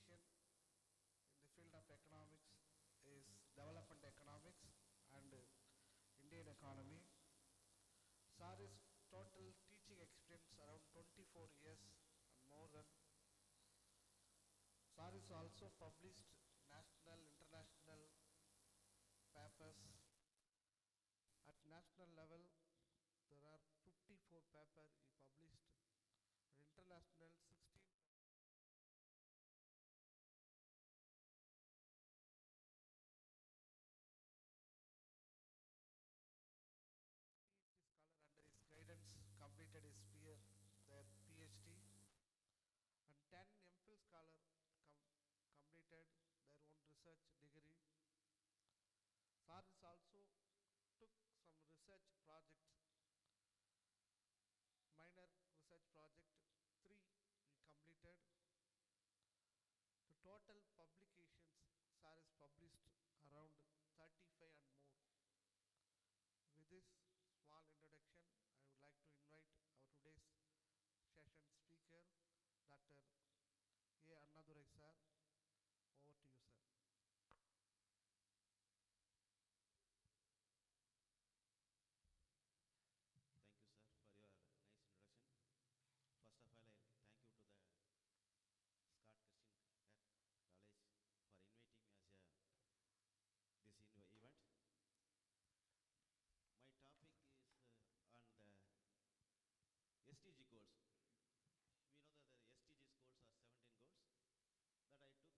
specialization in the field of economics is development economics and Indian economy. Sir is total teaching experience around 24 years and more than. Sir is also published national, international papers. At national level, there are 54 papers he published. At international, 16 PhD scholar under his guidance completed his peer, their PhD, and 10 MPhil scholar completed their own research degree. Sardis also took some research projects, minor research project, 3 he completed. The total publications Sardis published around 35 and more. With this small introduction, I would like to invite our today's session speaker, Dr. A. Annadurai sir. Over to you, sir. Thank you, sir, for your nice introduction. First of all, I thank you to the Scott Christian College for inviting me as this event. My topic is on the SDG goals. We know that the SDG goals are 17 goals that I took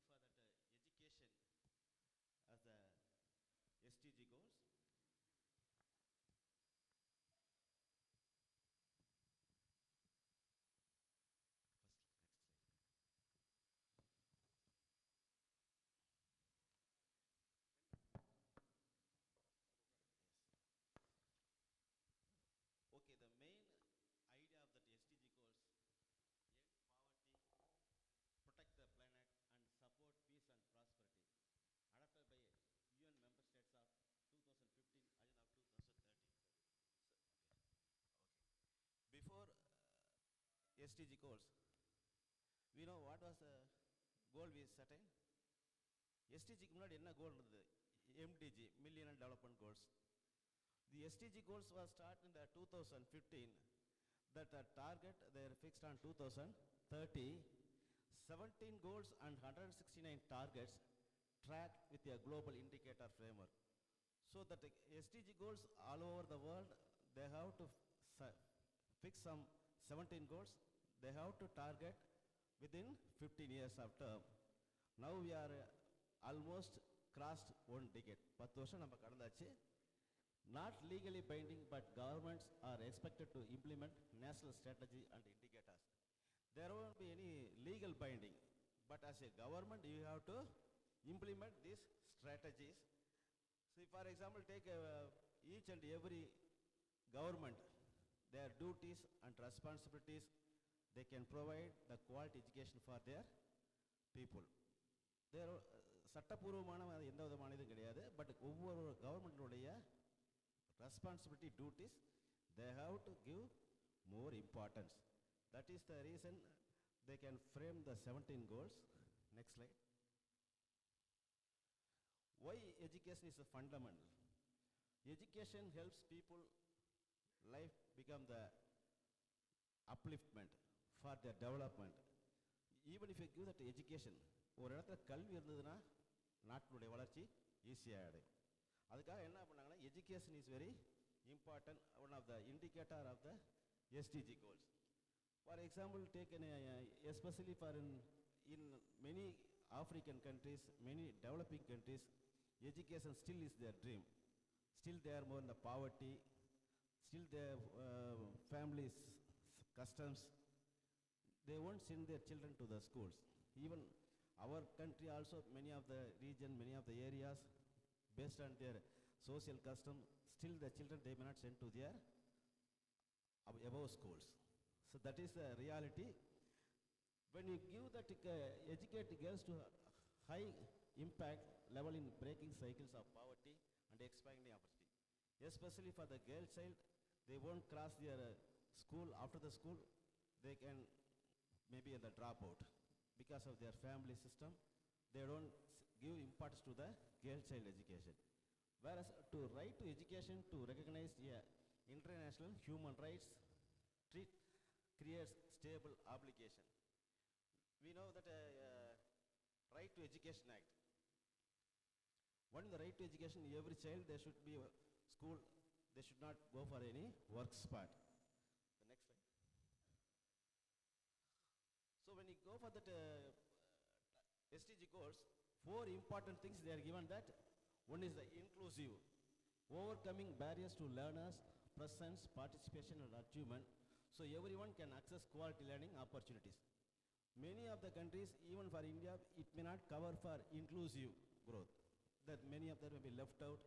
for that education as the SDG goals. Next slide. Yes. Okay, the main idea of that SDG goals: end poverty, protect the planet, and support peace and prosperity. Adopted by UN member states of 2015 and of 2030. So, okay. Before SDG goals, we know what was the goal we set in. SDG முன்னாடி என்ன கோல் இருந்தது? MDG, Millennium Development Goals. The SDG goals was started in the 2015. That target they are fixed on 2030. 17 goals and 169 targets tracked with a global indicator framework. So that the SDG goals all over the world, they have to fix some 17 goals. They have to target within 15 years of term. Now we are almost crossed one decade. 10 வருஷம் நம்ம கடந்தாச்சு. Not legally binding, but governments are expected to implement national strategy and indicators. There won't be any legal binding, but as a government, you have to implement these strategies. So, for example, take each and every government, their duties and responsibilities, they can provide the quality education for their people. There சட்டபூர்வமான எந்த விதமான இதுவும் கிடையாது, but ஒவ்வொரு கவர்மெண்ட்டுடைய responsibility duties, they have to give more importance. That is the reason they can frame the 17 goals. Next slide. Why education is a fundamental? Education helps people life become the upliftment for their development. Even if you give that education, ஒரு இடத்துல கல்வி இருந்ததுன்னா நாட்டினுடைய வளர்ச்சி ஈஸியாக அடையும். அதுக்காக என்ன பண்ணாங்கன்னா education is very important, one of the indicator of the SDG goals. For example, taken especially for in many African countries, many developing countries, education still is their dream. Still they are more in the poverty, still their families, customs, they won't send their children to the schools. Even our country also, many of the region, many of the areas, based on their social custom, still the children they may not send to their above schools. So that is the reality. When you give that educate girls to high impact level in breaking cycles of poverty and expanding opportunity, especially for the girl child, they won't cross their school. After the school, they can maybe in the dropout. because of their family system, they don't give importance to the girl child education. Whereas to right to education to recognize international human rights treat creates stable obligation. We know that Right to Education Act. One is the right to education, every child they should be school, they should not go for any work spot. The next slide. So when you go for that SDG goals, four important things they are given that. One is the inclusive, overcoming barriers to learners, presence, participation and achievement, so everyone can access quality learning opportunities. Many of the countries, even for India, it may not cover for inclusive growth. That many of them may be left out.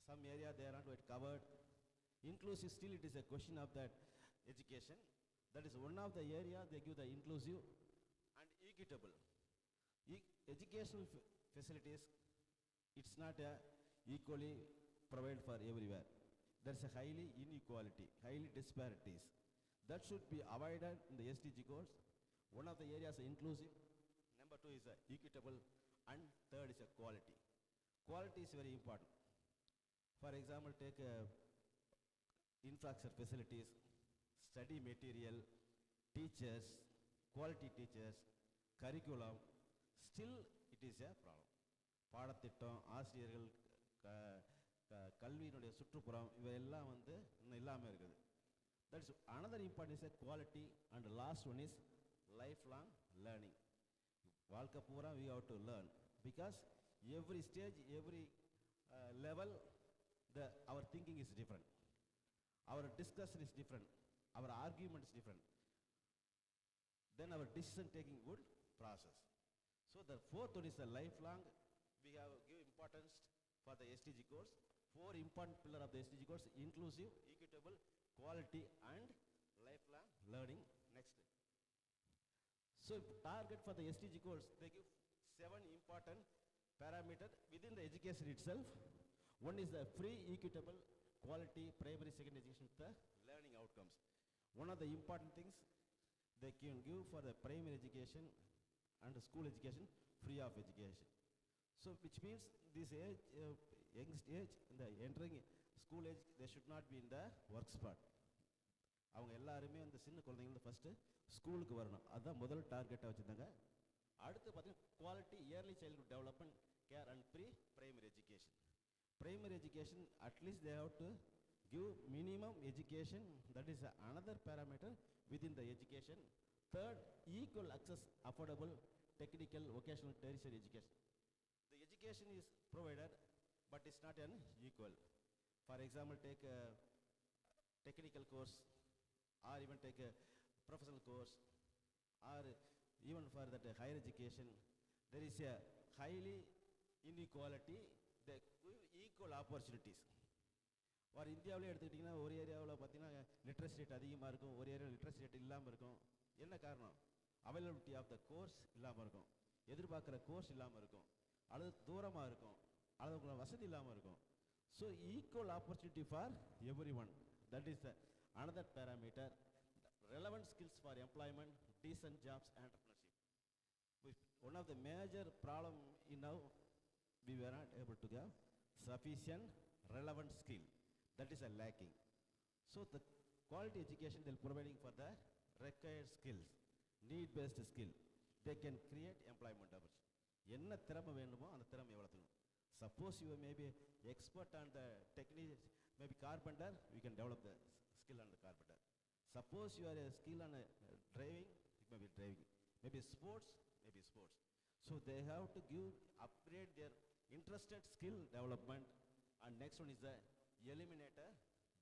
Some area they are not yet covered. Inclusive, still it is a question of that education. That is one of the area they give the inclusive and equitable. Educational facilities, it's not equally provided for everywhere. There is a highly inequality, highly disparities. That should be avoided in the SDG goals. One of the areas is inclusive, number two is equitable, and third is quality. Quality is very important. For example, take infrastructure facilities, study material, teachers, quality teachers, curriculum, still it is a problem. பாடத்திட்டம், ஆசிரியர்கள், கல்வியினுடைய சுற்றுப்புறம் இவையெல்லாம் இன்னும் இல்லாமல் இருக்குது. That's another important is quality, and the last one is lifelong learning. வாழ்க்கை பூரா we have to learn, because every stage, every level, our thinking is different, our discussion is different, our argument is different, then our decision taking would process. So the fourth one is the lifelong. We have give importance for the SDG goals. Four important pillar of the SDG goals: inclusive, equitable, quality and lifelong learning. Next. So target for the SDG goals, they give 7 important parameters within the education itself. One is the free, equitable, quality, primary, secondary education, the learning outcomes. One of the important things they can give for the primary education and the school education, free of education. So which means this age, youngest age, in the entering school age, they should not be in the work spot. அவங்க எல்லாருமே அந்த சின்ன குழந்தைங்க first ஸ்கூலுக்கு வரணும். அதுதான் முதல் டார்கெட்டாக வச்சுருந்தாங்க. அடுத்து பார்த்தீங்கன்னா quality early childhood development care and pre primary education. Primary education at least they have to give minimum education. That is another parameter within the education. Third, equal access, affordable, technical, vocational, tertiary education. The education is provided, but it's not an equal. For example, take a technical course, or even take a professional course, or even for that higher education, there is a highly inequality. They give equal opportunities. ஒரு இந்தியாவிலே எடுத்துக்கிட்டிங்கன்னா ஒரு ஏரியாவில் பார்த்தீங்கன்னா literacy rate அதிகமாக இருக்கும், ஒரு ஏரியாவில் லிட்ரஸி ரேட் இல்லாமல் இருக்கும். என்ன காரணம்? அவைலபிலிட்டி ஆஃப் த கோர்ஸ் இல்லாமல் இருக்கும், எதிர்பார்க்குற கோர்ஸ் இல்லாமல் இருக்கும், அல்லது தூரமாக இருக்கும், அல்லது உங்களுக்கு வசதி இல்லாமல் இருக்கும். So equal opportunity for every one, that is another parameter. Relevant skills for employment, decent jobs, entrepreneurship. One of the major problem now, we were not able to get sufficient relevant skill. That is a lacking. So the quality education they are providing for the required skills, need-based skill. They can create employment opportunity. என்ன திறமை வேணுமோ அந்த திறமை வளர்த்துக்கணும். Suppose you may be expert on the technique, maybe carpenter, we can develop the skill on the carpenter. Suppose you are a skill on driving, it may be driving. Maybe sports, maybe sports. So they have to upgrade their interested skill development. And next one is the eliminate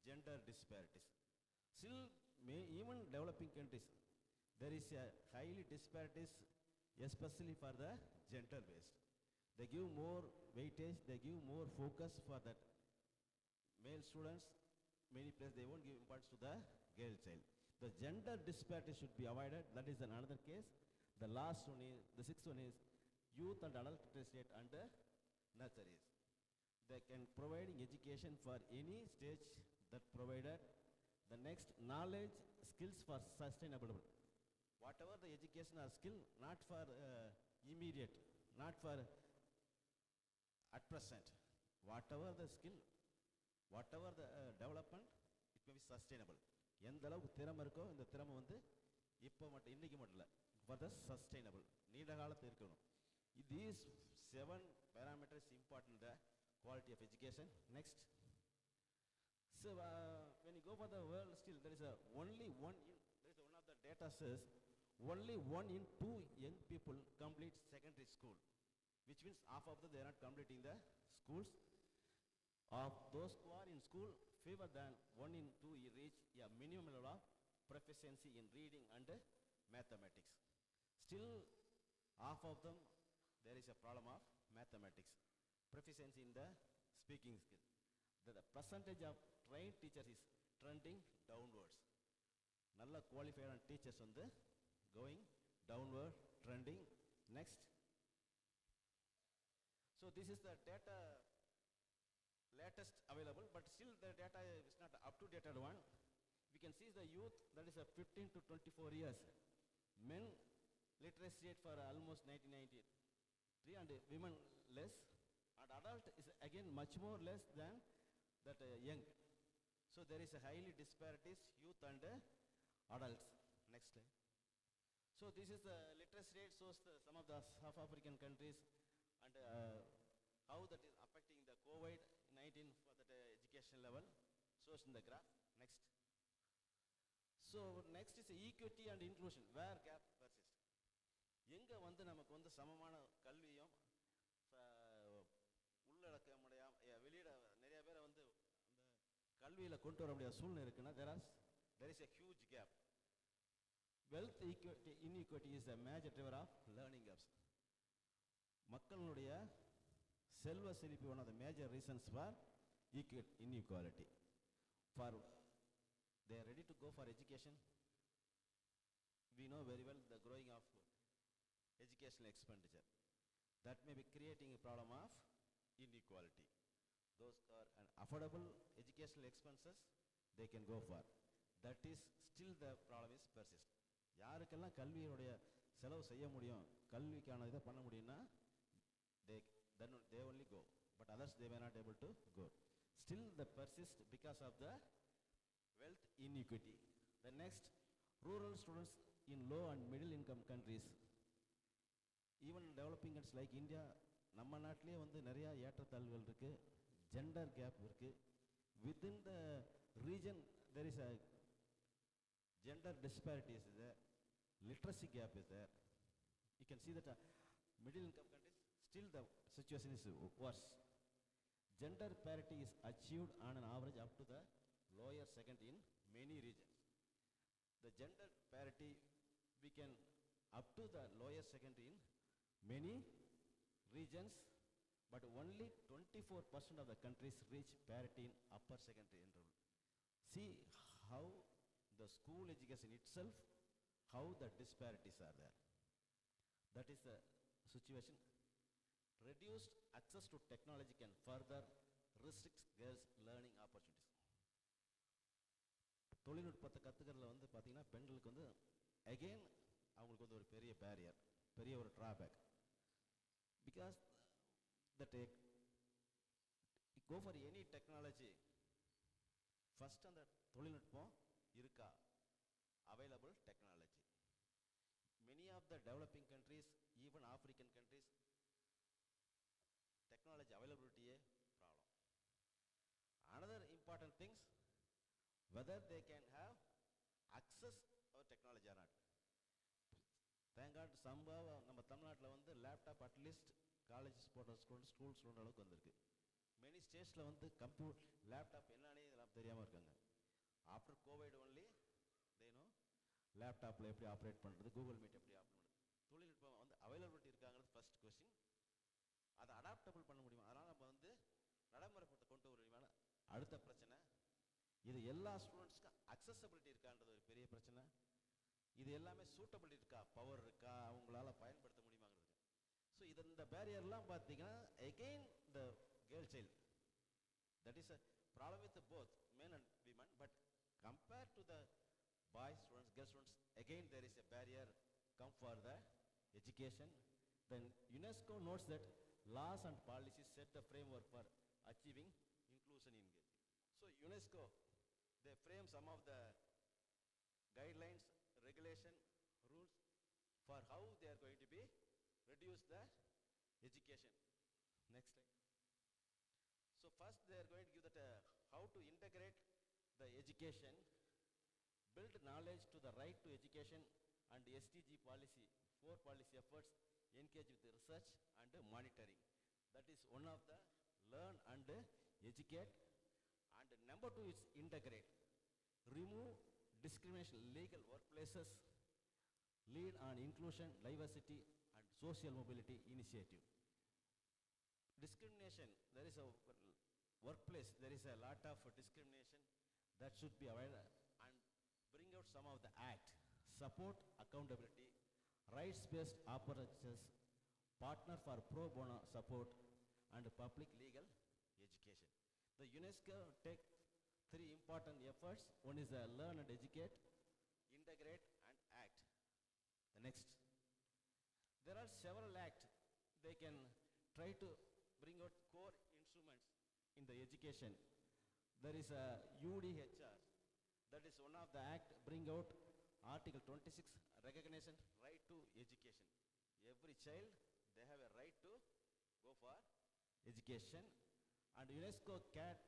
gender disparities. Still, even developing countries, there is a highly disparities, especially for the gender based. They give more weightage, they give more focus for that male students. Many places they won't give importance to the girl child. The gender disparity should be avoided. That is another case. The last one is, the sixth one is youth and adult literacy and nurseries. They can providing education for any stage that provided. The next, knowledge, skills for sustainable. whatever the education or skill, not for immediate, not for at present. Whatever the skill, whatever the development, it may be sustainable. எந்த அளவுக்கு திறமை இருக்கோ இந்த திறமை வந்து இப்போ மட்டும் இன்னைக்கு மட்டும் இல்லை, for the sustainable, நீண்ட காலத்து இருக்கணும். These 7 parameters important the quality of education. Next. So when you go for the world, still there is only one in, there is one of the data says only 1 in 2 young people complete secondary school, which means half of them they are not completing the schools. Of those who are in school, fewer than 1 in 2 reach a minimum level of proficiency in reading and mathematics. Still, half of them there is a problem of mathematics, proficiency in the speaking skill. The percentage of trained teachers is trending downwards. Nalla qualified teachers வந்து going downward, trending. Next. So this is the data latest available, but still the data is not up to date one. We can see the youth, that is 15 to 24 years. Men literacy rate for almost 1993 and women less, and adult is again much more less than that young. So there is a highly disparities youth and adults. Next slide. So this is the literacy rate, shows some of the South African countries and how that is affecting the COVID-19 for that education level, shows in the graph. Next. So next is equity and inclusion, where gap persists. எங்க வந்து நமக்கு வந்து சமமான கல்வியும் உள்ளடக்க முடியாம வெளியிட நிறைய பேரை வந்து அந்த கல்வியில கொண்டு வர முடியாத சூழ்நிலை இருக்குன்னா there is a huge gap. Wealth inequality is a major driver of learning gaps. மக்களுடைய செல்வ செழிப்பு one of the major reasons for inequality. For they are ready to go for education. We know very well the growing of educational expenditure. That may be creating a problem of inequality. Those are an affordable educational expenses they can go for. That is still the problem is persist. யாருக்கெல்லாம் கல்வியோடைய செலவு செய்ய முடியும், கல்விக்கான இதை பண்ண முடியும்னா they only go, but others they may not able to go. Still the persist because of the wealth inequity. The next, rural students in low and middle income countries, even developing countries like India, நம்ம நாட்டிலே வந்து நிறைய ஏற்றத்தாழ்வுகள் இருக்கு, gender gap இருக்கு. Within the region there is a gender disparities is there, literacy gap is there. You can see that middle income countries still the situation is worse. Gender parity is achieved on an average up to the lower second in many regions. The gender parity we can up to the lower second in many regions, but only 24% of the countries reach parity in upper secondary enrollment. See how the school education itself, how the disparities are there. That is the situation. Reduced access to technology can further restrict girls' learning opportunities. தொழில்நுட்பத்தை கத்துக்கிறதுல வந்து பார்த்தீங்கன்னா பெண்களுக்கு வந்து again அவங்களுக்கு வந்து ஒரு பெரிய barrier, பெரிய ஒரு drawback. Because that go for any technology, first அந்த தொழில்நுட்பம் இருக்கா, available technology. Many of the developing countries, even African countries, technology availability a problem. Another important things, whether they can have access or technology or not. Thank God somehow நம்ம தமிழ்நாட்டில் வந்து laptop at least college school student அளவுக்கு வந்திருக்கு. Many ஸ்டேட்ஸில் வந்து computer laptop என்னன்னே இதெல்லாம் தெரியாமல் இருக்காங்க. ஆஃப்டர் கோவிட் ஒன்லி தேனோ லேப்டாப்பில் எப்படி ஆப்ரேட் பண்ணுறது, கூகுள் மீட் எப்படி ஆப்ரேட் பண்ணுறது, தொழில்நுட்பம் வந்து அவைலபிலிட்டி இருக்காங்கிறது ஃபர்ஸ்ட் கொஸ்டின். அதை அடாப்டபிள் பண்ண முடியும், அதனால் நம்ம வந்து நடைமுறைப்படுத்த கொண்டு வருவீங்க. அடுத்த பிரச்சனை, இது எல்லா ஸ்டூடெண்ட்ஸ்க்கும் அக்சசபிலிட்டி இருக்கான்றது ஒரு பெரிய பிரச்சனை. இது எல்லாமே சூட்டபிலிட்டி இருக்கா, பவர் இருக்கா, அவங்களால பயன்படுத்த முடியுமாங்கிறது. ஸோ இது இந்த பேரியர்லாம் பார்த்தீங்கன்னா again the girl child, that is a problem with both men and women, but compared to the boys students, girls students, again there is a barrier come for the education. Then UNESCO notes that laws and policies set the framework for achieving inclusion in Gandhi. So UNESCO, they frame some of the guidelines, regulation, rules for how they are going to be reduce the education. Next slide. So first they are going to give that how to integrate the education, build knowledge to the right to education, and SDG policy, 4 policy efforts, engage with the research and monitoring. That is one of the learn and educate. And number 2 is integrate. Remove discrimination, legal workplaces, lead on inclusion, diversity, and social mobility initiative. Discrimination, there is a workplace, there is a lot of discrimination that should be avoided, and bring out some of the act, support accountability, rights-based opportunities, partner for pro bono support, and public legal education. The UNESCO take 3 important efforts. One is learn and educate, integrate, and act. The next, there are several acts. They can try to bring out core instruments in the education. There is a UDHR. That is one of the act bring out Article 26, recognition right to education. Every child, they have a right to go for education. And UNESCO CAT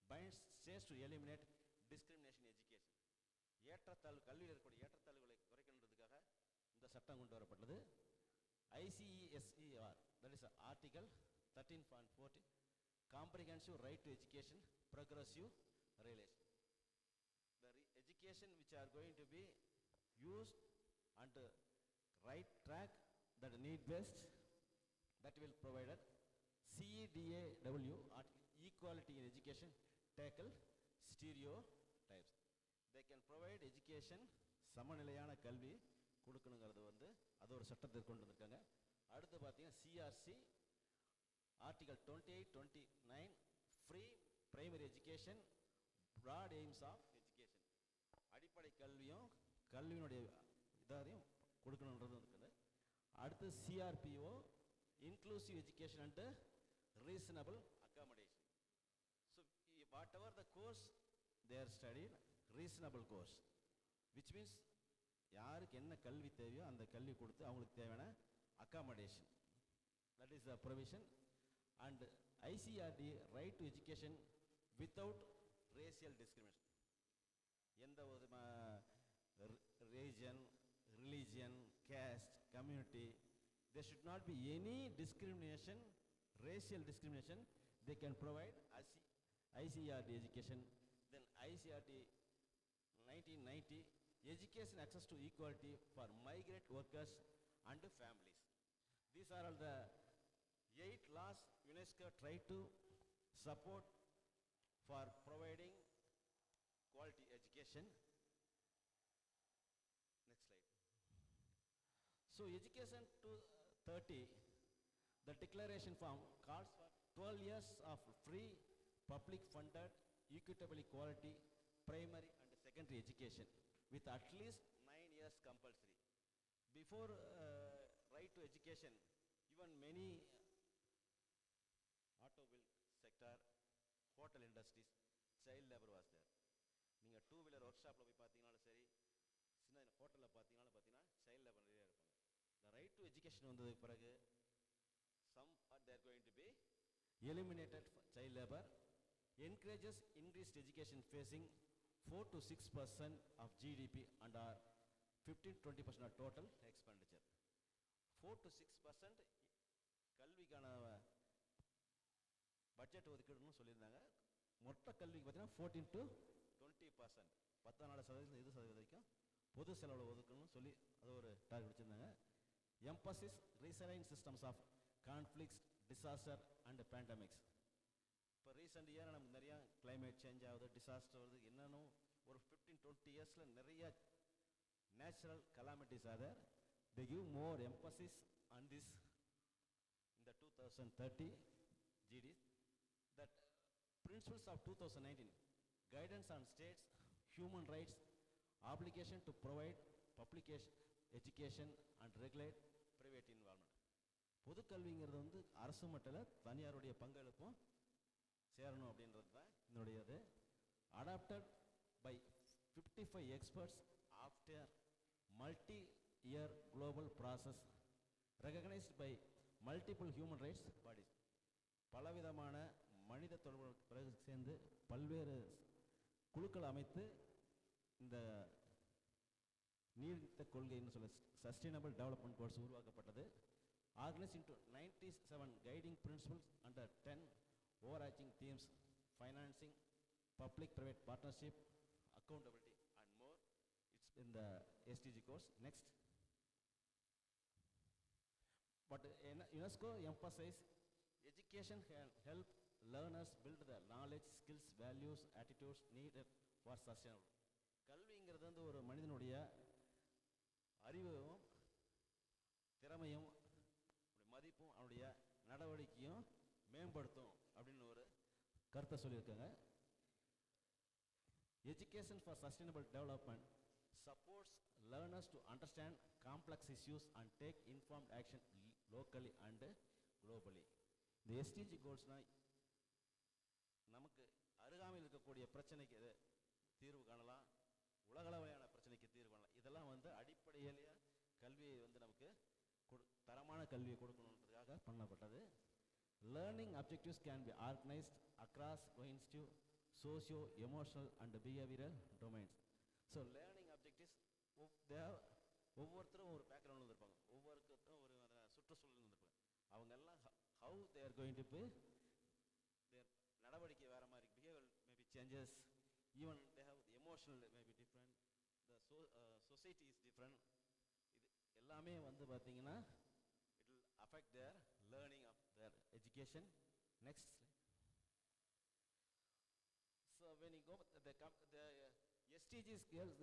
binds states to eliminate discrimination education. ஏற்றத்தாழ்வு கல்வியில் இருக்கக்கூடிய ஏற்றத்தாழ்வுகளை குறைக்கின்றதுக்காக இந்த சட்டம் கொண்டு வரப்பட்டது. ICESER, that is Article 13.40, comprehensive right to education, progressive relation. The education which are going to be used and right track, that need based, that will provided. CEDAW, equality in education, tackle stereotypes. They can provide education, சமநிலையான கல்வி கொடுக்கணுங்கிறது வந்து அது ஒரு சட்டத்தை கொண்டு வந்திருக்காங்க. அடுத்து பார்த்தீங்கன்னா CRC Article 28, 29, free primary education, broad aims of education. அடிப்படை கல்வியும் கல்வியினுடைய இதையும் கொடுக்கணுன்றது இருக்குது. அடுத்து CRPO, inclusive education and reasonable accommodation. So whatever the course they are studied, reasonable course, which means யாருக்கு என்ன கல்வி தேவையோ அந்த கல்வி கொடுத்து அவங்களுக்கு தேவையான accommodation. That is the provision. And ICRD, right to education without racial discrimination. எந்த ஒரு region, religion, caste, community, there should not be any discrimination, racial discrimination. They can provide ICRD education. Then ICRD 1990, education access to equality for migrant workers and families. These are all the 8 laws UNESCO tried to support for providing quality education. Next slide. So education to 30, the declaration form calls for 12 years of free, public funded, equitable quality, primary and secondary education with at least 9 years compulsory. Before right to education, even many automobile sector, hotel industries, child labor was there. நீங்கள் 2-wheeler ஒர்க்ஷாப்பில் போய் பார்த்தீங்கன்னாலும் சரி, சின்ன ஹோட்டலில் பார்த்தீங்கன்னாலும் பார்த்தீங்கன்னா child labor நிறைய இருப்பாங்க. The right to education வந்ததுக்கு பிறகு some are they are going to be eliminated child labor, encourages increased education facing 4 to 6% of GDP and are 15-20% of total expenditure. 4 to 6% கல்விக்கான பட்ஜெட் ஒதுக்கீடுன்னு சொல்லியிருந்தாங்க. மொத்த கல்விக்கு பார்த்தீங்கன்னா 14 to 20%, 14% இது சதவீதம் வரைக்கும் பொது செலவில் ஒதுக்கணும்னு சொல்லி அது ஒரு டார்கெட் வச்சுருந்தாங்க. Emphasis resilient systems of conflicts, disaster and pandemics. இப்போ ரீசெண்ட் இயர் நமக்கு நிறையா கிளைமேட் சேஞ்ச் ஆகுது, டிசாஸ்டர் வருது, என்னென்னு ஒரு 15-20 இயர்ஸில் நிறைய natural calamities are there. They give more emphasis on this in the 2030 GD. That principles of 2019, guidance on states, human rights, obligation to provide publication education and regulate private involvement. பொது கல்விங்கிறது வந்து அரசு மட்டல தனியாருடைய பங்களிப்பும் சேரணும் அப்படின்றது தான் இதனுடையது. Adopted by 55 experts after multi-year global process recognized by multiple human rights bodies. பலவிதமான மனித தொடர்பு பிறகு சேர்ந்து பல்வேறு குழுக்கள் அமைத்து இந்த நீடித்த கொள்கைன்னு சொல்ல சஸ்டைனபிள் டெவலப்மெண்ட் கோல்ஸ் உருவாக்கப்பட்டது. Organized into 97 guiding principles under 10 overarching themes: financing, public-private partnership, accountability, and more. It's in the SDG course. Next. But UNESCO emphasizes education can help learners build the knowledge, skills, values, attitudes needed for sustainable. கல்விங்கிறது வந்து ஒரு மனிதனுடைய அறிவும் திறமையும் மதிப்பும் அவனுடைய நடவடிக்கையும் மேம்படுத்தும் அப்படின்னு ஒரு கருத்தை சொல்லியிருக்காங்க. Education for sustainable development supports learners to understand complex issues and take informed action locally and globally. இந்த SDG கோல்ஸ்னா நமக்கு அருகாமையில் இருக்கக்கூடிய பிரச்சனைக்கு தீர்வு காணலாம், உலகளவையான பிரச்சனைக்கு தீர்வு காணலாம். இதெல்லாம் வந்து அடிப்படையிலேயே கல்வியை வந்து நமக்கு தரமான கல்வியை கொடுக்கணுன்றதுக்காக பண்ணப்பட்டது. Learning objectives can be organized across cognitive, socio, emotional and behavioral domains. So learning objectives ஒவ்வொருத்தரும் ஒரு பேக்ரவுண்ட் இருப்பாங்க, ஒவ்வொருத்தரும் ஒரு சுற்றுச்சூழல் இருந்திருப்பாங்க. அவங்க எல்லாம் how they are going to be their நடவடிக்கை வேற மாதிரி, behavior maybe changes, even they have emotional maybe different, the society is different. இது எல்லாமே வந்து பார்த்தீங்கன்னா it will affect their learning of their education. Next slide. So when you go the SDGs girls,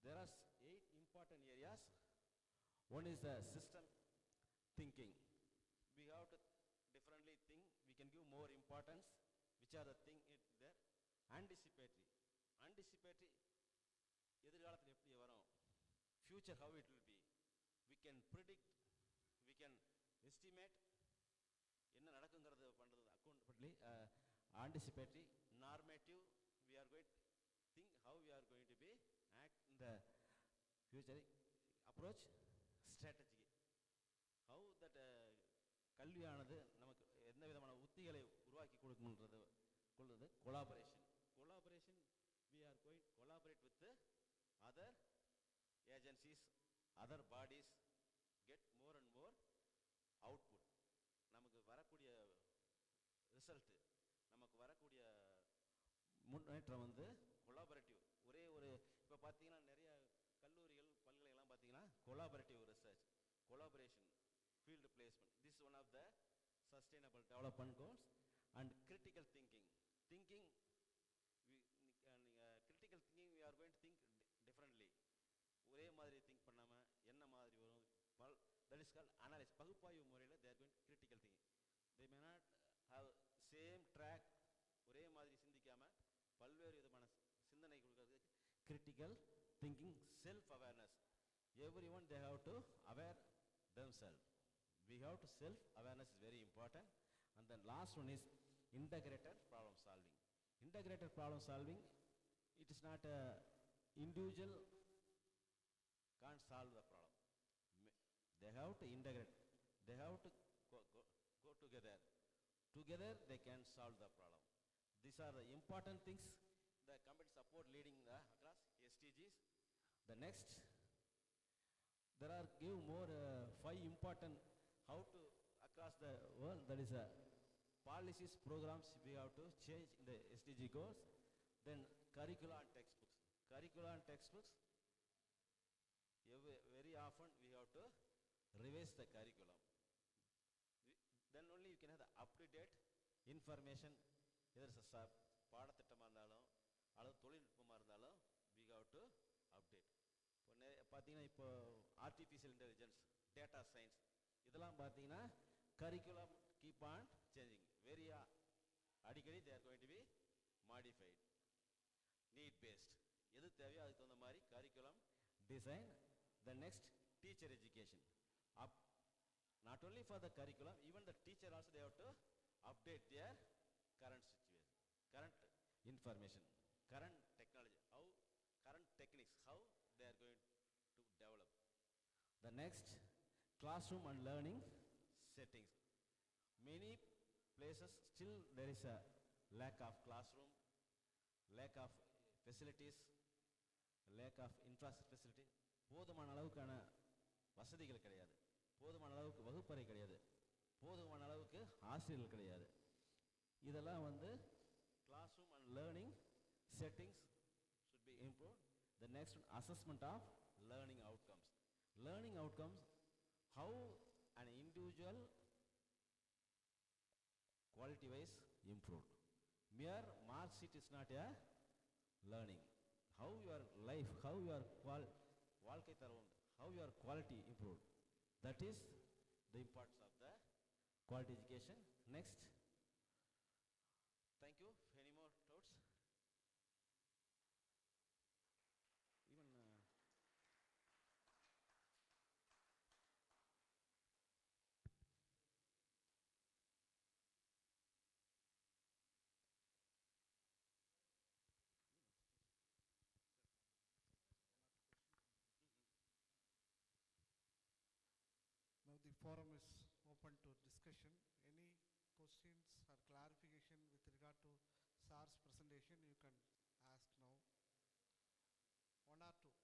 there are 8 important areas. One is the system thinking. We have to differently think. We can give more importance. Which are the thing there? Anticipatory. Anticipatory. எதிர்காலத்தில் எப்படி வரும்? Future how it will be. We can predict. We can estimate. என்ன நடக்குங்கிறது பண்றது accountability. Anticipatory. Normative. We are going to think how we are going to be act in the future. Approach. Strategy. How that கல்வியானது நமக்கு எந்த விதமான உத்திகளை உருவாக்கி கொடுக்கும்ன்றது கொள்வது. Collaboration. Collaboration. We are going to collaborate with the other agencies, other bodies, get more and more output. நமக்கு வரக்கூடிய result, நமக்கு வரக்கூடிய முன்னேற்றம் வந்து கொலாபரேட்டிவ். ஒரே ஒரு இப்போ பார்த்தீங்கன்னா நிறைய கல்லூரிகள் பல்கலைக்கழகம் பார்த்தீங்கன்னா collaborative research, collaboration, field placement. This one of the sustainable development goals. And critical thinking. Thinking critical thinking we are going to think differently. ஒரே மாதிரி திங்க் பண்ணாமல் என்ன மாதிரி வரும், that is called analysis. பகுப்பாய்வு முறையில் they are going to critical thinking. They may not have same track, ஒரே மாதிரி சிந்திக்காமல் பல்வேறு விதமான சிந்தனை கொடுக்கறதுக்கு critical thinking. Self awareness. Everyone they have to aware themselves. We have to self awareness is very important. And then last one is integrated problem solving. Integrated problem solving, it is not a individual can't solve the problem. They have to integrate. They have to go together. Together they can solve the problem. These are the important things the community support leading the across SDGs. The next, there are give more 5 important how to across the world, that is policies, programs we have to change in the SDG goals. Then curricula and textbooks. Curricula and textbooks, very often we have to revise the curriculum. Then only you can have the up-to-date information. Either பாடத்திட்டமாக இருந்தாலும் அல்லது தொழில்நுட்பமாக இருந்தாலும் we have to update. இப்போ பார்த்தீங்கன்னா இப்போ artificial intelligence, data science இதெல்லாம் பார்த்தீங்கன்னா curriculum keep on changing. அடிக்கடி they are going to be modified. Need based. தேவையோ அதுக்கு தகுந்த மாதிரி curriculum design. The next, teacher education. Up, not only for the curriculum, even the teacher also they have to update their current situation, current information, current technology, how current techniques, how they are going to develop. The next, classroom and learning settings. Many places still there is a lack of classroom, lack of facilities, lack of infrastructure facility. போதுமான அளவுக்கான வசதிகள் கிடையாது, போதுமான அளவுக்கு வகுப்பறை கிடையாது, போதுமான அளவுக்கு ஆசிரியர்கள் கிடையாது. இதெல்லாம் வந்து classroom and learning settings should be improved. The next one, assessment of learning outcomes. Learning outcomes, how an individual quality wise improved. Mere mark sheet is not a learning. How your life, how your வாழ்க்கை தரம், how your quality improved. That is the importance of the quality education. Next. Thank you. Any more doubts? Even Now the forum is open to discussion. Any questions or clarification with regard to SAR's presentation, you can ask now. One or two.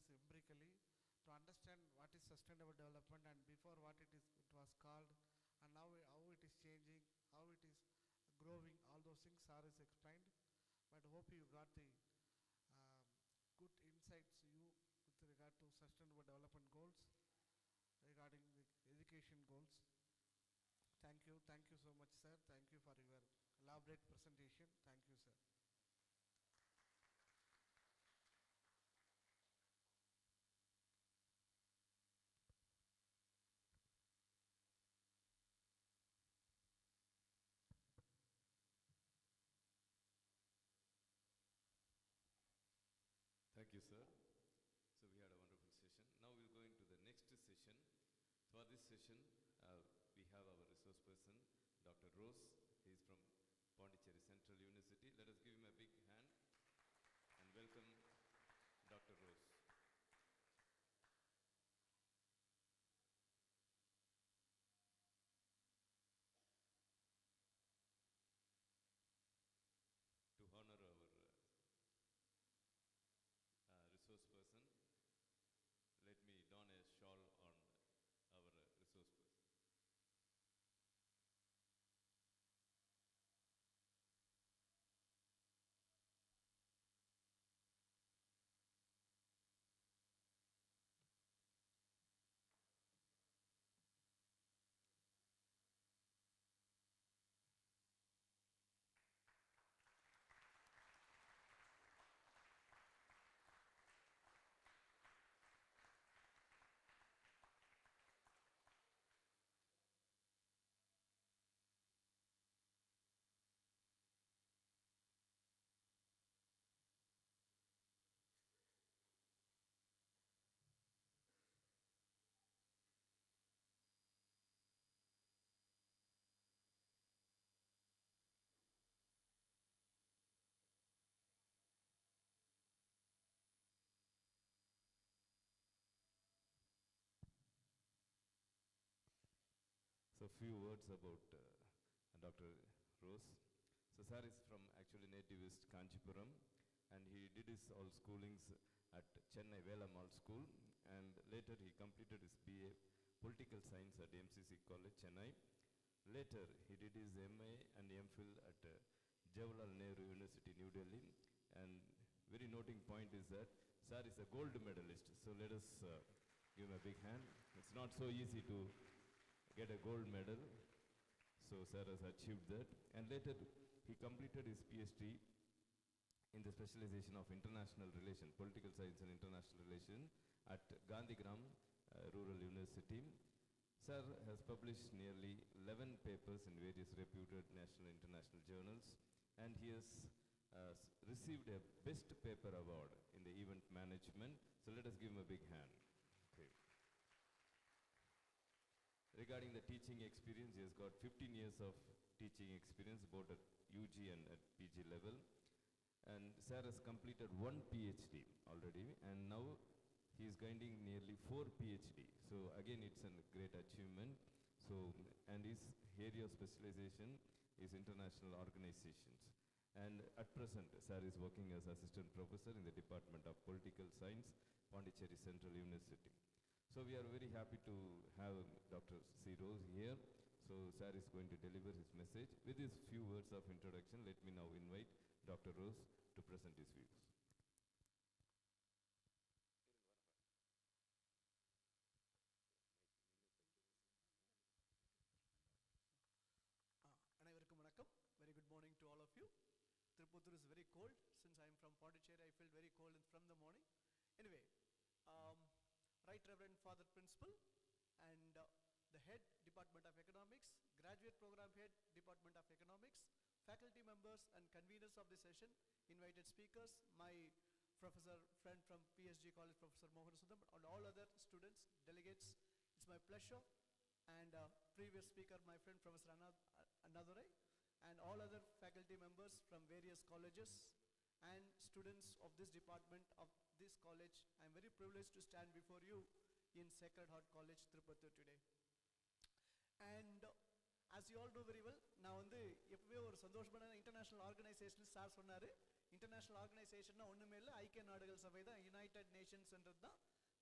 this empirically to understand what is sustainable development and before what it was called and now how it is changing, how it is growing, all those things sir is explained. But hope you got the um, good insights you with regard to sustainable development goals, regarding the education goals. Thank you so much, sir. Thank you for your elaborate presentation. Thank you, sir. Thank you, sir. So we had a wonderful session. Now we'll go into the next session. For this session, we have our resource person, Dr. Rose. He is from Pondicherry Central University. Let us give him a big hand and welcome Dr. Rose. To honor our resource person, let me don a shawl on our resource person. So few words about Dr. Rose. So sir is from actually native is Kanchipuram, and he did his all schoolings at Chennai Velammal School, and later he completed his BA Political Science at MCC College, Chennai. Later he did his MA and MPhil at Jawaharlal Nehru University, New Delhi, and very noting point is that sir is a gold medalist. So let us give him a big hand. It's not so easy to get a gold medal. So sir has achieved that. And later he completed his PhD in the specialization of international relation, political science and international relation at Gandhigram Rural University. Sir has published nearly 11 papers in various reputed national and international journals, and he has received a Best Paper Award in the event management. So let us give him a big hand. Okay. Regarding the teaching experience, he has got 15 years of teaching experience, both at UG and at PG level. And sir has completed 1 PhD already, and now he is gaining nearly 4 PhD. So again, it's a great achievement. So, and his area of specialization is international organizations. And at present, sir is working as assistant professor in the Department of Political Science, Pondicherry Central University. So we are very happy to have Dr. C. Rose here. So sir is going to deliver his message. With these few words of introduction, let me now invite Dr. Rose to present his views. அனைவருக்கும் வணக்கம். Very good morning to all of you. Tirupattur is very cold. Since I am from Pondicherry, I feel very cold from the morning. Anyway, Right Reverend Father Principal and the Head Department of Economics, Graduate Program Head Department of Economics, faculty members and conveners of the session, invited speakers, my professor friend from PSG College, Professor Mohan Sundam, and all other students, delegates. It's my pleasure. And previous speaker, my friend Professor Annadurai, and all other faculty members from various colleges and students of this department of this college. I am very privileged to stand before you in Sacred Heart College, Tirupattur today. And as you all know very well, நான் வந்து எப்பவே ஒரு சந்தோஷமான international organisation sir சொன்னாரு, international ஆர்கனைசேஷன்னா ஒன்றுமே இல்லை, ஐக்கிய நாடுகள் சபை தான். யுனைடெட் நேஷன்ஸ்ன்றது தான்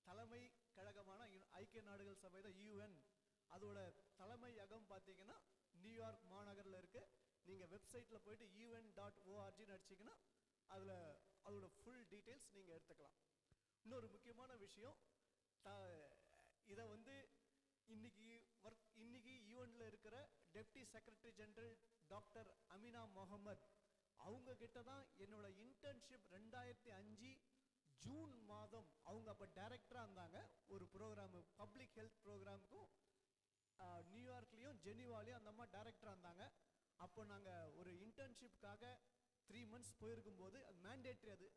தலைமை கழகமான ஐக்கிய நாடுகள் சபை தான் யூஎன். அதோட தலைமையகம் பார்த்தீங்கன்னா நியூயார்க் மாநகரில் இருக்குது. நீங்கள் வெப்சைட்டில் போயிட்டு UN.org அடிச்சிங்கன்னா அதில் அதோட ஃபுல் டீட்டெயில்ஸ் நீங்கள் எடுத்துக்கலாம். இன்னொரு முக்கியமான விஷயம், இதை வந்து இன்னைக்கு யூஎன்ல இருக்கிற deputy secretary general doctor Amina Mohammed அவங்க கிட்ட தான் என்னோட இன்டர்ன்ஷிப் 2005 ஜூன் மாதம், அவங்க அப்போ டைரக்டராக இருந்தாங்க ஒரு ப்ரோக்ராமு, பப்ளிக் ஹெல்த் ப்ரோக்ராமுக்கும் நியூயார்க்லேயும் ஜெனீவாலையும் அந்த அம்மா டைரக்டராக இருந்தாங்க. அப்போ நாங்கள் ஒரு இன்டர்ன்ஷிப்காக 3 months போயிருக்கும்போது, அது மேண்டேட்ரி, அது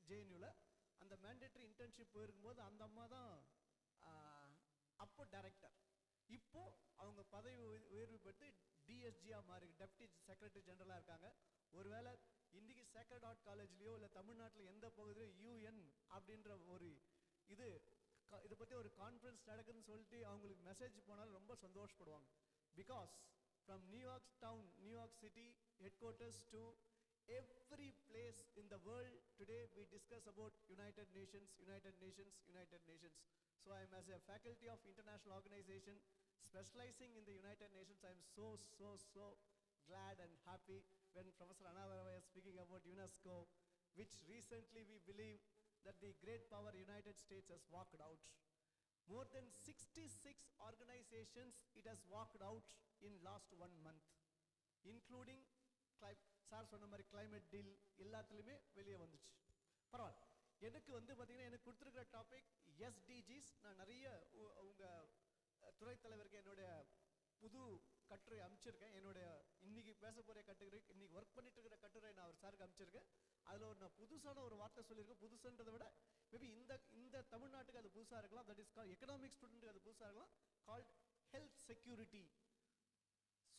ஜேஎன்யூவில் அந்த மேண்டேட்ரி இன்டர்ன்ஷிப் போயிருக்கும்போது அந்த அம்மா தான் அப்போ டைரக்டர். இப்போ அவங்க பதவி உயர்வு பெற்று டிஎஸ்ஜியாக மாறி டெப்டி செக்ரட்டரி ஜெனரலாக இருக்காங்க. ஒருவேளை இன்னைக்கு சேக்ரட் ஹார்ட் காலேஜ்லேயோ இல்லை தமிழ்நாட்டில் எந்த பகுதியிலையோ யூஎன் அப்படின்ற ஒரு இதை பற்றி ஒரு கான்ஃபரன்ஸ் நடக்குதுன்னு சொல்லிட்டு அவங்களுக்கு மெசேஜ் போனாலும் ரொம்ப சந்தோஷப்படுவாங்க. Because from New York town, New York city headquarters to every place in the world today we discuss about United Nations, United Nations, United Nations. So I am, as a faculty of international organization specializing in the United Nations, I am so glad and happy when Professor Anavara was speaking about UNESCO, which recently we believe that the great power United States has walked out. More than 66 organizations it has walked out in last 1 month, including sir சொன்ன மாதிரி climate deal எல்லாத்துலேயுமே வெளியே வந்துச்சு. பரவாயில்ல. எனக்கு வந்து பார்த்தீங்கன்னா எனக்கு கொடுத்துருக்கிற டாபிக் எஸ்டிஜிஸ். நான் நிறைய உங்கள் துறைத் தலைவருக்கு என்னுடைய புது கட்டுரை அமைச்சிருக்கேன். என்னுடைய இன்னைக்கு பேச போகிற கட்டுரை, இன்னைக்கு ஒர்க் பண்ணிட்டு இருக்கிற கட்டுரை நான் ஒரு சாருக்கு அமைச்சிருக்கேன். அதில் நான் புதுசான ஒரு வார்த்தை சொல்லியிருக்கேன். புதுசுன்றதை விட மேபி இந்த தமிழ்நாட்டுக்கு அது புதுசாக இருக்கலாம். தட் இஸ் கால் எக்கனாமிக் ஸ்டூடெண்ட்டுக்கு அது புதுசாக இருக்கலாம். கால்ட் ஹெல்த் செக்யூரிட்டி,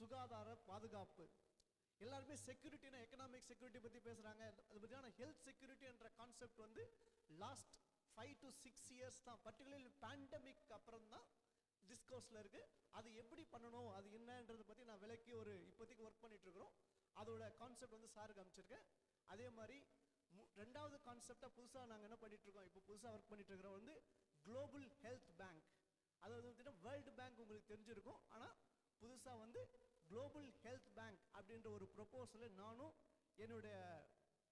சுகாதார பாதுகாப்பு. எல்லாருமே செக்யூரிட்டினா எக்கனாமிக் செக்யூரிட்டி பற்றி பேசுகிறாங்க. அது பற்றியான ஹெல்த் செக்யூரிட்டி என்ற கான்செப்ட் வந்து லாஸ்ட் 5 to 6 years தான், பர்டிகுலர்லி பேண்டமிக் அப்புறம் தான் டிஸ்கோர்ஸில் இருக்குது. அது எப்படி பண்ணணும், அது என்னன்றதை பற்றி நான் விலைக்கு இப்போதைக்கு ஒர்க் பண்ணிட்டு இருக்கிறோம். அதோட கான்செப்ட் வந்து சாருக்கு அமைச்சிருக்கேன். அதே மாதிரி ரெண்டாவது கான்செப்டாக புதுசாக நாங்கள் என்ன பண்ணிட்டு இருக்கோம், இப்போ புதுசாக ஒர்க் பண்ணிட்டு இருக்கிறோம் வந்து குளோபல் ஹெல்த் பேங்க். அதாவது வந்து வேர்ல்டு பேங்க் உங்களுக்கு தெரிஞ்சிருக்கும், ஆனால் புதுசாக வந்து குளோபல் ஹெல்த் பேங்க் அப்படின்ற ஒரு ப்ரொபோசலை நானும் என்னுடைய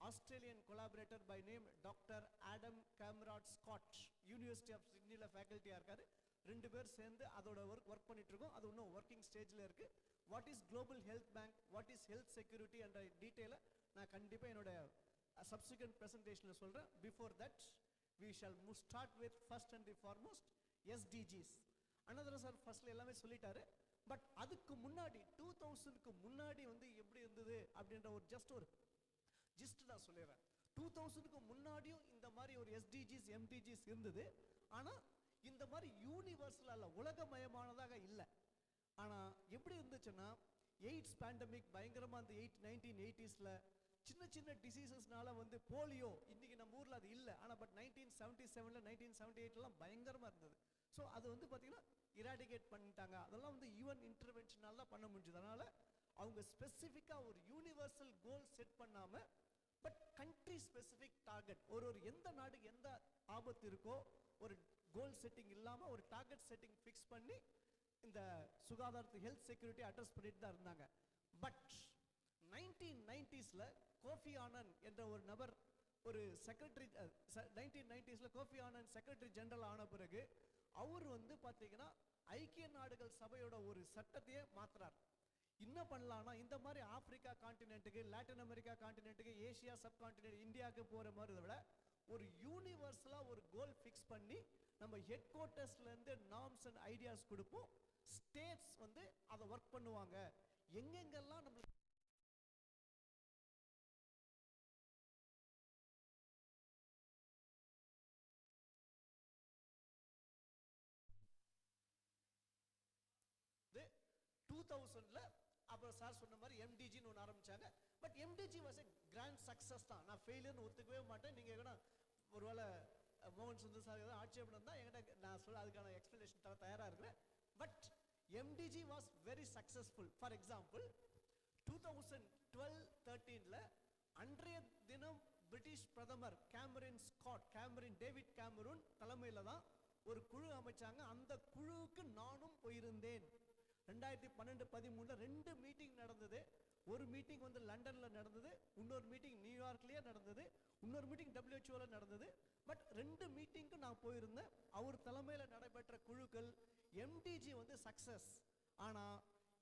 Australian collaborator by name doctor Adam கேமராட் ஸ்காட், யூனிவர்சிட்டி ஆஃப் சிட்னியில் ஃபேக்கல்ட்டியாக இருக்கார். 2 பேர் சேர்ந்து அதோட ஒர்க் பண்ணிட்டு இருக்கோம். அது இன்னும் ஒர்க்கிங் ஸ்டேஜில் இருக்குது. What is global health bank, what is health security என்ற டீட்டெயிலை நான் கண்டிப்பாக என்னோட சப்சிக்வெண்ட் ப்ரெசன்டேஷனில் சொல்கிறேன். Before that we shall start with first and the foremost SDGs. Another sir ஃபர்ஸ்ட்ல எல்லாமே சொல்லிட்டாரு. பட் அதுக்கு முன்னாடி 2000க்கு முன்னாடி வந்து எப்படி இருந்தது அப்படின்ற ஒரு ஜஸ்ட் நான் சொல்லிடுறேன். 2000க்கு முன்னாடியும் இந்த மாதிரி ஒரு எஸ்டிஜிஸ் எம்டிஜிஸ் இருந்தது. ஆனால் இந்த மாதிரி யூனிவர்சல் அல்ல, உலகமயமானதாக இல்லை. ஆனால் எப்படி இருந்துச்சுன்னா எய்ட்ஸ் பேண்டமிக் பயங்கரமாக அந்த 1980s சின்ன டிசீசஸ்னால வந்து போலியோ, இன்னைக்கு நம்ம ஊரில் அது இல்லை. ஆனால் பட் 1977 1978 பயங்கரமாக இருந்தது. ஸோ அது வந்து பார்த்தீங்கன்னா இராடிகேட் பண்ணிட்டாங்க. அதெல்லாம் வந்து யூஎன் இன்டர்வென்ஷனால தான் பண்ண முடிஞ்சது. அதனால அவங்க ஸ்பெசிஃபிக்காக ஒரு யூனிவர்சல் கோல் செட் பண்ணாமல் பட் கண்ட்ரி ஸ்பெசிஃபிக் டார்கெட், ஒரு எந்த நாடுக்கு எந்த ஆபத்து இருக்கோ ஒரு கோல் செட்டிங் இல்லாமல் ஒரு டார்கெட் செட்டிங் ஃபிக்ஸ் பண்ணி இந்த சுகாதாரத்து ஹெல்த் செக்யூரிட்டி அட்ரஸ் பண்ணிட்டு தான் இருந்தாங்க. பட் 1990s கோஃபி ஆனன் என்ற ஒரு நபர் ஒரு secretary 1990s Kofi Annan secretary general ஆன பிறகு அவர் வந்து பார்த்தீங்கன்னா ஐக்கிய நாடுகள் சபையோட ஒரு சட்டத்தையே மாத்துறார். என்ன பண்ணலாம்னா இந்த மாதிரி ஆப்பிரிக்கா கான்டினென்ட்டுக்கு, லாட்டின் அமெரிக்கா கான்டினென்ட்டுக்கு, ஏசியா சப் கான்டினென்ட், இந்தியாவுக்கு போகிற மாதிரி விட ஒரு யூனிவர்சலாக ஒரு கோல் ஃபிக்ஸ் பண்ணி நம்ம ஹெட் குவார்ட்டர்ஸ்லேருந்து நார்ம்ஸ் அண்ட் ஐடியாஸ் கொடுப்போம். ஸ்டேட்ஸ் வந்து அதை ஒர்க் பண்ணுவாங்க. எங்கெங்கெல்லாம் நம்மளுக்கு அப்புறம் சார் சொன்ன மாதிரி எம்டிஜின்னு ஒன்று ஆரம்பிச்சாங்க. But MDG was a grand success தான். நான் ஃபெயிலியர்னு ஒத்துக்கவே மாட்டேன். நீங்கள் எங்கன்னா ஒருவேளை மோகன் சுந்தர் சார் ஏதாவது ஆட்சேபம் தான் என்கிட்ட நான் சொல்ல அதுக்கான எக்ஸ்பிளனேஷன் தர தயாராக இருக்கிறேன். But MDG was very successful. For example 2012-13 அன்றைய தினம் பிரிட்டிஷ் பிரதமர் டேவிட் கேமரூன் தலைமையில தான் ஒரு குழு அமைச்சாங்க. அந்த குழுவுக்கு நானும் போயிருந்தேன். 2012-13 2 மீட்டிங் நடந்தது. ஒரு மீட்டிங் வந்து லண்டன்ல நடந்தது, இன்னொரு மீட்டிங் நியூயார்க்லயே நடந்தது, இன்னொரு மீட்டிங் WHO நடந்தது. பட் 2 மீட்டிங்க்கு நான் போயிருந்தேன். அவர் தலைமையில நடைபெற்ற குழுக்கள் எம்டிஜி வந்து சக்சஸ். ஆனா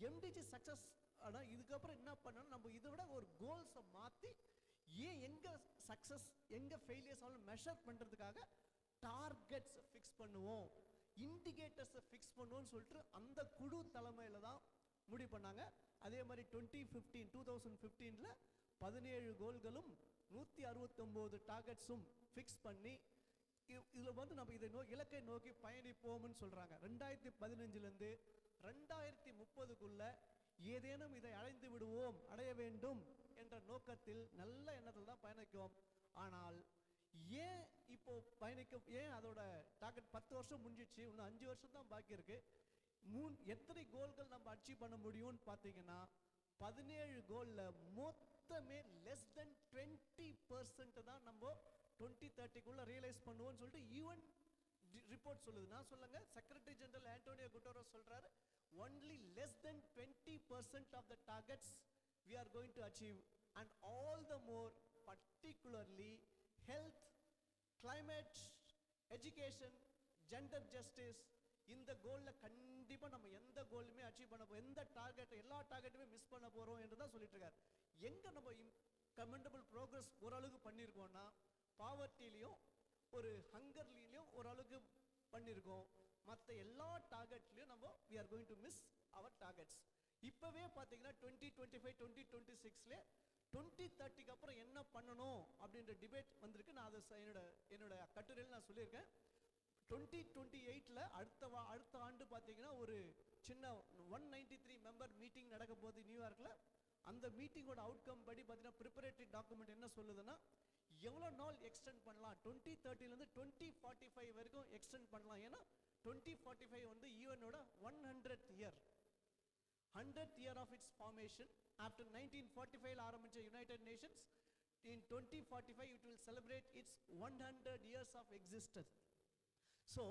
எம்டிஜி சக்சஸ் ஆனா இதுக்கப்புறம் என்ன பண்ணணும், நம்ம இதை விட ஒரு கோல்ஸை மாத்தி ஏன் எங்க சக்சஸ் எங்க ஃபெயிலியர்ஸ் ஆலும் மெஷர் பண்றதுக்காக டார்கெட்ஸ் ஃபிக்ஸ் பண்ணுவோம், இண்டிகேட்டர்ஸ் ஃபிக்ஸ் பண்ணுவோம்னு சொல்லிட்டு அந்த குழு தலைமையில தான் முடிவு பண்ணாங்க. அதே மாதிரி 2015ல 17 கோல்களும் 169 டார்கெட்ஸும் ஃபிக்ஸ் பண்ணி இதுல வந்து நம்ம இதை இலக்கை நோக்கி பயணிப்போம்னு சொல்றாங்க. 2015 இருந்து 2030க்குள்ள ஏதேனும் இதை அடைய வேண்டும் என்ற நோக்கத்தில் நல்ல எண்ணத்தில் தான் பயணிக்கும். ஆனால் ஏன் இப்போ ஏன் அதோட டார்கெட் 10 வருஷம் முடிஞ்சிச்சு, இன்னும் 5 வருஷம் தான் பாக்கி இருக்கு. எத்தனை கோல்கள் நம்ம அச்சீவ் பண்ண முடியும்னு பார்த்தீங்கன்னா 17 கோல்ல மொத்தமே less than 20% தான் நம்ம 2030க்குள்ள ரியலைஸ் பண்ணுவோம்னு சொல்லிட்டு யூஎன் ரிப்போர்ட் சொல்லுது. நான் சொல்லுங்க, செக்ரட்டரி ஜெனரல் ஆண்டோனியோ குட்டரஸ் சொல்றாரு, only less than 20% of the targets we are going to achieve, and all the more particularly health, climate, education, gender justice. இந்த கோல்ல கண்டிப்பா நம்ம எந்த கோலுமே அச்சீவ் பண்ண போறோம், எந்த டார்கெட் எல்லா டார்கெட்டுமே மிஸ் பண்ண போறோம் என்று தான் சொல்லிட்டு இருக்காரு. எங்க நம்ம கமெண்டபிள் ப்ரோக்ரஸ் ஓரளவுக்கு பண்ணியிருக்கோம்னா பாவர்ட்டிலையும் ஒரு ஹங்கர்லையும் ஓரளவுக்கு பண்ணியிருக்கோம். மற்ற எல்லா டார்கெட்லையும் நம்ம we are going to miss our targets. இப்பவே பாத்தீங்கன்னா 2025 2026ல 2030க்கு அப்புறம் என்ன பண்ணணும் அப்படின்ற டிபேட் வந்திருக்கு. நான் அதை என்னோட கட்டுரையில் நான் சொல்லியிருக்கேன். 2028ல அடுத்த ஆண்டு பாத்தீங்கன்னா ஒரு சின்ன 193 மெம்பர் மீட்டிங் நடக்க போகுது நியூயார்க்ல. அந்த மீட்டிங்கோட அவுட்கம் படி பாத்தீங்கன்னா ப்ரிப்பரேட்டரி டாக்குமெண்ட் என்ன சொல்லுதுன்னா, எவ்வளவு நாள் எக்ஸ்டெண்ட் பண்ணலாம், 2030ல இருந்து 2045 வரைக்கும் எக்ஸ்டெண்ட் பண்ணலாம். ஏன்னா 2045 வந்து யூஎனோட 100th year of its formation. After 1945 ஆரம்பிச்ச United Nations, in 2045 it will celebrate its 100 years of existence. So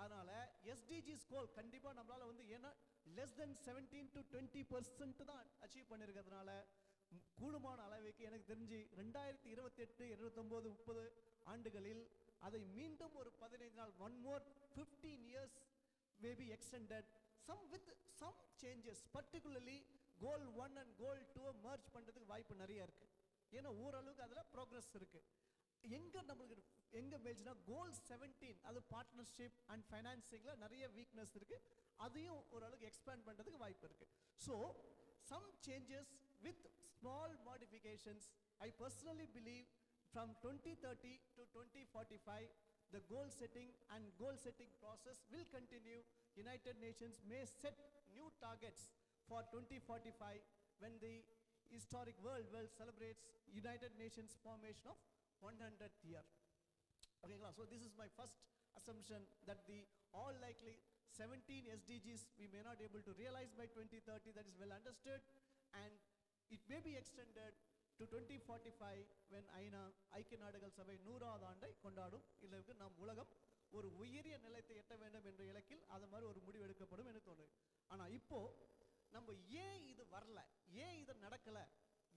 அதனால SDGs கோல் கண்டிப்பா நம்மளால வந்து ஏன்னா less than 17 to 20% தான் அச்சீவ் பண்ணிருக்கிறதுனால கூடுமான அளவுக்கு எனக்கு தெரிஞ்சு 2028 29 30 ஆண்டுகளில் அதை மீண்டும் ஒரு 15 நாள், one more 15 years may be extended, some with some changes, particularly goal 1 and goal 2 merge பண்றதுக்கு வாய்ப்பு நிறைய இருக்கு. ஏன்னா ஓரளவுக்கு அதுல progress இருக்கு. எங்க மேல்னா கோல் 17 அது பார்ட்னர்ஷிப் அண்ட் ஃபைனான்சிங்ல நிறைய வீக்னஸ் இருக்கு, அதையும் ஓரளவுக்கு எக்ஸ்பேண்ட் பண்றதுக்கு வாய்ப்பு இருக்கு. So some changes with small modifications. I personally believe from 2030 to 2045 the goal setting process will continue. United Nations may set new targets for 2045 when the historic world celebrates United Nations formation of 100th year. Okay, so this is my first assumption that the all likely 17 SDGs we may not able to realize by 2030. That is well understood, and it may be extended to 2045 when ஐக்கிய நாடுகள் சபை 100வது ஆண்டை கொண்டாடும். இல்லைக்கு நம் உலகம் ஒரு உயரிய நிலையத்தை எட்ட வேண்டும் என்ற இலக்கில் அது மாதிரி ஒரு முடிவு எடுக்கப்படும் என்று தோணுது. ஆனா இப்போ நம்ம ஏன் இது வரல, ஏன் இது நடக்கல,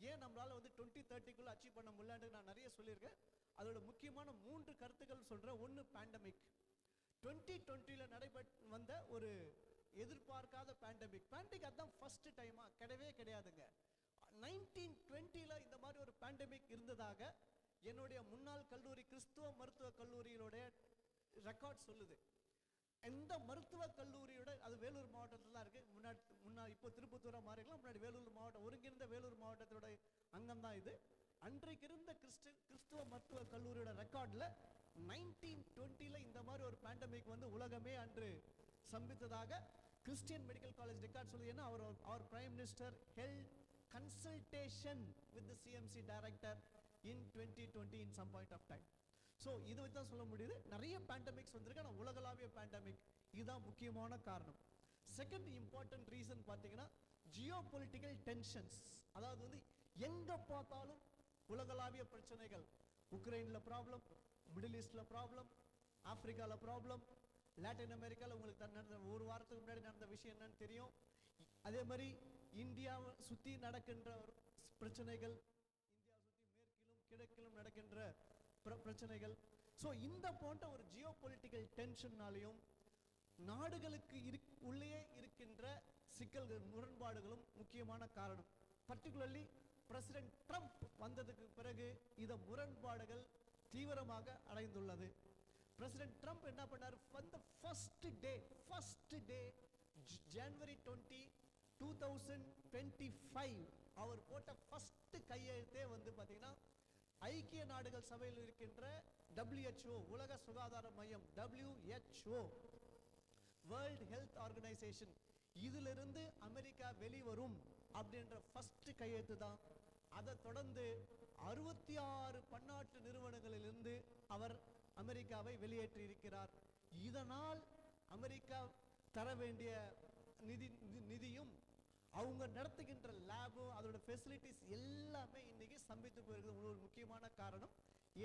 ஏன் நம்மளால வந்து 2030க்குள்ள அச்சீவ் பண்ண முடியலன்னு நான் நிறைய சொல்லியிருக்கேன். அதோட முக்கியமான 3 கருத்துக்கள் சொல்றேன். ஒன்னு பேண்டமிக். 2020ல வந்த ஒரு எதிர்பார்க்காத பேண்டமிக் அதான் ஃபர்ஸ்ட் டைமா கிடையாதுங்க. 1920ல இந்த மாதிரி ஒரு பேண்டமிக் இருந்ததாக என்னுடைய முன்னாள் கல்லூரி கிறிஸ்துவ மருத்துவ கல்லூரியோட ரெக்கார்ட் சொல்லுது. எந்த மருத்துவ கல்லூரியோட, அது வேலூர் மாவட்டத்தில் தான் இருக்கு, முன்னாடி இப்போ திருப்பத்தூரா மாறிக்கலாம், முன்னாடி வேலூர் மாவட்டம் ஒருங்கிருந்த வேலூர் மாவட்டத்தோட அங்கம் தான் இது. அன்றைக்கு இருந்த கிறிஸ்துவ மருத்துவ கல்லூரியோட ரெக்கார்ட்ல 1920ல இந்த மாதிரி ஒரு பேண்டமிக் வந்து உலகமே அன்று சம்பித்ததாக கிறிஸ்டியன் மெடிக்கல் காலேஜ் ரெக்கார்ட் சொல்லுது. ஏன்னா அவர் prime minister held consultation with the CMC director in 2020 in some point of time. So இது வச்சு தான் சொல்ல முடியுது நிறைய பேண்டமிக்ஸ் வந்திருக்கு. ஆனால் உலகளாவிய பேண்டமிக் இதுதான் முக்கியமான காரணம். செகண்ட் இம்பார்ட்டன்ட் ரீசன் பார்த்தீங்கன்னா ஜியோபொலிட்டிக்கல் டென்ஷன்ஸ். அதாவது வந்து எங்க பார்த்தாலும் உலகளாவிய பிரச்சனைகள், உக்ரைனில் ப்ராப்ளம், மிடில் ஈஸ்டில் ப்ராப்ளம், ஆப்பிரிக்காவில் ப்ராப்ளம், லாட்டின் அமெரிக்காவில் உங்களுக்கு நடந்த ஒரு வாரத்துக்கு முன்னாடி நடந்த விஷயம் என்னன்னு தெரியும். அதே மாதிரி இந்தியாவை சுற்றி நடக்கின்ற பிரச்சனைகள், இந்தியாவை சுற்றி மேற்கிலும் கிழக்கிலும் நடக்கின்ற பிரச்சனைகள். ஸோ இந்த போன்ற ஒரு ஜியோ பொலிட்டிக்கல் டென்ஷன்னாலையும் நாடுகளுக்கு உள்ளே இருக்கின்ற சிக்கல்கள், முரண்பாடுகளும் முக்கியமான காரணம். பர்டிகுலர்லி பிரசிடென்ட் ட்ரம்ப் வந்ததுக்கு பிறகு இந்த முரண்பாடுகள் தீவிரமாக அடைந்துள்ளது. பிரசிடென்ட் ட்ரம்ப் என்ன பண்ணார்? ஃபர்ஸ்ட் டே ஜனவரி 20, 2025 அவர் போட்ட ஃபர்ஸ்ட் கையெழுத்தே பார்த்தீங்கன்னா ஐக்கிய நாடுகள் சபையில் இருக்கின்ற WHO, உலக சுகாதார மையம், WHO, வேர்ல்ட் ஹெல்த் ஆர்கனைசேஷன், இதிலிருந்து அமெரிக்கா வெளிவரும் அப்படின்ற ஃபர்ஸ்ட் கையெழுத்து தான். அதை தொடர்ந்து 66 பன்னாட்டு நிறுவனங்களிலிருந்து அவர் அமெரிக்காவை வெளியேற்றி இருக்கிறார். இதனால் அமெரிக்கா தர வேண்டிய நிதியும் அவங்க நடத்துகின்ற லேபும் அதோட ஃபெசிலிட்டிஸ் எல்லாமே இன்னைக்கு ஸ்தம்பித்து போயிருக்கிறது. ஒரு முக்கியமான காரணம்.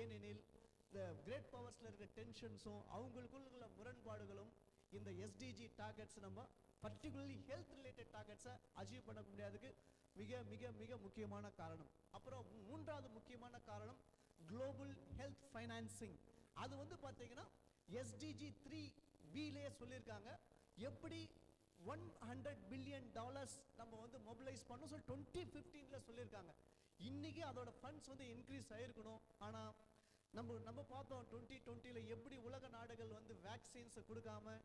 ஏனெனில் இந்த கிரேட் பவர்ஸ்ல இருக்க டென்ஷன்ஸும் அவங்களுக்குள்ள முரண்பாடுகளும் இந்த எஸ்டிஜி டார்கெட்ஸ், நம்ம பர்டிகுலர்லி ஹெல்த் ரிலேட்டட் டார்கெட்ஸை அச்சீவ் பண்ண முடியாததுக்கு மிக மிக மிக முக்கியமான காரணம். அப்புறம் மூன்றாவது முக்கியமான காரணம் குளோபல் ஹெல்த் ஃபைனான்சிங். அது பார்த்தீங்கன்னா எஸ்டிஜி 3Bலே சொல்லியிருக்காங்க எப்படி $100 பில்லியன் நம்ம மொபிலைஸ் பண்ணணும் சொல்லி 2015ல சொல்லியிருக்காங்க. இன்னைக்கு அதோட ஃபண்ட்ஸ் இன்க்ரீஸ் ஆயிருக்கணும். ஆனால் நம்ம பார்த்தோம் 2020ல எப்படி உலக நாடுகள் வேக்சின்ஸை கொடுக்காம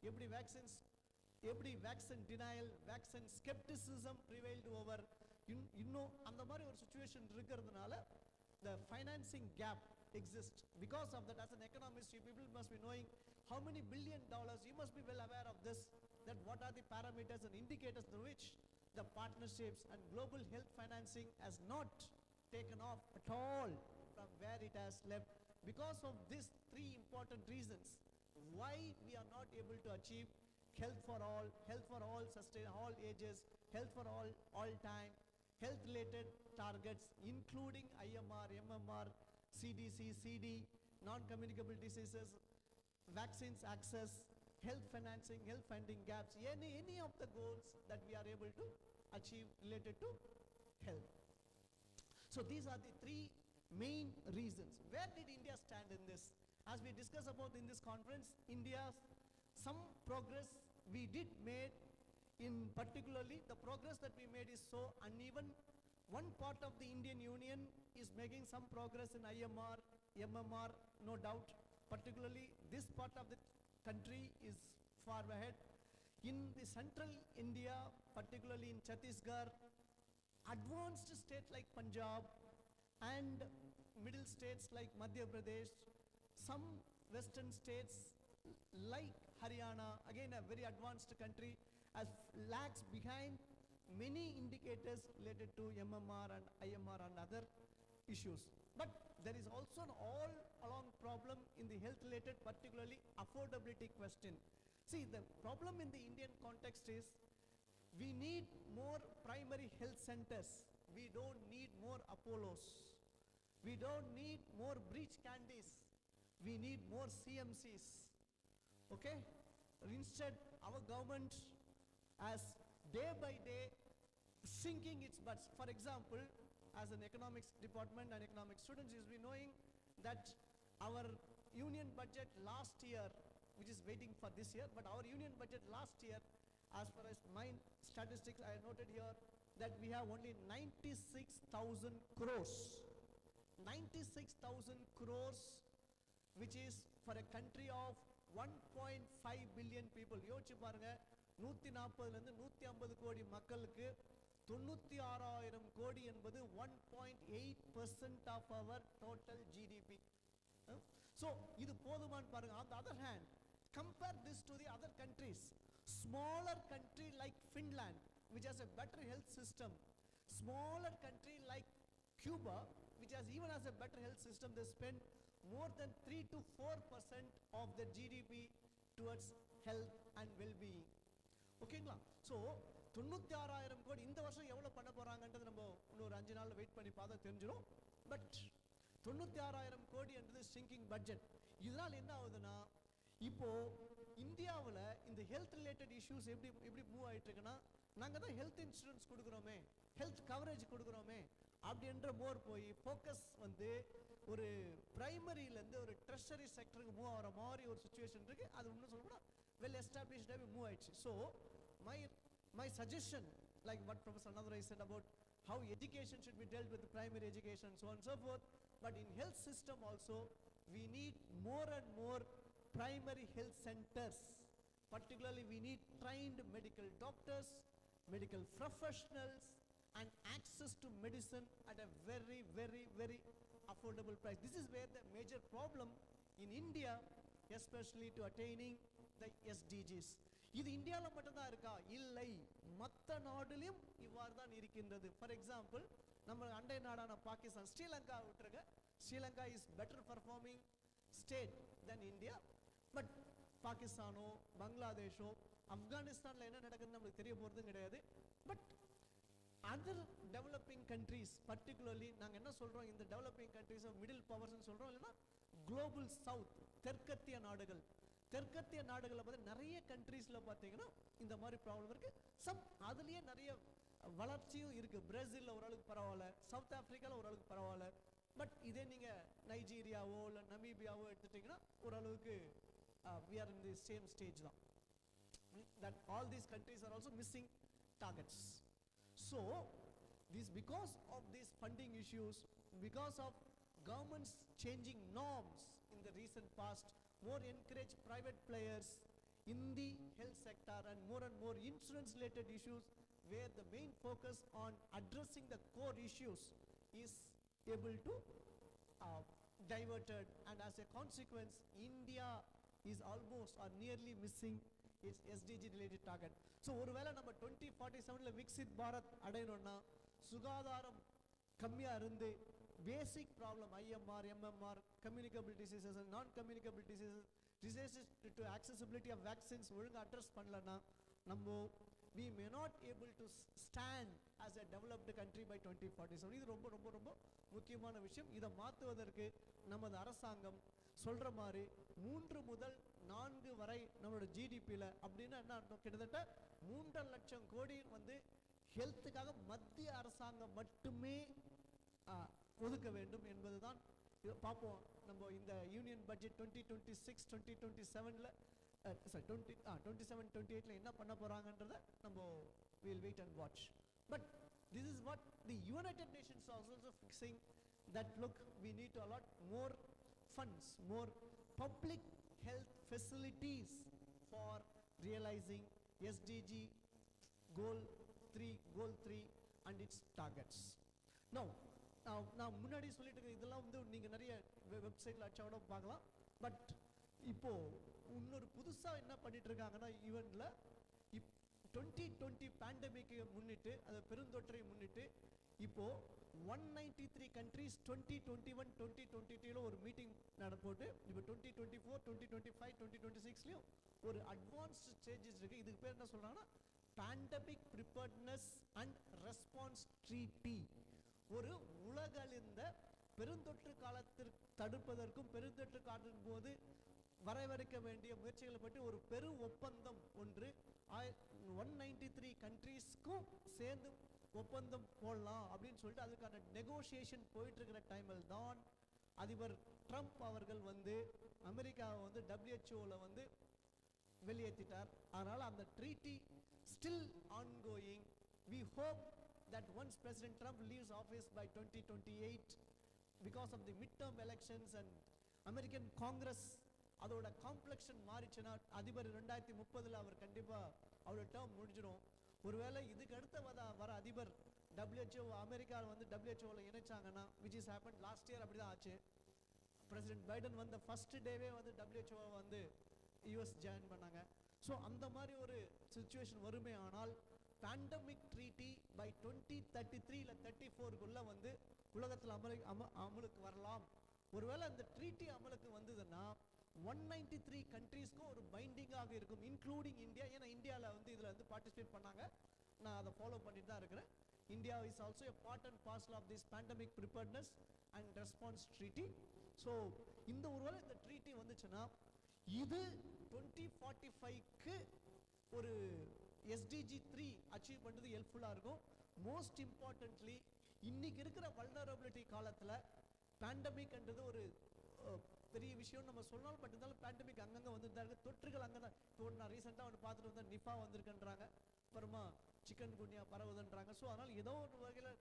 எப்படி vaccine denial, vaccine scepticism prevailed over. இன்னும் அந்த மாதிரி ஒரு சுச்சுவேஷன் இருக்கிறதுனால the financing gap exists. Because of that, as an economist, you people must be knowing how many $1 billion, you must be well aware of this, that what are the parameters and indicators through which the partnerships and global health financing has not taken off at all from where it has left. Because of these three important reasons why we are not able to achieve health for all, sustain all ages, health for all time, health related targets including IMR, MMR, CDC, CD, non-communicable diseases, vaccines access, health financing, health funding gaps, any of the goals that we are able to achieve related to health. So these are the three main reasons. Where did India stand in this? As we discuss about in this conference, India's some progress we did made, in particularly the progress that we made is so uneven. One part of the Indian Union is making some progress in IMR, MMR, no doubt. Particularly this part of the country is far ahead. In the central India, particularly in Chhattisgarh, advanced states like Punjab and middle states like Madhya Pradesh, some western states like Haryana, again a very advanced country, as lags behind many indicators related to MMR and IMR and other issues. But there is also an all along problem in the health related, particularly affordability question. See, the problem in the Indian context is we need more primary health centers. We don't need more Apollos. We don't need more breach candies. We need more CMCs. Okay? Instead, our government as day by day sinking its butts. For example, as an economics department and economic students, is we knowing that our union budget last year, which is waiting for this year, but our union budget last year, as far as my statistics I noted here, that we have only 96,000 crores. 96,000 crores, which is for a country of 1.5 billion people. யோசிச்சு பாருங்க, 140 150 கோடி மக்களுக்கு 96,000 கோடி என்பது 1.8% of our total GDP. So இது போதுமான்னு பாருங்க. On the other hand, compare this to the other countries. Smaller country like Finland, which has a better health system, smaller country like Cuba, which even has a better health system, they spend more than 3 to 4% of their GDP towards health and well-being. ஓகேங்களா? So 96,000 கோடி இந்த வருஷம் எவ்வளோ பண்ண போறாங்கன்றது நம்ம இன்னொரு 5 நாள்ல wait பண்ணி பார்த்தா தெரிஞ்சிடும். பட் 96,000 கோடி என்றது ஷிங்கிங் பட்ஜெட். இதனால் என்ன ஆகுதுன்னா, இப்போ இந்தியாவில் இந்த ஹெல்த் ரிலேட்டட் இஷ்யூஸ் எப்படி எப்படி மூவ் ஆகிட்டு இருக்குன்னா, நாங்கள் தான் ஹெல்த் இன்சூரன்ஸ் கொடுக்குறோமே, ஹெல்த் கவரேஜ் கொடுக்குறோமே அப்படின்ற மோர் போய் ஃபோக்கஸ் வந்து ஒரு பிரைமரியிலேருந்து ஒரு ட்ரெஷரி செக்டருக்கு மூவ் ஆகிற மாதிரி ஒரு சுச்சுவேஷன் இருக்கு. அது இன்னும் சொல்லப்போனால் வெல் எஸ்டாப்ளிஷ்டாகவே மூவ் ஆயிடுச்சு. So my suggestion, like what Professor Anandrai said about how education should be dealt with primary education, so on and so forth, but in health system also we need more and more primary health centers. Particularly we need trained medical doctors, medical professionals, and access to medicine at a very very very affordable price. This is where the major problem in India, especially to attaining the SDGs. இது இந்தியாவில் மட்டும்தான் இருக்கா? இல்லை, மற்ற நாடுலையும் இவ்வாறு தான் இருக்கின்றது. For example, நம்ம அண்டை நாடான பாகிஸ்தான், ஸ்ரீலங்கா விட்டுருங்க, Sri Lanka is better performing state then India. But பாகிஸ்தானோ பங்களாதேஷோ ஆப்கானிஸ்தானில் என்ன நடக்குதுன்னு நம்மளுக்கு தெரிய போகிறதும் கிடையாது. But other developing countries, particularly நாங்கள் என்ன சொல்கிறோம், இந்த டெவலப்பிங் கண்ட்ரீஸ் மிடில் பவர்ஸ்ன்னு சொல்கிறோம், இல்லைன்னா குளோபல் சவுத், தெற்கத்திய நாடுகள். தெற்கத்திய நாடுகளில் பார்த்து நிறைய கண்ட்ரீஸில் பார்த்தீங்கன்னா இந்த மாதிரி ப்ராப்ளம் இருக்குது. அதுலேயே நிறைய வளர்ச்சியும் இருக்குது. பிரேசிலில் ஓரளவுக்கு பரவாயில்ல, சவுத் ஆஃப்ரிக்காவில் ஓரளவுக்கு பரவாயில்ல. பட் இதே நீங்கள் நைஜீரியாவோ இல்லை நமீபியாவோ எடுத்துட்டிங்கன்னா ஓரளவுக்கு we are in the same stage now. That all these countries are also missing targets. So this, because of these funding issues, because of governments changing norms in the recent past, more encourage private players in the health sector and more insurance related issues, where the main focus on addressing the core issues is able to diverted, and as a consequence India is almost or nearly missing its SDG related target. So ஒருவேளை நம்ம 2047ல விக்சித் பாரத் அடையணும்னா சுகாதாரம் கம்மியா இருந்து பேசிக் problem IMR, MMR, communicable diseases and non-communicable diseases to accessibility of vaccines ஒழுங்கா address பண்ணலன்னா நம்ம we may not able to stand as a developed country by 2047. இது ரொம்ப ரொம்ப ரொம்ப முக்கியமான விஷயம். இதை மாற்றுவதற்கு நமது அரசாங்கம் சொல்ற மாதிரி 3 முதல் 4 வரை நம்மளோட ஜிடிபியில் அப்படின்னா என்ன அர்த்தம், கிட்டத்தட்ட 3.5 லட்சம் கோடி வந்து ஹெல்த்துக்காக மத்திய அரசாங்கம் மட்டுமே ஒதுக்க வேண்டும் என்பதுதான். பார்ப்போம் நம்ம இந்த யூனியன் பட்ஜெட் 2026 2027ல 27-28ல என்ன பண்ண போறாங்கன்றத நம்ம we'll wait and watch. But this is what the United Nations are also fixing, that look, we need to allot more funds, more public health facilities for realizing SDG goal 3 and its targets. Now நான் முன்னாடி சொல்லிட்டு இருக்க இதெல்லாம் வந்து நீங்க நிறைய வெப்சைட்ல அச்சாவோட பார்க்கலாம். பட் இப்போ இன்னொரு புதுசா என்ன பண்ணிட்டு இருக்காங்கன்னா, ஈவென்ட்ல 2020 பேண்டமிக் முன்னிட்டு, அது பெருந்தொற்றை முன்னிட்டு இப்போ 193 countries 2021-2022ல ஒரு மீட்டிங் நடப்போட்டு இப்போ 2024 2025 2026லயும் ஒரு அட்வான்ஸ்டு ஸ்டேஜஸ் இருக்கு. இதுக்கு பேர் என்ன சொல்றாங்கன்னா pandemic preparedness and response treaty. ஒரு உலகளந்த பெருந்தொற்று காலத்திற்கு தடுப்பதற்கும் பெருந்தொற்று காலத்தின் போது வரவழைக்க வேண்டிய முயற்சிகளை பற்றி ஒரு பெரு ஒப்பந்தம் ஒன்று 193 கண்ட்ரீஸ்க்கும் சேர்ந்து ஒப்பந்தம் போடலாம் அப்படின்னு சொல்லிட்டு அதுக்கான நெகோசியேஷன் போயிட்டு இருக்கிற டைமில் தான் அதிபர் ட்ரம்ப் அவர்கள் வந்து அமெரிக்காவை வந்து WHOல வந்து வெளியேற்றிட்டார். அதனால அந்த treaty still ongoing. We hope that once President Trump leaves office by 2028, because of the midterm elections and American Congress அதோட காம்ப்ளெக்ஷன் மாறிச்சுன்னா அதிபர் 2030ல அவர் கண்டிப்பா அவரோட டேர்ம் முடிஞ்சிடும். ஒருவேளை இதுக்கு அடுத்த வர அதிபர் WHO அமெரிக்காவில் வந்து WHOல இணைச்சாங்கன்னா, which is happened last year, அப்படிதான் ஆச்சு. பிரசிடென்ட் பைடன் வந்து ஃபர்ஸ்ட் டேவே வந்து WHO வந்து US ஜாயின் பண்ணாங்க. ஸோ அந்த மாதிரி ஒரு சுச்சுவேஷன் வருமே ஆனால் பேண்டமிக் ட்ரீட்டி பை 2033 இல்லை 34க்குள்ள வந்து உலகத்தில் அமலுக்கு வரலாம். ஒருவேளை அந்த ட்ரீட்டி அமலுக்கு வந்ததுன்னா 193 கண்ட்ரீஸ்க்கும் ஒரு பைண்டிங்காக இருக்கும், இன்க்ளூடிங் இந்தியா. ஏன்னா இந்தியாவில் வந்து இதில் வந்து பார்ட்டிசிபேட் பண்ணாங்க, நான் அதை ஃபாலோ பண்ணிட்டு தான் இருக்கிறேன். India is also a part and parcel of this pandemic preparedness and response treaty. So இந்த ஒருவேளை இந்த ட்ரீட்டி வந்துச்சுன்னா இது 2045க்கு ஒரு SDG 3 அச்சீவ் பண்றது ஹெல்ப்ஃபுல்லா இருக்கும். மோஸ்ட் இம்பார்ட்டன்ட்லி இன்னைக்கு இருக்கிற வல்னரபிலிட்டி காலத்துல பேண்டமிக்ன்றது ஒரு பெரிய விஷயம் நம்ம சொல்லலாம். பட் இருந்தாலும் பேண்டமிக் அங்கங்க வந்துட்டு இருக்கு. தொற்றுகள் அங்கதான். நான் ரீசெண்டா ஒன்று பார்த்துட்டு வந்தேன், நிஃபா வந்திருக்குன்றாங்க, அப்புறமா சிக்கன் குனியா பரவுதுன்றாங்க. ஸோ அதனால ஏதோ ஒரு வகையில்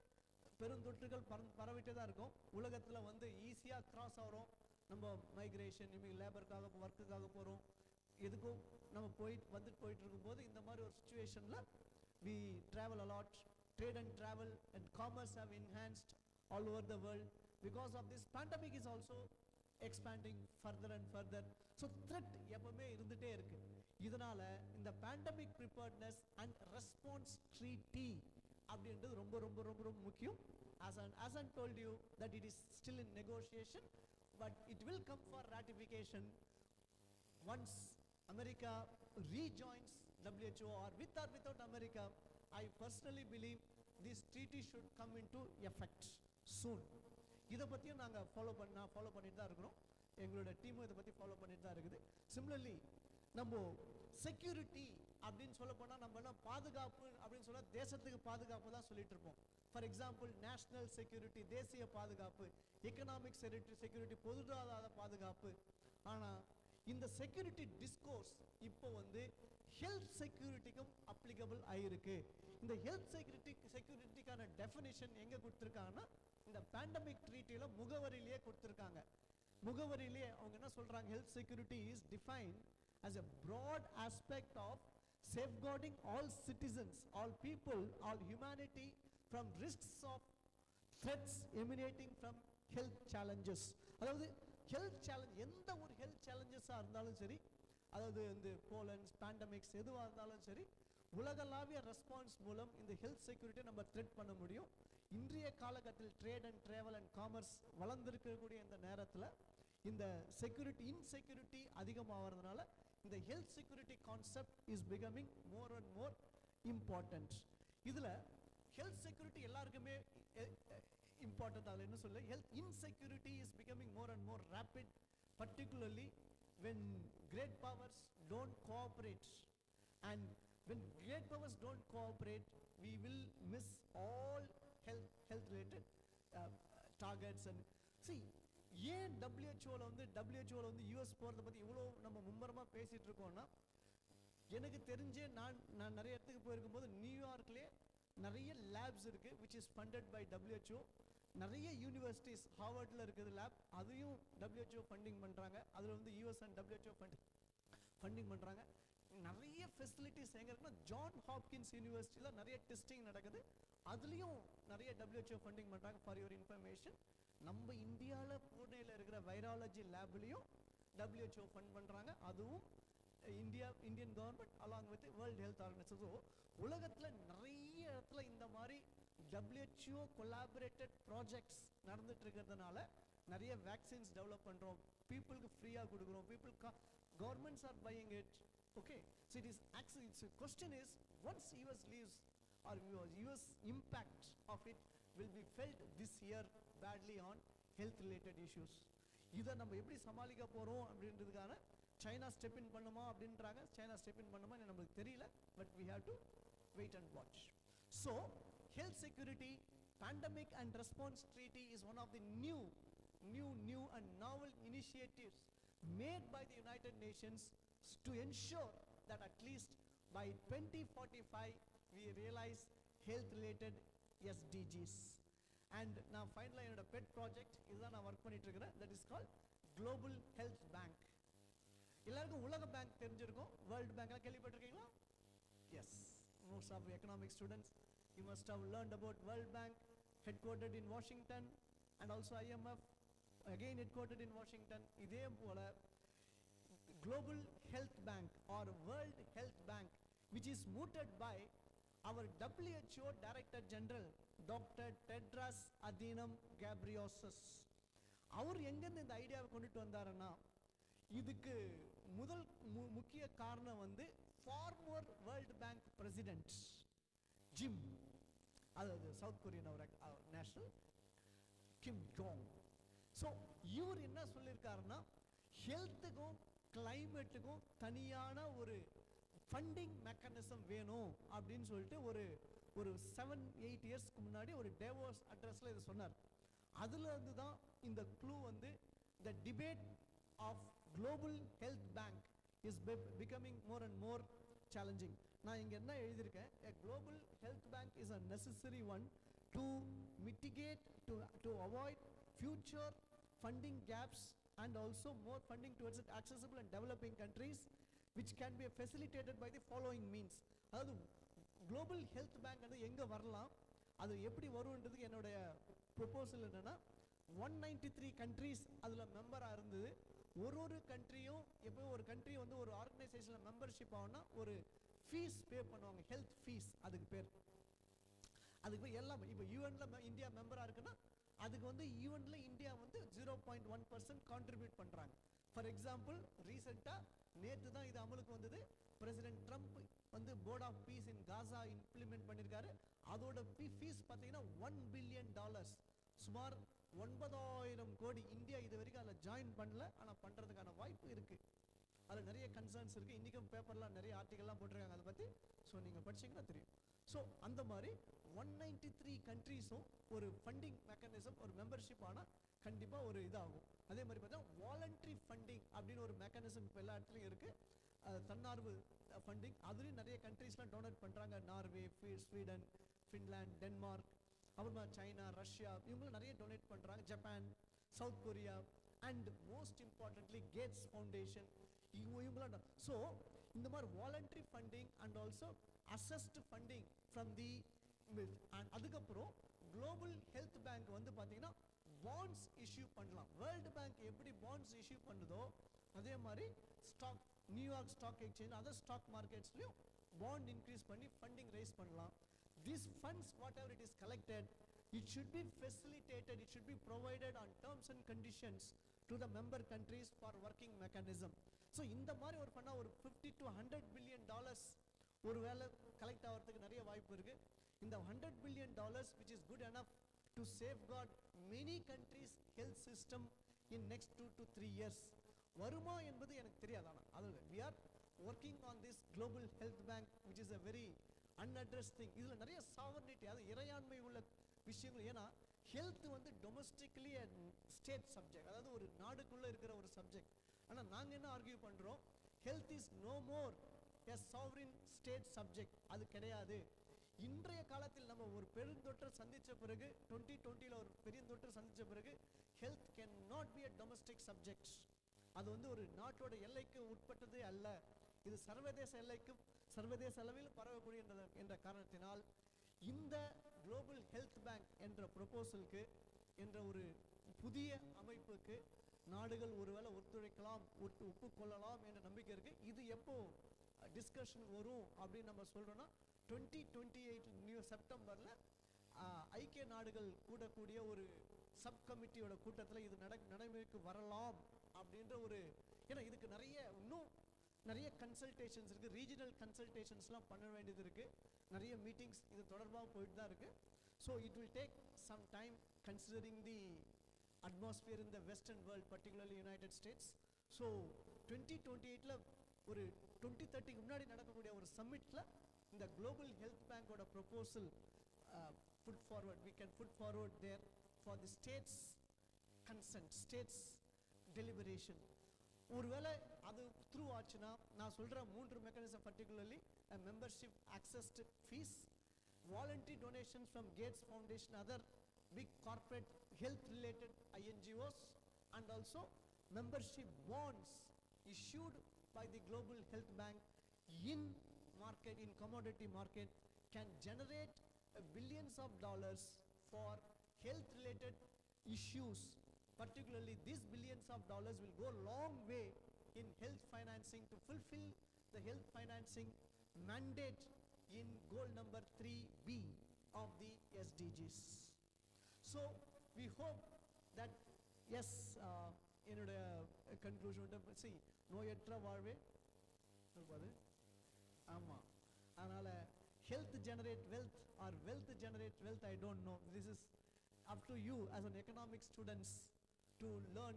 பெருந்தொற்றுகள் பரவிட்டே தான் இருக்கும். உலகத்தில் வந்து ஈஸியாக கிராஸ் ஆகிறோம். நம்ம மைக்ரேஷன், இவங்க லேபருக்காக ஒர்க்குக்காக போகிறோம், எதுக்கும் நம்ம போயிட்டு இருக்கும்போது இந்த மாதிரி ஒரு சுச்சுவேஷனில் we travel a lot. Trade and travel and commerce have enhanced all over the world. Because of this, pandemic is also expanding further and further. So threat எப்பவுமே இருந்துட்டே இருக்கு. இதனால இந்த pandemic preparedness and response treaty அப்படின்றது ரொம்ப ரொம்ப ரொம்ப ரொம்ப முக்கியம். As I told you that it is still in negotiation, but it will come for ratification once America rejoins WHO, or with or without America. I personally believe this treaty should come into effect soon. இதை பற்றியும் நாங்கள் follow பண்ணிட்டு தான் இருக்கிறோம். எங்களோட டீமும் இதை பற்றி ஃபாலோ பண்ணிட்டு தான் இருக்குது. சிமிலர்லி நம்ம செக்யூரிட்டி அப்படின்னு சொல்ல போனால் நம்ம எல்லாம் பாதுகாப்பு அப்படின்னு சொல்ல தேசத்துக்கு பாதுகாப்பு தான் சொல்லிட்டு இருப்போம். ஃபார் எக்ஸாம்பிள் நேஷனல் செக்யூரிட்டி, தேசிய பாதுகாப்பு, எக்கனாமிக் செக்யூரிட்டி, பொருளாதார பாதுகாப்பு. ஆனால் இந்த செக்யூரிட்டி டிஸ்கோர்ஸ் இப்போ வந்து ஹெல்த் செக்யூரிட்டிக்கும் அப்ளிகபிள் ஆயிருக்கு. இந்த ஹெல்த் செக்யூரிட்டிக்கான டெஃபினிஷன் எங்க கொடுத்துருக்காங்கன்னா இந்த பேண்டமிக் ட்ரீட்டில முகவரியிலேயே கொடுத்துருக்காங்க. முகவரியிலேயே அவங்க என்ன சொல்றாங்க, health security is defined as a broad aspect of safeguarding all citizens, all people, all humanity from risks of threats emanating from health challenges. அதாவது ஹெல்த் சேலஞ்ச், எந்த ஒரு ஹெல்த் சேலஞ்சஸாக இருந்தாலும் சரி, அதாவது இந்த போலன்ஸ் பேண்டமிக்ஸ் எதுவாக இருந்தாலும் சரி, உலகளாவிய ரெஸ்பான்ஸ் மூலம் இந்த ஹெல்த் செக்யூரிட்டியை நம்ம த்ரெட் பண்ண முடியும். இன்றைய காலகட்டத்தில் trade and travel and commerce வளர்ந்துருக்கக்கூடிய இந்த நேரத்தில் இந்த செக்யூரிட்டி இன்செக்யூரிட்டி அதிகமாகிறதுனால இந்த health security concept is becoming more and more important. இதில் ஹெல்த் செக்யூரிட்டி எல்லாருக்குமே இம்பார்ட்டன்ட். அதில் என்ன சொல்ல, health insecurity is becoming more and more rapid, particularly when great powers don't cooperate. And when great powers don't cooperate, we will miss all health related targets. And see, ஏன் WHO வந்து US போகிறத பற்றி இவ்வளோ நம்ம மும்மரமாக பேசிகிட்டு இருக்கோம்னா, எனக்கு தெரிஞ்சே நான் நிறைய இடத்துக்கு போயிருக்கும்போது நியூயார்க்லேயே நிறைய லேப்ஸ் இருக்குது which is funded by WHO. நிறைய யூனிவர்சிட்டிஸ், ஹார்வர்டில் இருக்குது லேப், அதையும் WHO ஃபண்டிங் பண்ணுறாங்க. அதில் வந்து US அண்ட் WHO ஃபண்டிங் பண்ணுறாங்க. நிறைய ஃபெசிலிட்டிஸ் எங்கே இருக்குன்னா, ஜான் ஹாப்கின்ஸ் யூனிவர்சிட்டியில் நிறைய டெஸ்டிங் நடக்குது, அதுலேயும் நிறைய WHO ஃபண்டிங் பண்ணுறாங்க. ஃபார் யுவர் இன்ஃபர்மேஷன், நம்ம இந்தியாவில் பூனேயில் இருக்கிற வைராலஜி லேப்லேயும் WHO ஃபண்ட் பண்ணுறாங்க. அதுவும் Indian government along with world health organisation. உலகத்தில் நிறைய இடத்துல இந்த மாதிரி WHO கொலாபரேட்டட் ப்ராஜெக்ட்ஸ் நடந்துட்டு இருக்கிறதுனால நிறைய வேக்சின்ஸ் டெவலப் பண்ணுறோம், பீப்புளுக்கு ஃப்ரீயாக கொடுக்குறோம், governments are buying it. Okay, so it is actually question is, once US leaves or US impact of it will be felt this year badly on health related issues. இதை நம்ம எப்படி சமாளிக்க போகிறோம் அப்படின்றதுக்கான சைனா ஸ்டெப் இன் பண்ணுமா அப்படின்றாங்க. China step in பண்ணுமா நம்மளுக்கு தெரியல, but we have to wait and watch. So health security, pandemic and response treaty is one of the new and novel initiatives made by the United Nations to ensure that at least by 2045 we realize health related SDGs. And now finally என்னோட bed project இதுதான் நான் work பண்ணிட்டு இருக்கிறேன். that is called Global Health Bank. எல்லாருக்கும் உலக bank தெரிஞ்சிருக்கும், world பேங்க்லாம் கேள்விப்பட்டிருக்கீங்களா? Yes, most of economic students, you must have learned about World Bank, headquartered in Washington, and also IMF, again headquartered in Washington. இதே போல Global Health Bank or World Health Bank, which is mooted by our WHO Director General Dr. Tedros Adhanom Ghebreyesus. அவர் எங்கேருந்து இந்த ஐடியாவை கொண்டுட்டு வந்தாருன்னா, இதுக்கு முதல் முக்கிய காரணம் வந்து former World Bank president Jim. அதாவது சவுத் கொரியன் அவர் நேஷனல் கிம் ஜோங். ஸோ இவர் என்ன சொல்லியிருக்காருன்னா, ஹெல்த்துக்கும் கிளைமேட்டுக்கும் தனியான ஒரு ஃபண்டிங் மெக்கானிசம் வேணும் அப்படின்னு சொல்லிட்டு ஒரு 7-8 இயர்ஸ்க்கு முன்னாடி ஒரு டேவோஸ் அட்ரஸில் இதை சொன்னார். அதுல இருந்து தான் இந்த க்ளூ வந்து the debate of global health bank is becoming more and more challenging. நான் இங்க என்ன எழுதியிருக்கேன், a global health bank is a necessary one to mitigate, to avoid future funding gaps and also more funding towards it accessible and developing countries, which can be facilitated by the following means. அதாவது global health bank வந்து எங்க வரலாம், அது எப்படி வரும்ன்றதுக்கு என்னுடைய proposal என்னன்னா, 193 countries அதுல மெம்பரா இருந்தது. ஒரு கண்ட்ரியும் எப்போ ஒரு கண்ட்ரி வந்து ஒரு ஆர்கனைசேஷன்ல மெம்பர்ஷிப் ஆகும்னா ஒரு ஃபீஸ் பே பண்ணுவாங்க, ஹெல்த் ஃபீஸ் அதுக்கு பேர். அதுக்கு போய் எல்லாம் இப்போ யூஎன்ல இந்தியா மெம்பரா இருக்குன்னா அதுக்கு வந்து யூஎன்ல இந்தியா வந்து 0.1% கான்ட்ரிபியூட் பண்றாங்க. ஃபார் எக்ஸாம்பிள் ரீசெண்டா நேற்று தான் இது அமலுக்கு வந்தது. பிரசிடென்ட் ட்ரம்ப் வந்து board of peace in Gaza implement பண்ணிருக்காரு. அதோட ஃபீஸ் பார்த்தீங்கன்னா $1 பில்லியன், சுமார் 9,000 கோடி. இந்தியா இது வரைக்கும் அதில் ஜாயின் பண்ணல, ஆனால் பண்றதுக்கான வாய்ப்பு இருக்கு. அதில் நிறைய கன்சர்ன்ஸ் இருக்கு. இன்னைக்கும் பேப்பர்லாம் நிறைய ஆர்டிகல்லாம் போட்டிருக்காங்க அதை பத்தி. ஸோ நீங்க படிச்சீங்கன்னா தெரியும். ஸோ அந்த மாதிரி 193 கண்ட்ரீஸும் ஒரு ஃபண்டிங் மெக்கானிசம், ஒரு மெம்பர்ஷிப் ஆனால் கண்டிப்பா ஒரு இதாகும். அதே மாதிரி பார்த்தா வாலண்டரி ஃபண்டிங் அப்படின்னு ஒரு மெக்கானிசம் இப்போ எல்லா இடத்துலையும் இருக்கு. தன்னார்வ ஃபண்டிங், அதுலேயும் நிறைய கண்ட்ரீஸ்லாம் டொனேட் பண்றாங்க. நார்வே, ஸ்வீடன், ஃபின்லாந்து, டென்மார்க், அப்புறமா சைனா, ரஷ்யா, இவங்களும் நிறைய டொனேட் பண்றாங்க. Japan, South Korea and most importantly Gates Foundation, இவங்களாம். ஸோ இந்த மாதிரி voluntary funding and also assessed funding from the, அதுக்கப்புறம் குளோபல் ஹெல்த் பேங்க் வந்து பார்த்தீங்கன்னா பாண்ட்ஸ் இஷ்யூ பண்ணலாம். வேர்ல்டு பேங்க் எப்படி பாண்ட்ஸ் இஷ்யூ பண்ணுதோ அதே மாதிரி stock, New York stock exchange, other stock மார்க்கெட்ஸ்லயும் பாண்ட் இன்க்ரீஸ் பண்ணி ஃபண்டிங் ரைஸ் பண்ணலாம். These funds, whatever it is collected, it should be facilitated, it should be provided on terms and conditions to the member countries for working mechanism. So இந்த மாதிரி ஒரு பண்ணா ஒரு $50 to $100 billion ஒரு வேளை collect ஆகிறதுக்கு நிறைய வாய்ப்பு இருக்கு. இந்த $100 billion which is good enough to safeguard many countries health system in next 2 to 3 years. வருமா என்பது எனக்கு தெரியாது. ஆனால் அது we are working on this global health bank which is a very unaddressed thing. இதுல நிறைய sovereignty, அது இறையாண்மை உள்ள விஷயங்கள். ஏன்னா ஹெல்த் வந்து டொமஸ்டிக்லி ஸ்டேட் சப்ஜெக்ட், அதாவது ஒரு நாடுக்குள்ள இருக்கிற ஒரு சப்ஜெக்ட். ஆனா நாங்க என்ன ஆர்கியூ பண்றோம், health is no more a sovereign state subject. அது கிடையாது. இன்றைய காலத்தில் நம்ம ஒரு பெருந்தொற்றை சந்திச்ச பிறகு 2020ல ஒரு பெரிய தொற்று சந்திச்ச பிறகு health can not be a domestic subject. அது வந்து ஒரு நாட்டோட எல்லைக்கு உட்பட்டது அல்ல. இது சர்வதேச எல்லைக்கு, சர்வதேச அளவில் பரவக்கூடிய என்ற காரணத்தினால் இந்த குளோபல் ஹெல்த் பேங்க் என்ற ப்ரொபோசலுக்கு, என்ற ஒரு புதிய அமைப்புக்கு நாடுகள் ஒருவேளை ஒத்துழைக்கலாம், ஒப்புக்கொள்ளலாம் என்ற நம்பிக்கை இருக்கு. இது எப்போ டிஸ்கஷன் வரும் அப்படின்னு நம்ம சொல்றோம்னா 2028 நியூ செப்டம்பர்ல ஐக்கிய நாடுகள் கூடக்கூடிய ஒரு சப் கமிட்டியோட கூட்டத்தில் இது நடைமுறைக்கு வரலாம் அப்படின்ற ஒரு, ஏன்னா இதுக்கு இன்னும் நிறைய கன்சல்டேஷன்ஸ் இருக்கு, ரீஜனல் கன்சல்டேஷன்ஸ்லாம் பண்ண வேண்டியது இருக்கு, நிறைய மீட்டிங்ஸ் இது தொடர்பாக போயிட்டு தான் இருக்கு. So it will take some time considering the atmosphere in the western world, particularly United States. So 2028ல ஒரு 2030க்கு முன்னாடி நடக்கக்கூடிய ஒரு சம்மிட்ல இந்த குளோபல் ஹெல்த் பேங்கோட proposal put forward, we can put forward there for the states consent, states deliberation. ஒருவேளை அது த்ரூ ஆச்சுன்னா நான் சொல்ற 3 mechanism, particularly membership accessed fees, voluntary donations from Gates Foundation, other big corporate health related INGOs, and also membership bonds issued by the global health bank in market, in commodity market, can generate billions of dollars for health related issues. Particularly these billions of dollars will go a long way in health financing to fulfill the health financing mandate in goal number 3B of the SDGs. So we hope that, yes, என்னுடைய conclusion see, நோயற்ற வாழ்வே ஆமா, அதனால health generate wealth or wealth generate wealth, I don't know. This is up to you as an economic students to learn.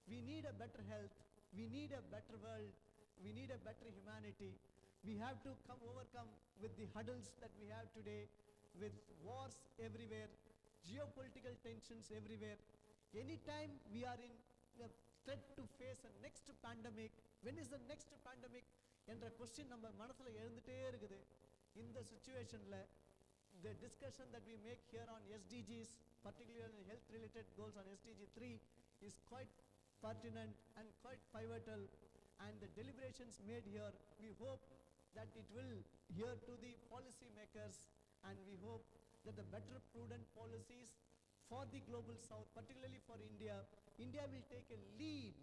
We need a better health, we need a better world, we need a better humanity. We have to overcome with the hurdles that we have today, with wars everywhere, geopolitical tensions everywhere. Anytime we are in a threat to face a next pandemic, when is the next pandemic என்ற question நம்ம மனசுல எழுந்துட்டே இருக்குது. இந்த சுச்சுவேஷன்ல the discussion that we make here on SDGs, particularly health related goals on SDG 3, is quite pertinent and quite pivotal, and the deliberations made here, we hope that it will hear to the policy makers, and we hope that the better prudent policies for the global south, particularly for India will take a lead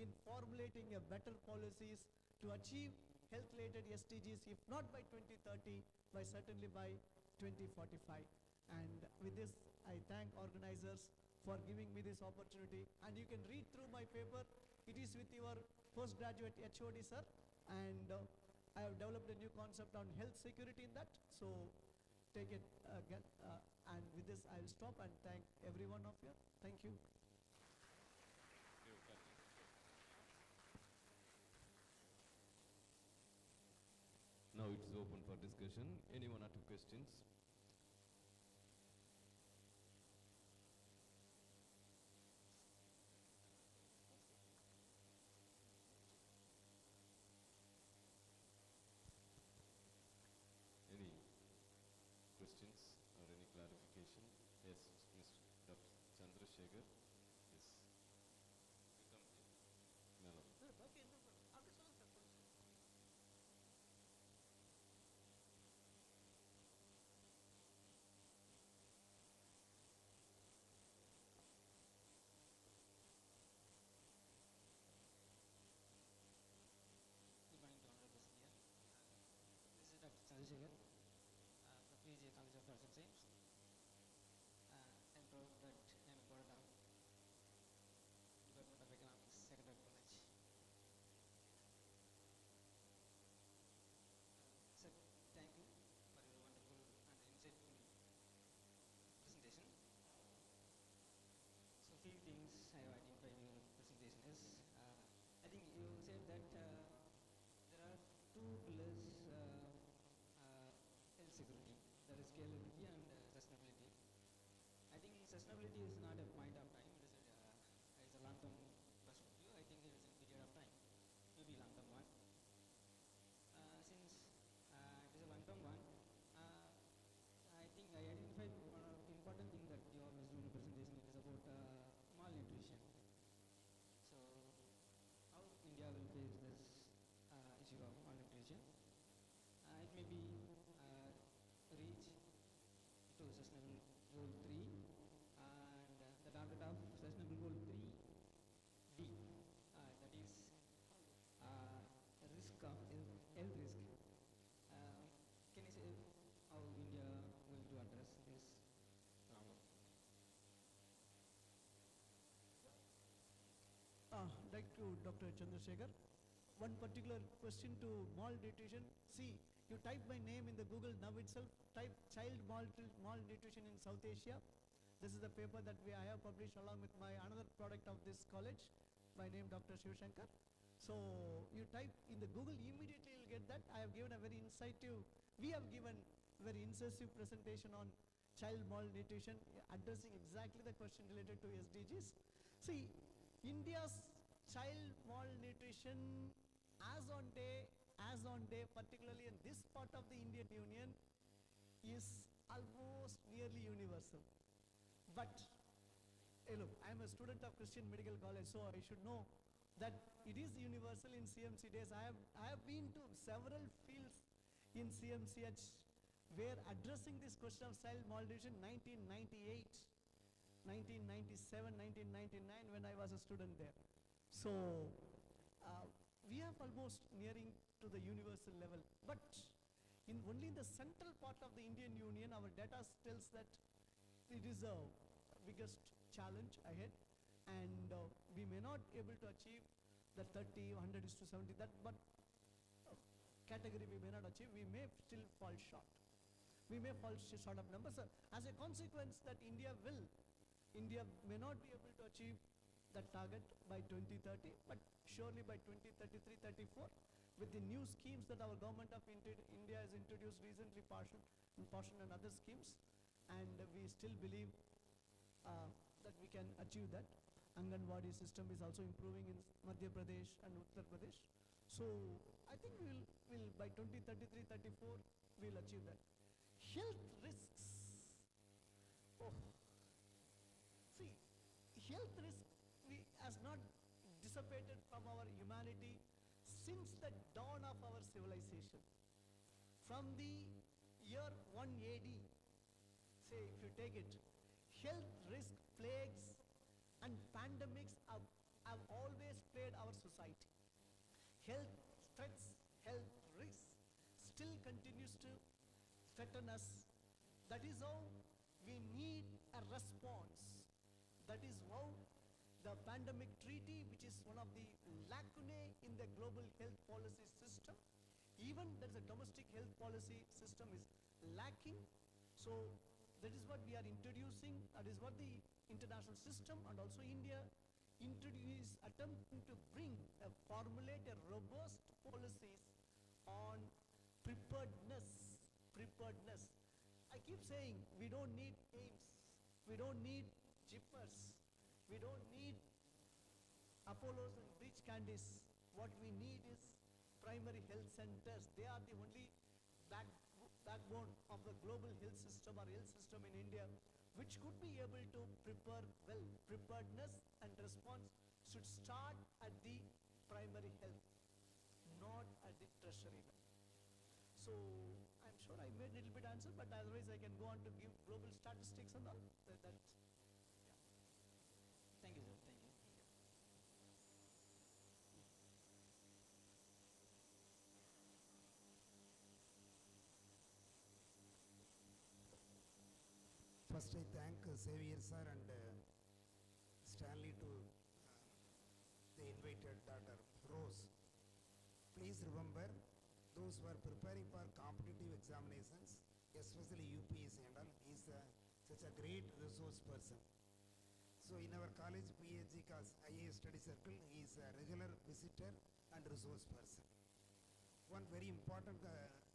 in formulating a better policies to achieve health related SDGs, if not by 2030, by certainly by 2045. And with this, I thank organizers for giving me this opportunity, and you can read through my paper. It is with your postgraduate HOD sir, and I have developed a new concept on health security in that, so take it and with this I will stop and thank every one of you. Thank you. Now it's open for discussion. Any one or two questions? Any questions or any clarification? Yes, Mr. Dr. Chandrasekhar. Yes. You come here. Mellow. Good morning to Honorable Senior. This is Dr. Chandrasekhar from PJ College of Arts and Science. I'm proud that I'm a part of Department of Economics, Secondary College. Sir, thank you for your wonderful and insightful presentation. So, few things I have identified in your presentation is, I think you said that there are two pillars, health security, that is scalability and sustainability. I think sustainability is not a point of time, it is a long-term perspective. I think it is a period of time, maybe long-term one. Since it is a long-term one, I think I identified one important thing that you always do in the presentation. It is about malnutrition. So, how India will face this issue of malnutrition? It may be reach to sustainable goal 3, and the target of sustainable goal 3D, that is risk of health risk. Can you say how India going to address this problem? Like to Dr. Chandrasekhar, one particular question to malnutrition. See, you type my name in the Google now itself, type child malnutrition in South Asia. This is the paper that I have published along with my another product of this college, by name Dr. Shivashankar. So you type in the Google, immediately you'll get that. I have given a very we have given very incisive presentation on child malnutrition, addressing exactly the question related to SDGs. See, India's child malnutrition as on day, particularly in this part of the Indian Union, is almost nearly universal. But look, I am a student of Christian Medical College, so I should know that it is universal in CMC days. I have been to several fields in CMCH where addressing this question of child malnutrition, 1998, 1997, 1999, when I was a student there. So we are almost nearing to the universal level. But only in the central part of the Indian Union, our data tells that it is the biggest challenge ahead, and we may not able to achieve the 30, 100:70, that but category we may not achieve, we may still fall short. we may fall short of numbers. As a consequence that India may not be able to achieve that target by 2030, but surely by 2033, 34, with the new schemes that our government of India has introduced recently, Passion and other schemes, and we still believe that we can achieve that. Anganwadi system is also improving in Madhya Pradesh and Uttar Pradesh. So I think we'll by 2033, 34, we'll achieve that. Health risks. Oh, see, health risk has not dissipated from our humanity since the dawn of our civilization. From the year 1 AD, say if you take it, health risk, plagues and pandemics have always plagued our society. Health threats, health risks still continues to threaten us. That is how we need a response. That is how the pandemic treaty, which is one of the lacunae in the global health policy system, even there is a domestic health policy system is lacking. So that is what we are introducing. That is what the international system and also India attempting to formulate a robust policies on preparedness. I keep saying we don't need AIMS, we don't need JIPMERS, we don't need Apollos and breach candies. What we need is primary health centers. They are the only backbone of the global health system or health system in India, which could be able to prepare well. Preparedness and response should start at the primary health, not at the tertiary level. So I'm sure I made a little bit answer, but otherwise I can go on to give global statistics and all. Thank you, sir. Thank you. First, I thank Xavier sir and Stanley to they invited Dr. Rose. Please remember, those who are preparing for competitive examinations, especially UPSC and all, is such a great resource person. So in our college PhD class IAS study circle, he is a regular visitor and resource person. One very important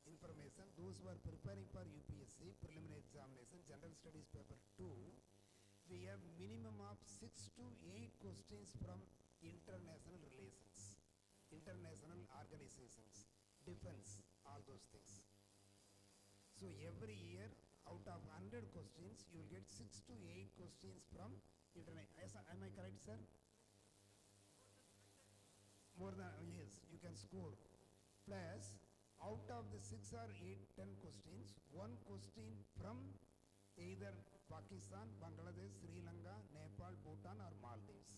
information, those who are preparing for UPSC preliminary examination, general studies paper 2, we have minimum of 6 to 8 questions from international relations, international organizations, defense, all those things. So every year, out of 100 questions, you will get 6 to 8 questions from international. Am I correct, sir? More than, yes, you can score. Plus, out of the 6 or 8, 10 questions, one question from either Pakistan, Bangladesh, Sri Lanka, Nepal, Bhutan or Maldives.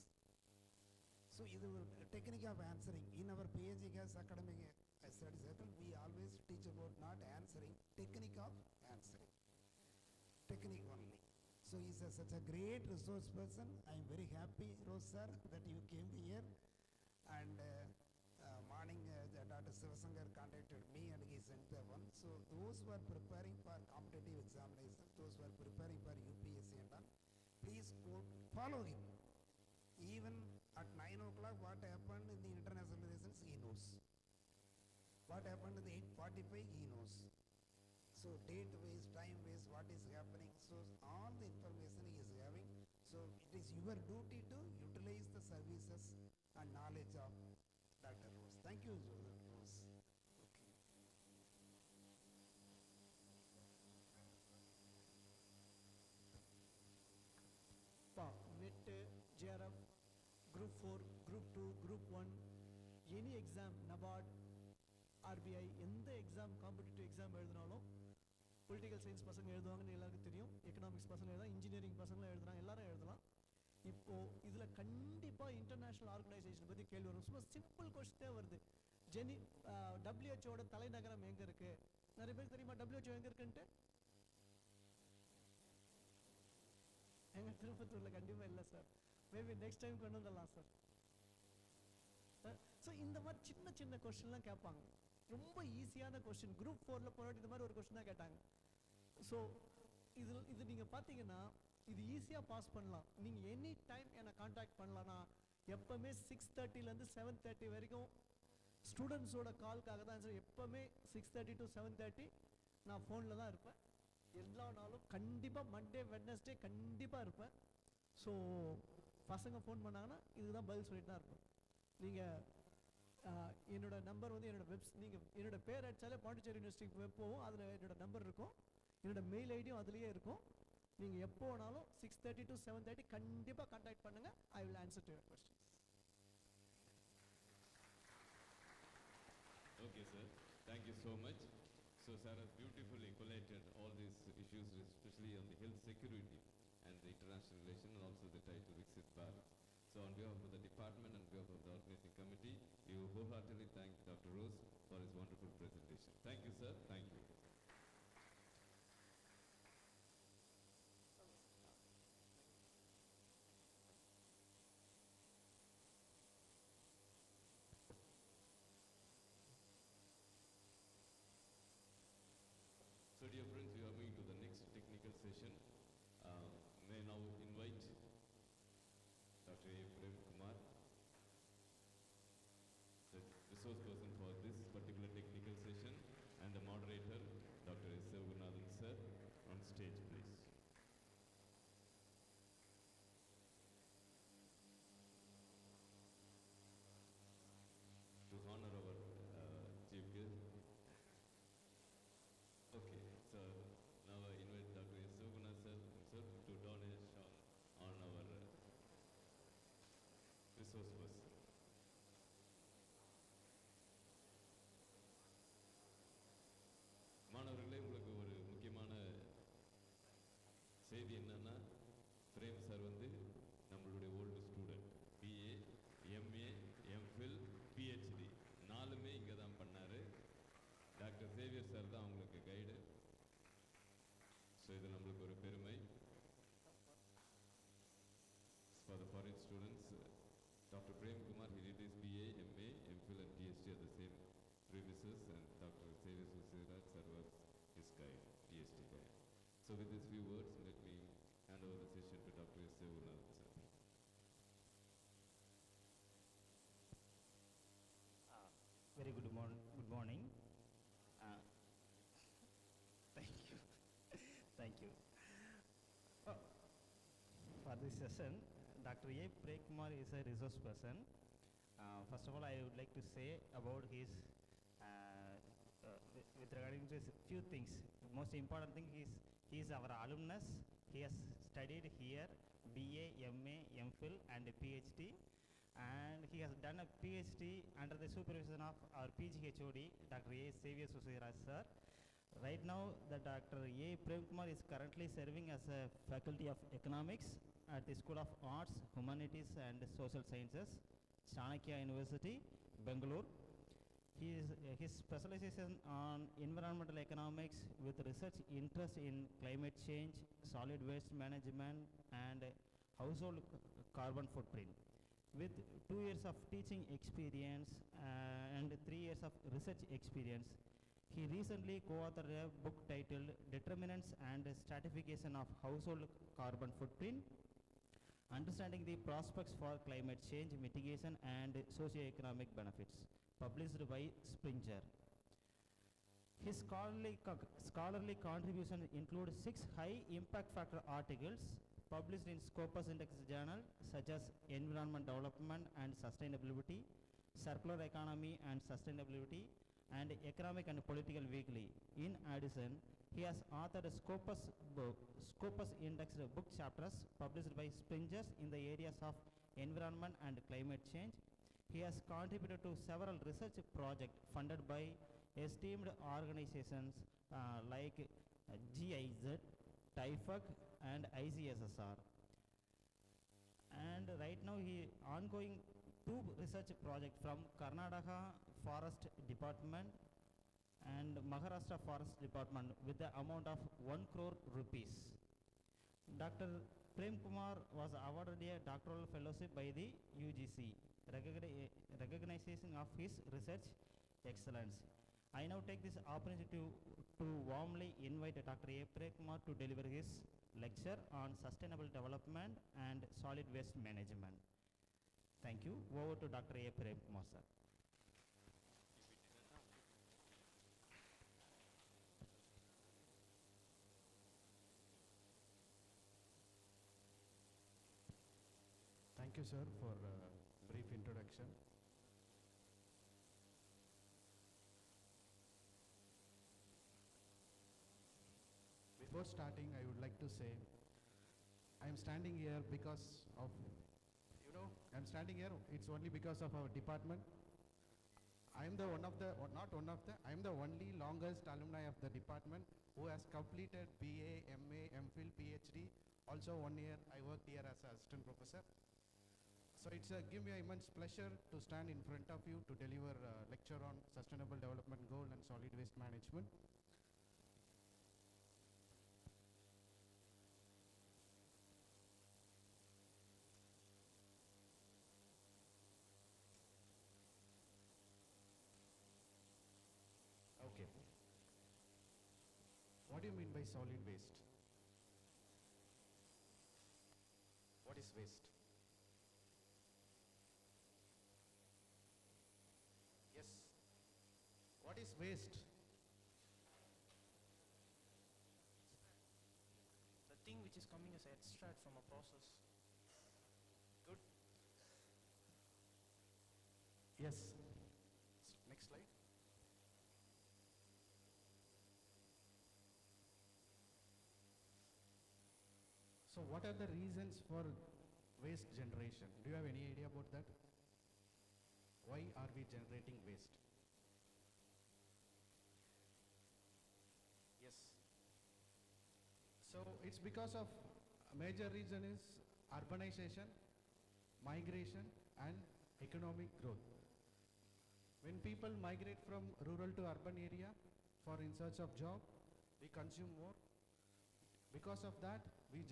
So, this is a technique of answering. In our PhD class academic study circle, we always teach about not answering, technique of answering. Technique only. So, he is such a great resource person. I am very happy, Rose sir, that you came here. And morning, Dr. Sivasankar contacted me and he sent the one. So, those who are preparing for competitive examination, those who are preparing for UPSC and all, please follow him. Even at 9 o'clock, what happened in the international relations, he knows. What happened in the 8:45, he knows. So date waste, time waste, what is happening. So all the information he is having. So it is your duty to utilize the services and knowledge of Dr. Rose. Thank you, Rose. Okay. NET, JRF, Group 4, Group 2, Group 1, any exam, NABARD, RBI, எந்த exam competitive exam எழுதினாலும் political science பசங்க எழுதுவாங்கன்னு எல்லாருக்கும் தெரியும், economics பசங்க எழுதலாம், engineering பசங்களும் எழுதுறாங்க, எல்லாரும் எழுதலாம். இப்போ இதில் கண்டிப்பாக இன்டர்நேஷ்னல் ஆர்கனைசேஷன் பற்றி கேள்வி வரும். சும்மா சிம்பிள் கொஸ்டினே வருது. WHOட தலைநகரம் எங்கே இருக்குது? நிறைய பேருக்கு தெரியுமா WHO எங்கே இருக்குன்ட்டு? எங்கள் திருப்பத்தூரில் கண்டிப்பாக இல்லை சார். மேபி நெக்ஸ்ட் டைம் கொண்டு வந்துடலாம் சார். ஸோ இந்த மாதிரி சின்ன சின்ன கொஸ்டின்லாம் கேட்பாங்க. ரொம்ப ஈஸியான கொஸ்டின். குரூப் 4ல் போராட்டி இந்த மாதிரி ஒரு கொஸ்டின் தான் கேட்டாங்க. ஸோ இது நீங்கள் பார்த்தீங்கன்னா இது ஈஸியாக பாஸ் பண்ணலாம். நீங்கள் எனி டைம் என்னை காண்டாக்ட் பண்ணலாம். நான் எப்போவுமே 6:30லேருந்து 7:30 வரைக்கும் ஸ்டூடெண்ட்ஸோட கால்க்காக தான். எப்போவுமே 6:30 to 7:30 நான் ஃபோனில் தான் இருப்பேன். எல்லா நாளும் கண்டிப்பாக மண்டே வெட்னஸ்டே கண்டிப்பாக இருப்பேன். ஸோ பசங்க ஃபோன் பண்ணாங்கன்னா இதுக்கு தான் பதில் சொல்லிட்டு தான் இருப்பேன். நீங்கள் என்னோட நம்பர் வந்து நீங்கள் என்னோட பேர் அடித்தாலே பாண்டிச்சேரி யூனிவர்சிட்டிக்கு வெப் போகும். அதில் என்னோட நம்பர் இருக்கும். என்னோட மெயில் ஐடியும் அதுலேயே இருக்கும். நீங்கள் எப்போ வேணாலும் 6:30 to 7:30 கண்டிப்பாக கான்டாக்ட் பண்ணுங்கள். I will answer to your questions. Okay, sir. Thank you so much. So, sir has beautifully collated all these issues, especially on the health security and the international relation, and also the title Viksit Bharat. So, on behalf of the department and behalf of the organizing committee, you wholeheartedly thank Dr. Rose for his wonderful presentation. Thank you, sir. Thank you. So, dear friends, we are moving to the next technical session. May I now invite Dr. A. Prem Kumar, the resource person for this particular technical session, and the moderator, Dr. S. Gunathan sir, on stage, please. To honor our chief guest. Okay, so now I invite Dr. S. Gunathan sir to donate on our resource person. மாணவர்களே, உங்களுக்கு ஒரு முக்கியமான செய்தி என்னன்னா, frame sir வந்து நம்மளுடைய old student. BA, MA, MPhil, PhD 4மே இங்கே தான் பண்ணார். டாக்டர் சேவியர் சார் தான் அவங்களுக்கு கைடு. ஸோ இது நம்மளுக்கு ஒரு பெருமை. For the foreign students, Dr. Prem Kumar, he did his BA, MA, MPhil and PhD at the same premises, and Dr. Xavier Susiraj sir was his guide, PhD guide. So with these few words, let me hand over the session to Dr. S. Gunathan sir. Very good morning. Thank you. Thank you. For this session, Dr. A. Prekumar is a resource person. First of all, I would like to say about his, with regarding to few things. Most important thing is he is our alumnus. He has studied here BA, MA, MPhil and PhD. And he has done a PhD under the supervision of our PGHOD, Dr. A. Xavier Susiraj sir. Right now, the Dr. A. Prem Kumar is currently serving as a faculty of economics at the School of Arts, Humanities and Social Sciences, Chanakya University, Bangalore. His specialization on environmental economics with research interest in climate change, solid waste management and household carbon footprint. With 2 years of teaching experience and 3 years of research experience, he recently co-authored a book titled Determinants and Stratification of Household Carbon Footprint, Understanding the Prospects for Climate Change Mitigation and Socio-Economic Benefits, published by Springer. His scholarly contributions include 6 high impact factor articles published in Scopus Index journal such as Environment Development and Sustainability, Circular Economy and Sustainability, and Economic and Political Weekly. In addition, he has authored Scopus Index book chapters published by Springers in the areas of environment and climate change. He has contributed to several research projects funded by esteemed organizations like GIZ, TIFAC, and ICSSR. And right now he ongoing 2 research projects from Karnataka Forest Department and Maharashtra Forest Department with the amount of 1 crore rupees. Dr. Prem Kumar was awarded a doctoral fellowship by the UGC, recognition of his research excellence. I now take this opportunity to warmly invite Dr. A. Kumar to deliver his lecture on sustainable development and solid waste management. Thank you. Over to Dr. A. Kumar, sir. Thank you, sir, for a brief introduction. Before starting, I would like to say, I'm standing here because of, I'm standing here, it's only because of our department. I'm the I'm the only longest alumni of the department who has completed BA, MA, MPhil, PhD. Also 1 year I worked here as an assistant professor. So it's give me an immense pleasure to stand in front of you to deliver a lecture on sustainable development goal and solid waste management. Okay. What do you mean by solid waste? What is waste? Yes. What is waste? The thing which is coming as extract from a process. Good. Yes. Next slide. So what are the reasons for waste generation? Do you have any idea about that? Why are we generating waste? Yes. So it's because of a major reason is urbanization, migration and economic growth. When people migrate from rural to urban area for in search of job, we consume more. Because of that, we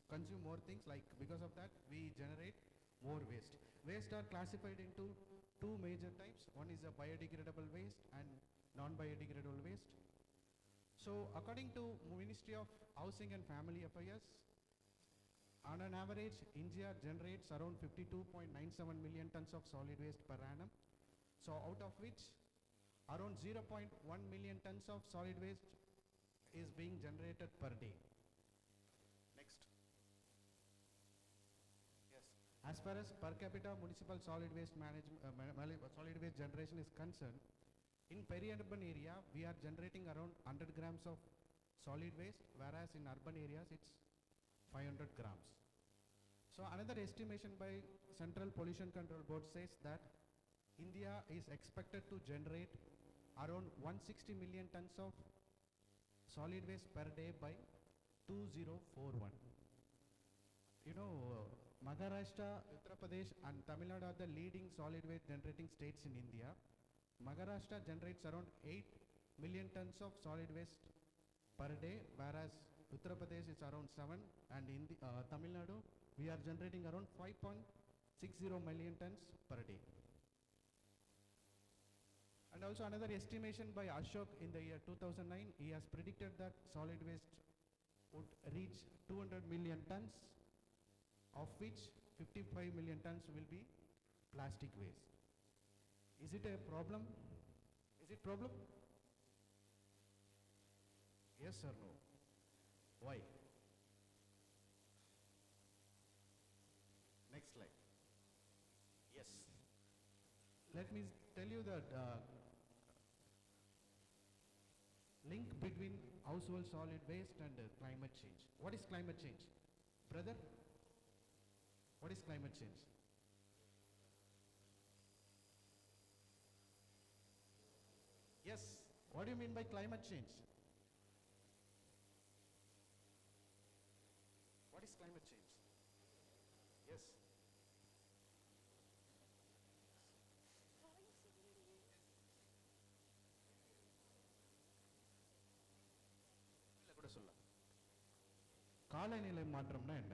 consume more things, like because of that, we generate more waste. Waste are classified into two major types. One is a biodegradable waste and non-biodegradable waste. So according to Ministry of Housing and Family Affairs, on an average, India generates around 52.97 million tons of solid waste per annum. So out of which, around 0.1 million tons of solid waste is being generated per day. Next. Yes. As far as per capita municipal solid waste solid waste generation is concerned, in peri-urban area we are generating around 100 grams of solid waste, whereas in urban areas it's 500 grams. So another estimation by Central Pollution Control Board says that India is expected to generate around 160 million tons of solid waste per day by 2041. Maharashtra, Uttar Pradesh and Tamil Nadu are the leading solid waste generating states in India. Maharashtra generates around 8 million tons of solid waste per day, whereas Uttar Pradesh is around 7, and in the, Tamil Nadu we are generating around 5.60 million tons per day. And also another estimation by Ashok in the year 2009, he has predicted that solid waste would reach 200 million tons, of which 55 million tons will be plastic waste. Is it a problem? Is it problem? Yes or no? Why? Next slide. Yes. Let me tell you that link between household solid waste and climate change. What is climate change? Brother, what is climate change? Yes, what do you mean by climate change? What is climate change? Yes. காலநிலை மாற்றம்னா என்ன?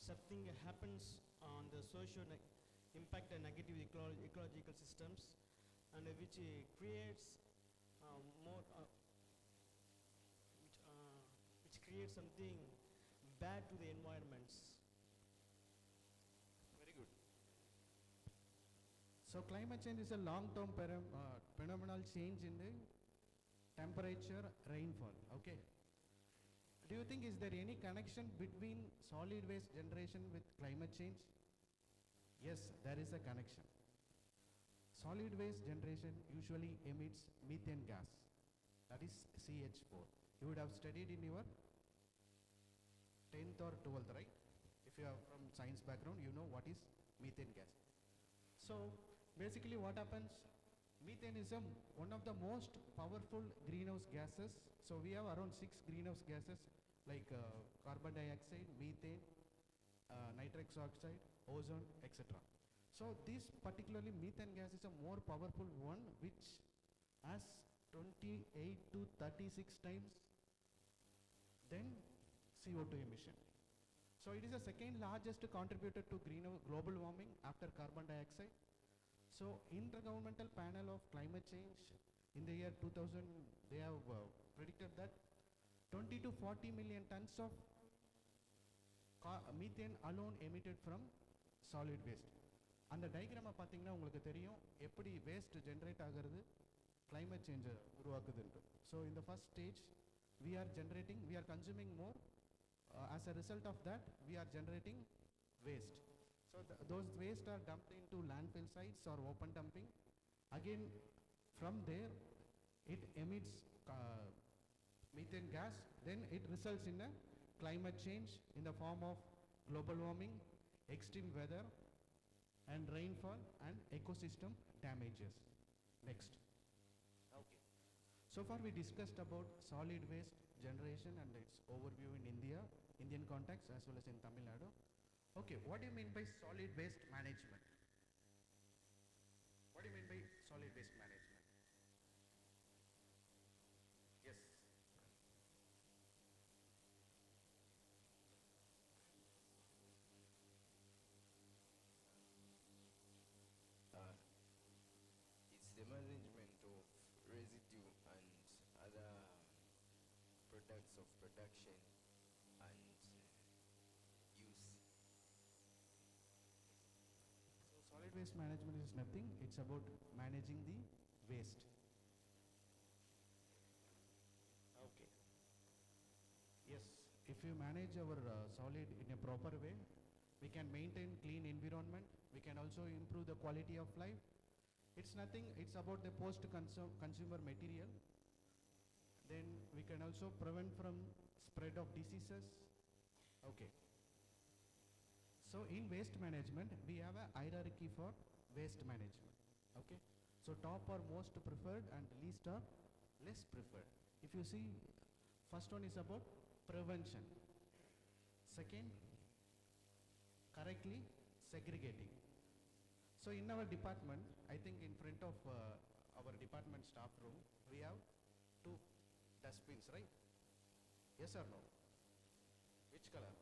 something happens on the impact and negative ecological systems, and which creates more which creates something bad to the environments. Very good. So climate change is a long-term phenomenal change in the temperature, rainfall. Okay. Do you think is there any connection between solid waste generation with climate change? Yes, there is a connection. Solid waste generation usually emits methane gas, that is CH4. You would have studied in your 10th or 12th, right? If you are from science background, you know what is methane gas. So basically what happens, methane is one of the most powerful greenhouse gases. So we have around 6 greenhouse gases like carbon dioxide, methane, nitrous oxide, ozone, etc. So this particularly methane gas is a more powerful one, which has 28 to 36 times than CO2 emission. So it is the second largest contributor to global warming after carbon dioxide. So Intergovernmental Panel of Climate Change in the year 2000, they have predicted that 20 to 40 million tons of methane alone emitted from solid waste. அந்த டயக்ராமை பார்த்தீங்கன்னா உங்களுக்கு தெரியும் எப்படி waste generate ஆகிறது climate change உருவாக்குதுன்ட்டு. So in the first stage we are consuming more, as a result of that we are generating waste. So those waste are dumped into landfill sites or open dumping. Again from there it emits methane gas, then it results in a climate change in the form of global warming, extreme weather and rainfall and ecosystem damages. Next. Okay. So far we discussed about solid waste generation and its overview in Indian context as well as in Tamil Nadu. Okay, what do you mean by solid waste management? What do you mean by solid waste management? Yes. It's the management of residue and other products of production and use. So solid waste management is nothing, it's about managing the waste. Okay. Yes, if you manage our solid in a proper way, we can maintain clean environment, we can also improve the quality of life. It's nothing, it's about the post-consumer material. Then we can also prevent from spread of diseases. Okay. So in waste management, we have a hierarchy for waste management. Okay. So top are most preferred and least are less preferred. If you see, first one is about prevention. Second, correctly segregating. So in our department, I think in front of our department staff room, we have 2 dustbins, right? Yes or no? Which color?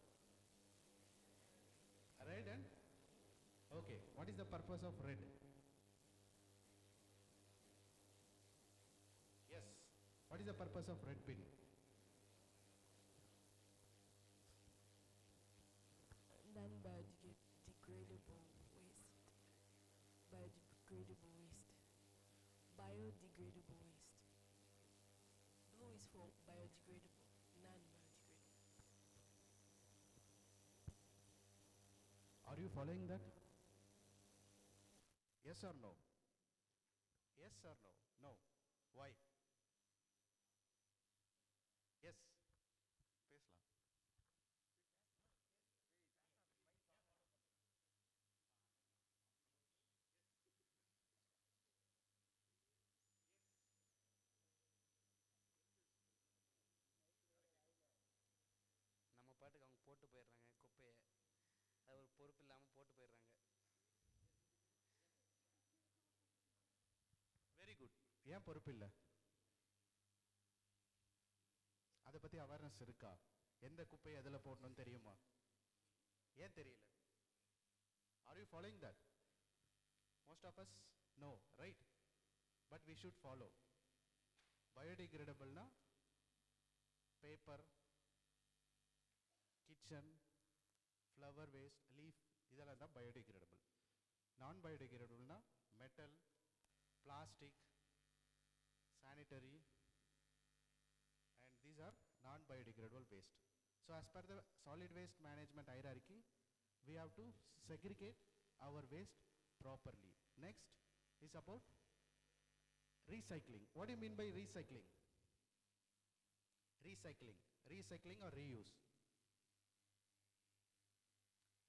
Red and? Okay, what is the purpose of red? Yes, what is the purpose of red bin? Non-biodegradable waste, biodegradable waste, biodegradable waste. Blue is for biodegradable, non-biodegradable. Are you following that? Yes or no? Yes or no? No. Why? Yes. பேசலாம். நம்ம பாட்டுக்கு அவங்க போட்டு போயிடுறாங்க குப்பையை, அது ஒரு பொறுப்பு இல்லாமல் போட்டு போயிடுறாங்க. Very good. ஏன் பொறுப்பு இல்லை? அதை பற்றி அவேர்னஸ் இருக்கா? எந்த குப்பையை எதில் போடணும்னு தெரியுமா? ஏன் தெரியல? Are you following that? Most of us know, right? But we should follow. Biodegradable na paper, kitchen, flower waste, leaf, இதெல்லாம் தான் biodegradable. Non biodegradable na metal, plastic, sanitary, and these are non biodegradable waste. So as per the solid waste management hierarchy, we have to segregate our waste properly. Next is about recycling. What do you mean by recycling? Recycling or reuse?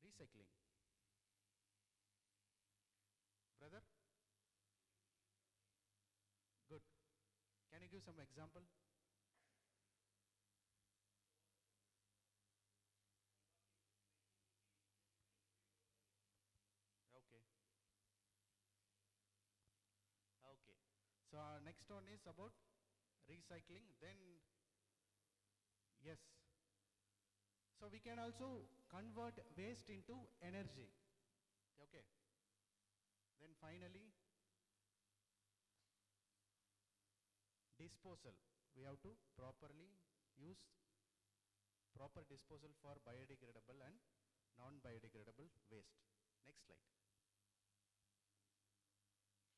Recycling. Brother? Good. Can you give some example? Okay. Okay. So our next one is about recycling. Then, yes. So we can also convert waste into energy. Okay. Then finally, disposal. We have to properly use proper disposal for biodegradable and non-biodegradable waste. Next slide.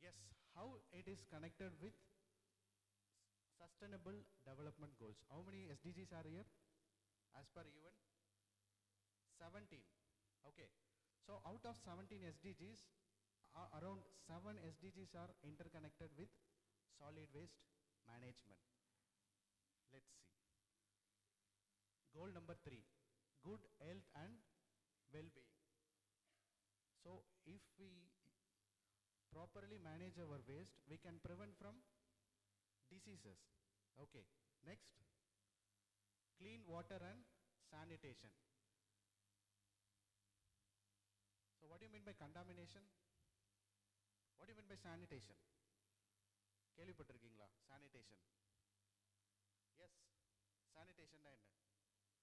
Yes, how it is connected with sustainable development goals. How many SDGs are here? As per UN? 17. Okay. So out of 17 SDGs, around 7 SDGs are interconnected with solid waste management. Let's see. Goal number 3, good health and well-being. So if we properly manage our waste, we can prevent from diseases. Okay. Next, clean water and sanitation. So what do you mean by contamination? What do you mean by sanitation? கேள்விப்பட்டிருக்கீங்களா? Sanitation. Yes. Sanitation na என்ன? Yes.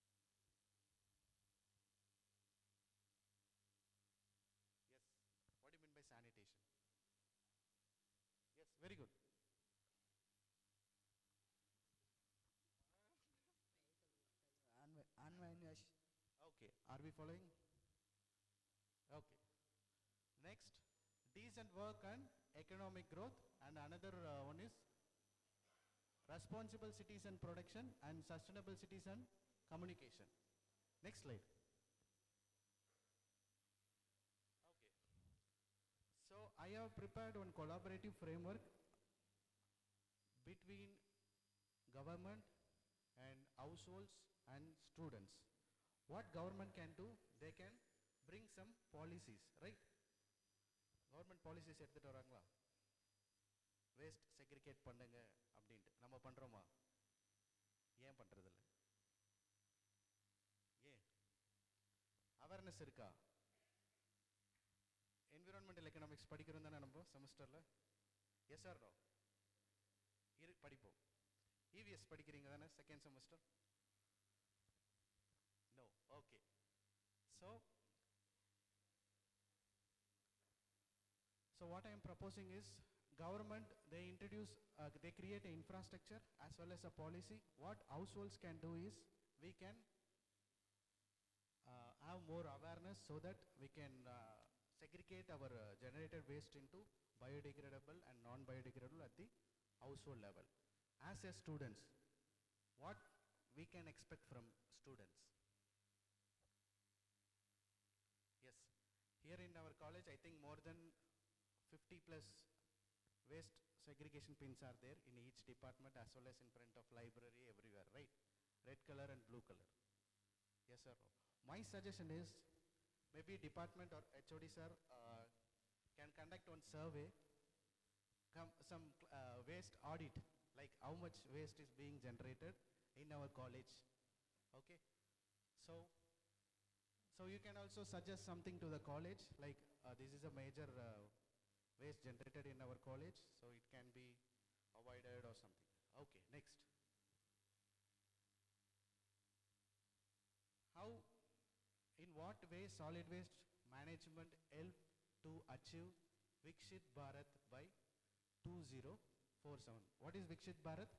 What do you mean by sanitation? Yes, very good. Okay, are we following? Okay. Next, decent work and economic growth, and another one is responsible citizen protection and sustainable citizen communication. Next slide. Okay. So I have prepared one collaborative framework between government and households and students. What government can do, they can bring some policies, right? Government policies எடுத்துட்டு வராங்களா? Waste segregate பண்ணுங்க அப்படின்ட்டு நம்ம பண்றோமா? ஏன் பண்றது இல்ல? ஏன்? அவேர்னஸ் இருக்கா? என்விரான்மெண்டல் எக்கனாமிக்ஸ் படிக்கிறோம் தானே நம்ம செமஸ்டர்ல? Yes or no? படிப்போம். இவிஎஸ் படிக்கிறீங்க தானே second semester? No. Okay. So what I am proposing is government, they create an infrastructure as well as a policy. What households can do is we can have more awareness so that we can segregate our generated waste into biodegradable and non-biodegradable at the household level. As a students, what we can expect from students? Yes, here in our college, I think more than 50 plus waste segregation pins are there in each department as well as in front of library, everywhere, right? Red color and blue color. Yes sir. My suggestion is maybe department or HOD sir can conduct one survey, some waste audit, like how much waste is being generated in our college. Okay, so you can also suggest something to the college, like this is a major waste generated in our college, so it can be avoided or something. Okay, next. How, in what what way solid waste management help to achieve Viksit Bharat by 2047? What is Viksit Bharat?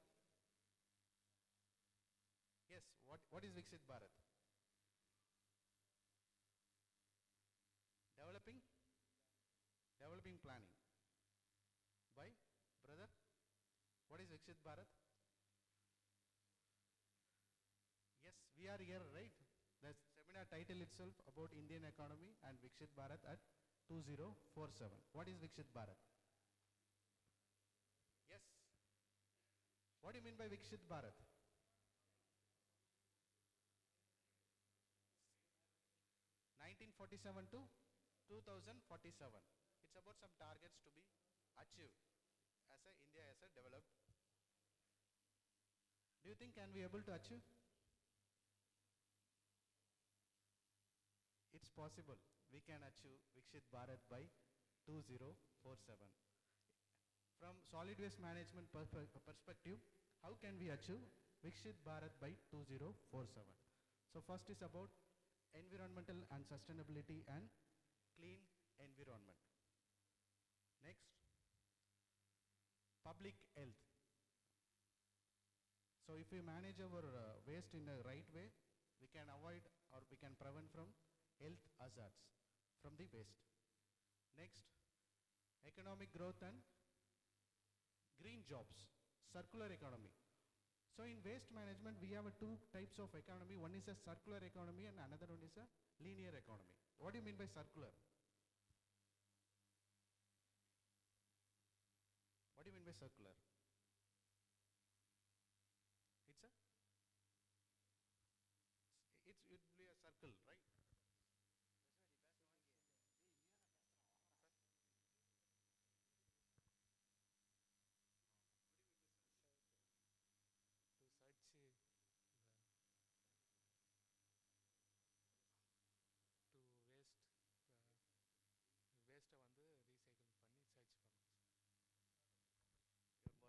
Yes, what is Viksit Bharat? Developing planning. By brother, what is Viksit Bharat? Yes, we are here, right? The seminar title itself about Indian economy and Viksit Bharat at 2047. What is Viksit Bharat? Yes. What do you mean by Viksit Bharat? 1947 to 2047. It's about some targets to be achieved as India as a developed. Do you think can we able to achieve? It's possible. We can achieve Viksit Bharat by 2047. From solid waste management perspective, how can we achieve Viksit Bharat by 2047? So first is about environmental and sustainability and clean environment. Next, public health. So if we manage our waste in the right way, we can avoid or we can prevent from health hazards from the waste. Next, economic growth and green jobs, circular economy. So in waste management, we have two types of economy. One is a circular economy and another one is a linear economy. What do you mean by circular? What do you mean by circular? It will be a circle, right?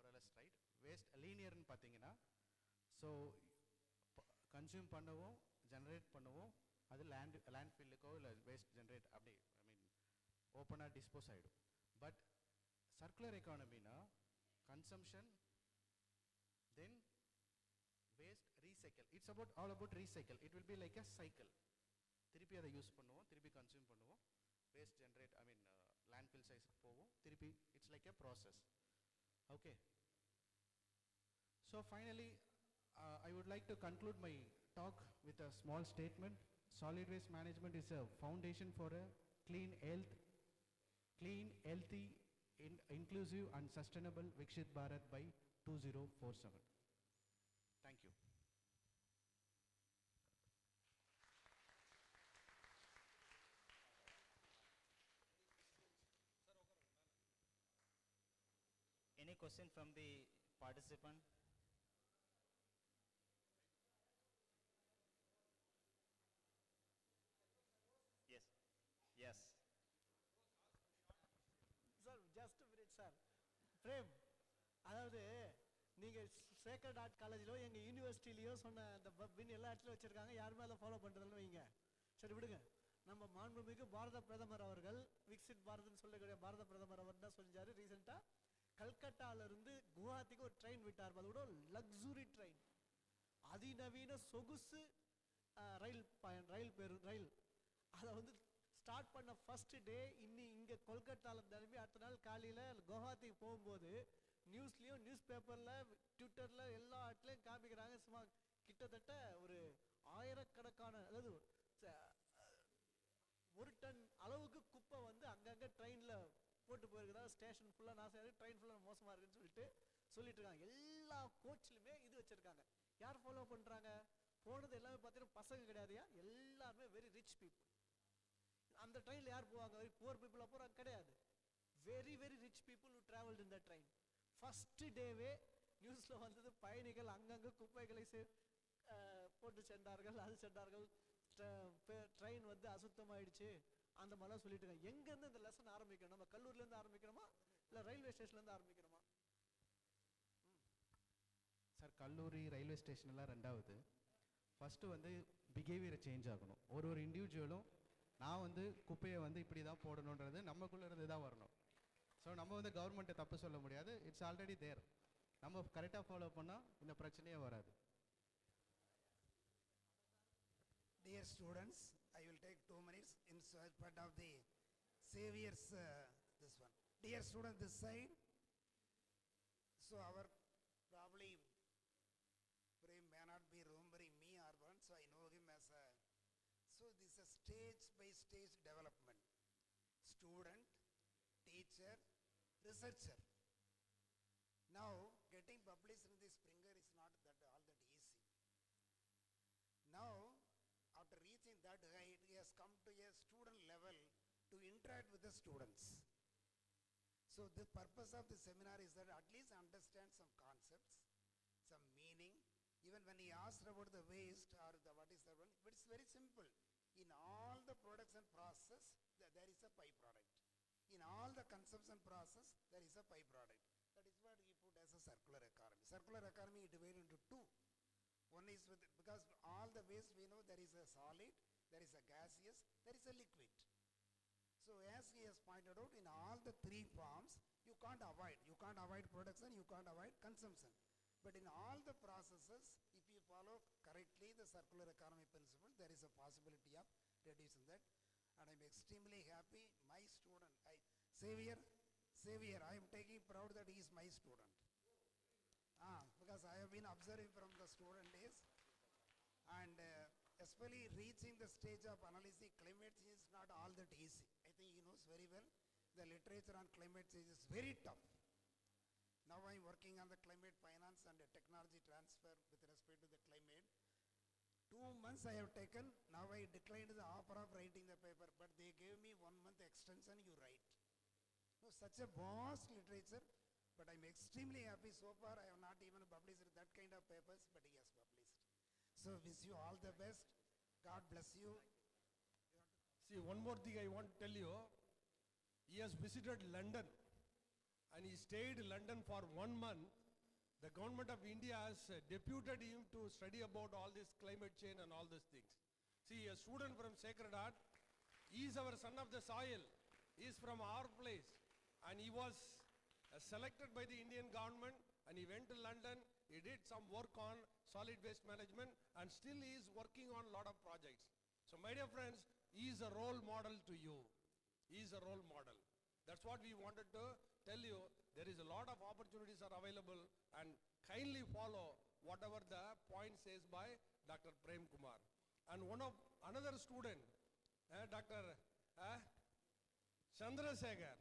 Right, waste linear னு பாத்தீங்கன்னா so consume பண்ணவும் generate பண்ணவும் அது லேண்ட்ஃபில்லுக்கோ இல்லை waste generate அப்படி ஓப்பனாக dispose ஆகிடும். But circular எக்கானமினா consumption then waste recycle. It's about all about recycle. It will be like a cycle. திருப்பி அதை யூஸ் பண்ணுவோம், திருப்பி கன்சியூம் பண்ணுவோம், வேஸ்ட் ஜெனரேட் லேண்ட்ஃபில் சைஸுக்கு போவோம், திருப்பி it's like a process. Okay. So finally, I would like to conclude my talk with a small statement. Solid waste management is a foundation for a clean, healthy, inclusive and sustainable Viksit Bharat by 2047. Thank you. Any question from the participant? Yes. Yes. Sir just minute sir. Prem, அதாவது நீங்கள் sacred art காலேஜிலோ எங்கள் யூனிவர்சிட்டிலையோ சொன்ன அந்த பின் எல்லா இடத்துலையும் வச்சுருக்காங்க, யாருமே அதை ஃபாலோ பண்ணுறதுன்னு வைங்க. சரி விடுங்க. நம்ம மாண்புமிகு பாரத பிரதமர் அவர்கள் விக்சிட் பாரத்னு சொல்லக்கூடிய பாரத பிரதமர் அவர் தான் சொல்லிச்சாரு ரீசெண்டாக. கல்கட்டாவிலிருந்து குவஹாத்திக்கு ஒரு ட்ரெயின் விட்டார். அது கூட லக்ஸுரி ட்ரெயின், அதிநவீன சொகுசு ரயில். அதை வந்து ஸ்டார்ட் பண்ண ஃபர்ஸ்ட் டே இங்கே கொல்கட்டாவில் திரும்பி அடுத்த நாள் காலையில் குவஹாத்திக்கு போகும்போது நியூஸ்லேயும் நியூஸ் பேப்பரில் ட்விட்டரில் எல்லா இடத்துலையும் காமிக்கிறாங்க. சும்மா கிட்டத்தட்ட ஒரு ஆயிரக்கணக்கான, அதாவது ஒரு டன் அளவுக்கு குப்பை வந்து அங்கங்கே ட்ரெயினில் போட்டு போயிருக்குதா. ஸ்டேஷன் ஃபுல்லாக நாசம், ட்ரெயின் ஃபுல்லாக மோசமாக இருக்குன்னு சொல்லிட்டு இருக்காங்க. எல்லா கோச்லையுமே இது வச்சுருக்காங்க. யார் ஃபாலோ பண்ணுறாங்க? போனது எல்லாமே பார்த்தீங்கன்னா பசங்க கிடையாதுயா, எல்லாருமே வெரி ரிச் பீப்புள். அந்த ட்ரெயினில் யார் போவாங்க? வெரி புவர் பீப்புளாக போகிறாங்க கிடையாது. Very very rich people who traveled in the train. First டேவே நியூஸில் வந்தது பயணிகள் அங்கங்கே குப்பைகளை போட்டு சென்றார்கள், அது சென்றார்கள், ட்ரெயின் வந்து அசுத்தமாயிடுச்சு அந்த மாதிரிலாம் சொல்லிட்டு இருக்காங்க. எங்கேருந்து இந்த லெசன் ஆரம்பிக்கணும்? நம்ம கல்லூரிலேருந்து ஆரம்பிக்கணுமா இல்லை ரயில்வே ஸ்டேஷன்லேருந்து ஆரம்பிக்கணுமா? சார், கல்லூரி ரயில்வே ஸ்டேஷன்லாம் ரெண்டாவது. ஃபஸ்ட்டு வந்து பிஹேவியரை சேஞ்ச் ஆகணும். ஒரு இண்டிவிஜுவலும் நான் வந்து குப்பையை வந்து இப்படி தான் போடணுன்றது நமக்குள்ளே இருந்து தான் வரணும். ஸோ நம்ம வந்து கவர்மெண்ட்டை தப்பு சொல்ல முடியாது. It's already there. நம்ம கரெக்டாக ஃபாலோ பண்ணால் இந்த பிரச்சனையே வராது. Dear students, I will take 2 minutes in part of the Savior's this one. Dear students, this side. So our probably Prem may not be remembering me or one, so I know him as a. So this is a stage by stage development. Student, teacher, researcher. Now getting published in the Springer is not that all that easy. Now after reaching that height, he has come to a student level to interact with the students. So the purpose of the seminar is that at least understand some concepts, some meaning. Even when he asked about the waste or the what is the one, but it's very simple. In all the products and process, there is a byproduct. In all the consumption process, there is a byproduct. That is what he put as a circular economy. Circular economy is divided into two. One is with, because all the waste we know there is a solid, there is a gaseous, there is a liquid. So as he has pointed out, in all the three forms, you can't avoid. You can't avoid production, you can't avoid consumption. But in all the processes, if you follow correctly the circular economy principle, there is a possibility of reducing that. And I'm extremely happy, my student, Xavier, I am taking proud that he is my student. Because I have been observing from the student days, and especially reaching the stage of analyzing climate change is not all that easy. I think he knows very well the literature on climate change is very tough. Now I am working on the climate finance and the technology transfer with respect to the climate. 2 months I have taken, now I declined the offer of writing the paper, but they gave me 1 month extension, you write. No, such a vast literature, but I'm extremely happy. So far I have not even published that kind of papers, but he has published. So wish you all the best. God bless you. See, one more thing I want to tell you. He has visited London and he stayed in London for 1 month. The government of India has deputed him to study about all this climate change and all these things. See, a student from Sacred Heart, he is our son of the soil. He is from our place. And he was selected by the Indian government and he went to London. He did some work on solid waste management and still he is working on a lot of projects. So my dear friends, he is a role model to you. He is a role model. That's what we wanted to tell you. There is a lot of opportunities are available and kindly follow whatever the point says by Dr. Prem Kumar. And another student, Dr. Chandrasekhar,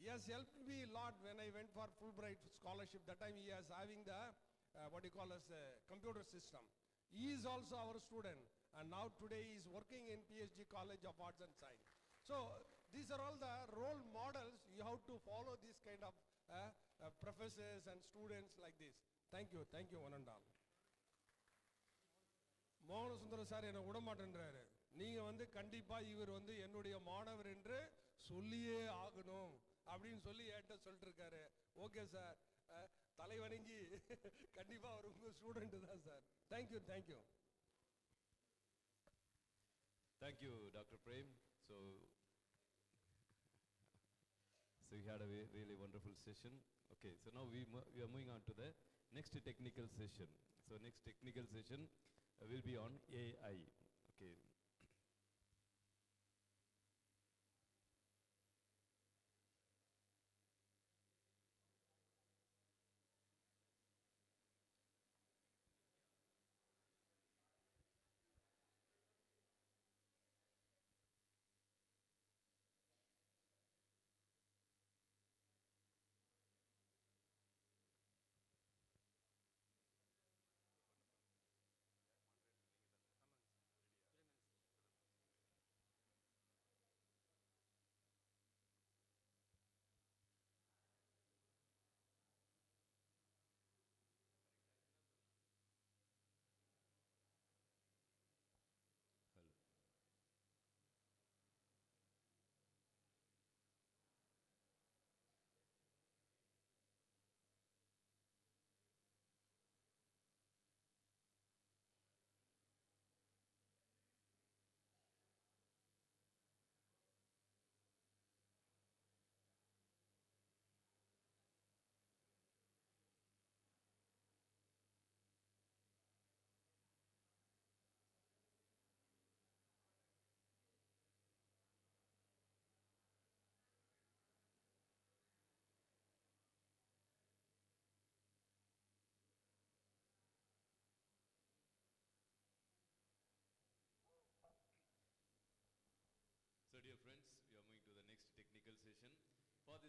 he has helped me a lot when I went for Fulbright scholarship. That time he is having the computer system. He is also our student and now today he is working in PhD College of Arts and Science. So these are all the role models. You have to follow these kind of professors and students like this. Thank you one and all. மோகன சுந்தர sir என்னை விடமாட்டேன்றாரு. நீங்க வந்து கண்டிப்பா இவர் வந்து என்னுடைய மாணவர் என்று சொல்லியே ஆகணும் அப்படின்னு சொல்லி என்கிட்ட சொல்லிட்டு இருக்காரு. ஓகே சார், தலை வணங்கி கண்டிப்பா அவர் உங்க ஸ்டூடெண்ட் தான் sir. Thank you. Thank you, Dr. Prem. So we had a really wonderful session. Okay, so now we are moving on to the next technical session. So next technical session will be on AI. Okay.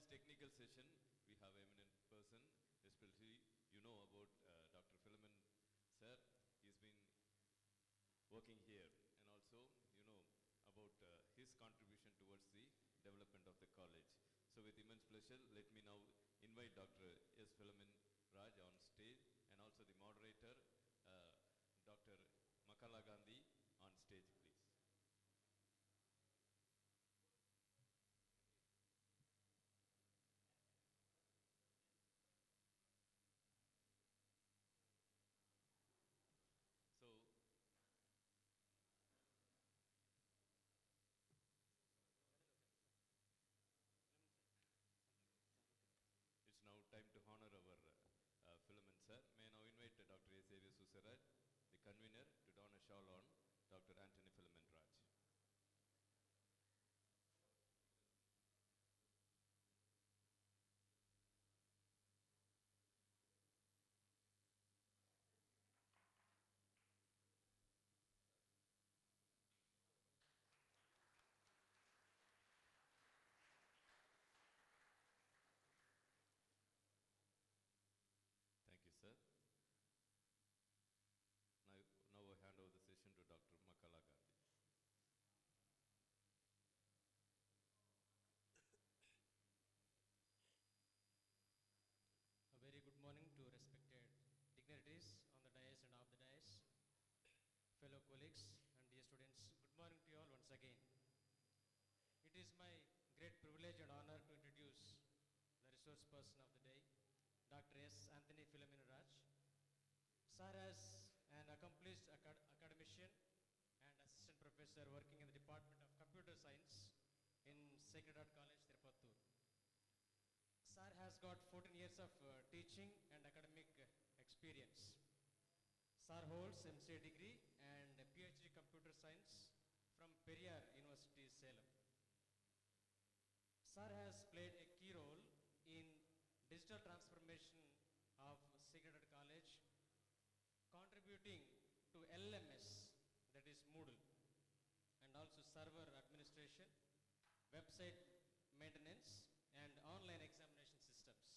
this technical session, we have eminent person, especially you know about Dr. Philomen sir. He's been working here, and also you know about his contribution towards the development of the college. So with immense pleasure, let me now invite Dr. S. Philomen Raj on stage, and also the moderator, Dr. Makala Gandhi, on stage, please. So, it's now time to honor our Philomen sir. May I now invite Dr. A. Xavier Susaraj, the convener, to don a shawl on Dr. Anthony Philomen Raj. Thank you, sir. Now, now I hand over the session to Dr. Makala Gandhi. A very good morning to respected dignitaries on the dais and off the dais, fellow colleagues and dear students. Good morning to you all once again. It is my great privilege and honor to introduce the resource person of the day, Dr. S. Anthony Philomen Raj. Sir has an accomplished academician and assistant professor working in the Department of Computer Science in Sacred Heart College, Tirupattur. Sir has got 14 years of teaching and academic experience. Sir holds MCA degree and PhD Computer Science from Periyar University, Salem. Sir has played a key role in digital transformation of Sacred Heart College, contributing to LMS, that is Moodle, and also server administration, website maintenance, and online examination systems.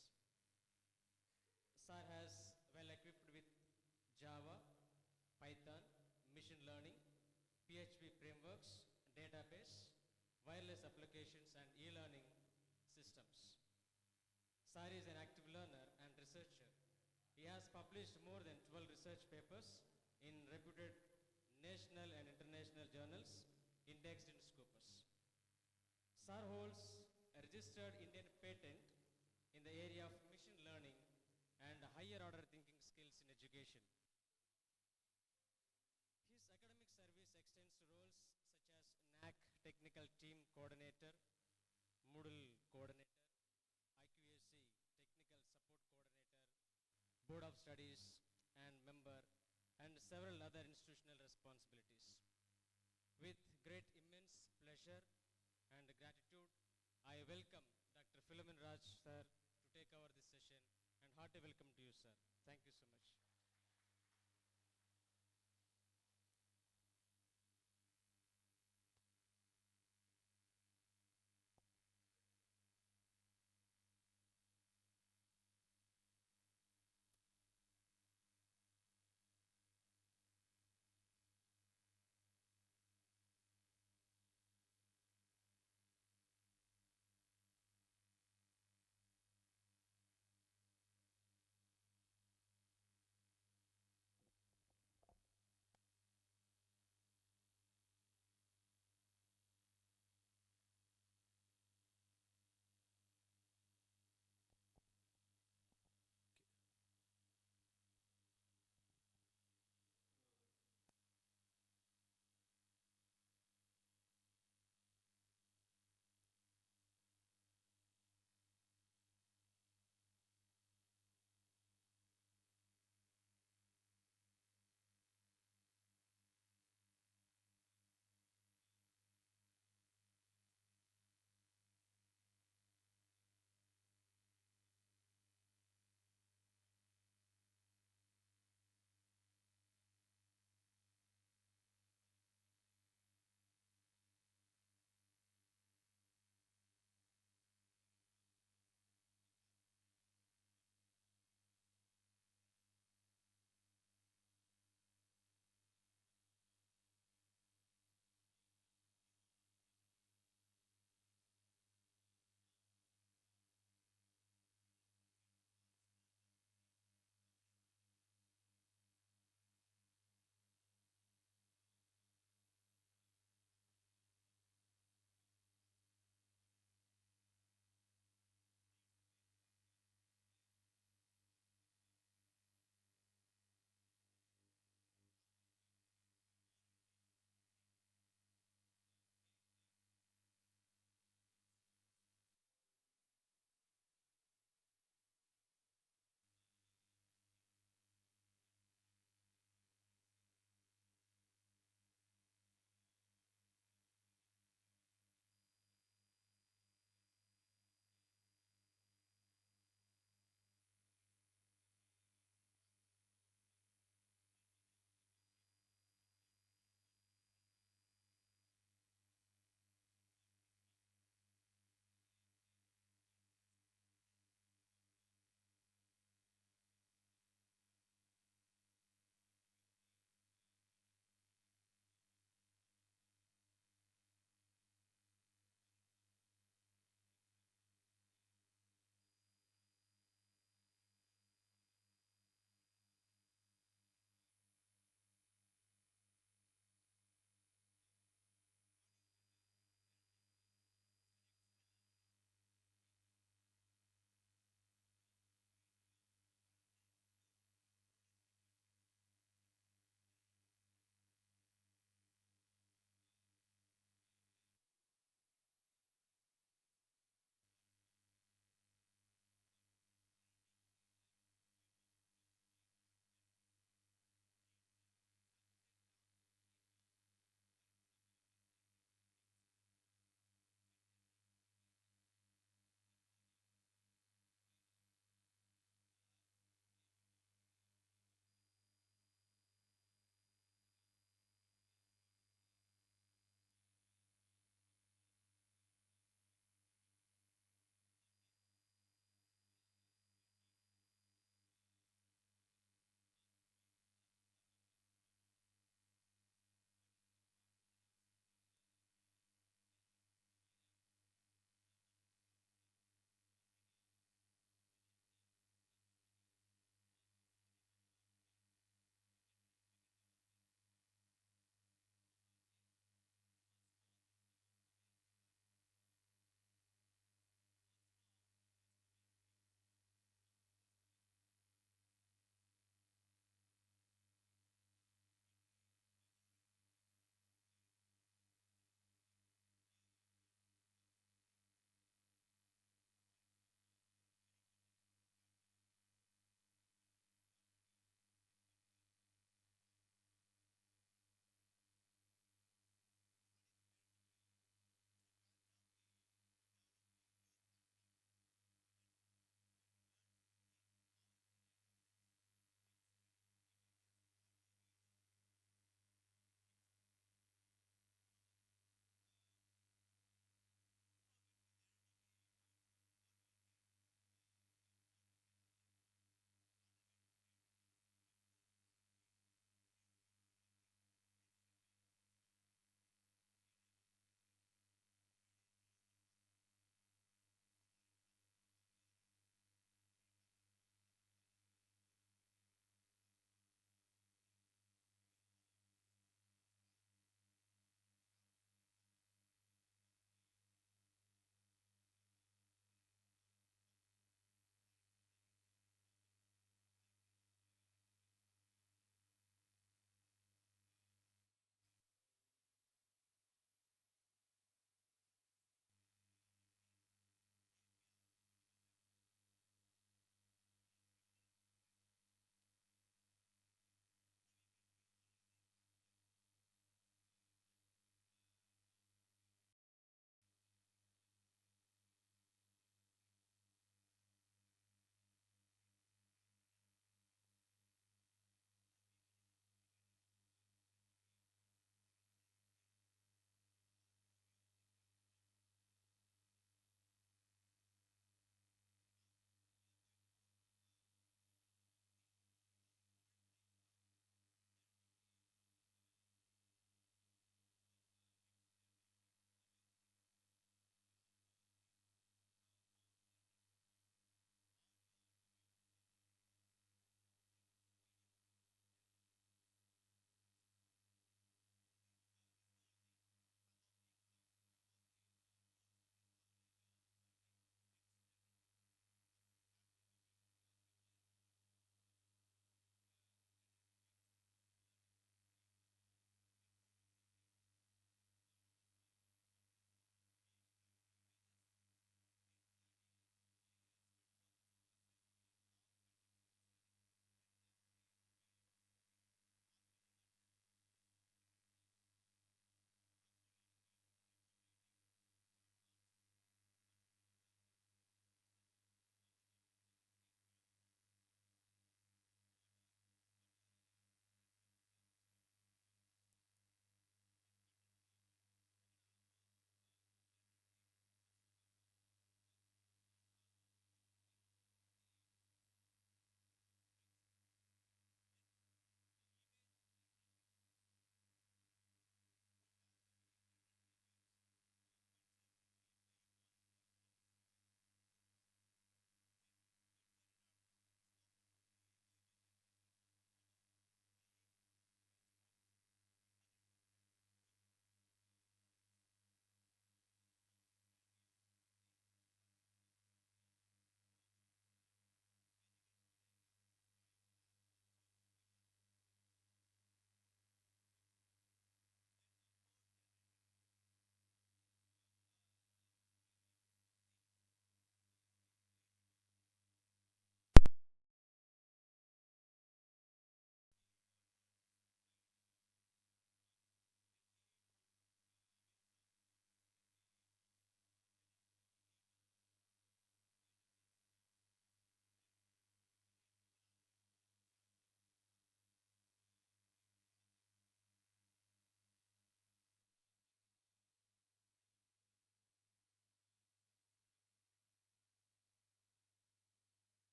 Sir has well equipped with Java, Python, machine learning, PHP frameworks, database, wireless applications, and e-learning systems. Sir is an active learner and researcher. He has published more than 12 research papers in reputed national and international journals indexed in Scopus. Sir holds a registered Indian patent in the area of machine learning and higher order thinking skills in education. His academic service extends to roles such as NAC Technical Team Coordinator, Moodle Coordinator, IQAC Technical Support Coordinator, Board of Studies and member, and several other institutional responsibilities. With great immense pleasure and gratitude, I welcome Dr. Philomen Raj sir to take over this session, and hearty welcome to you, sir. Thank you so much.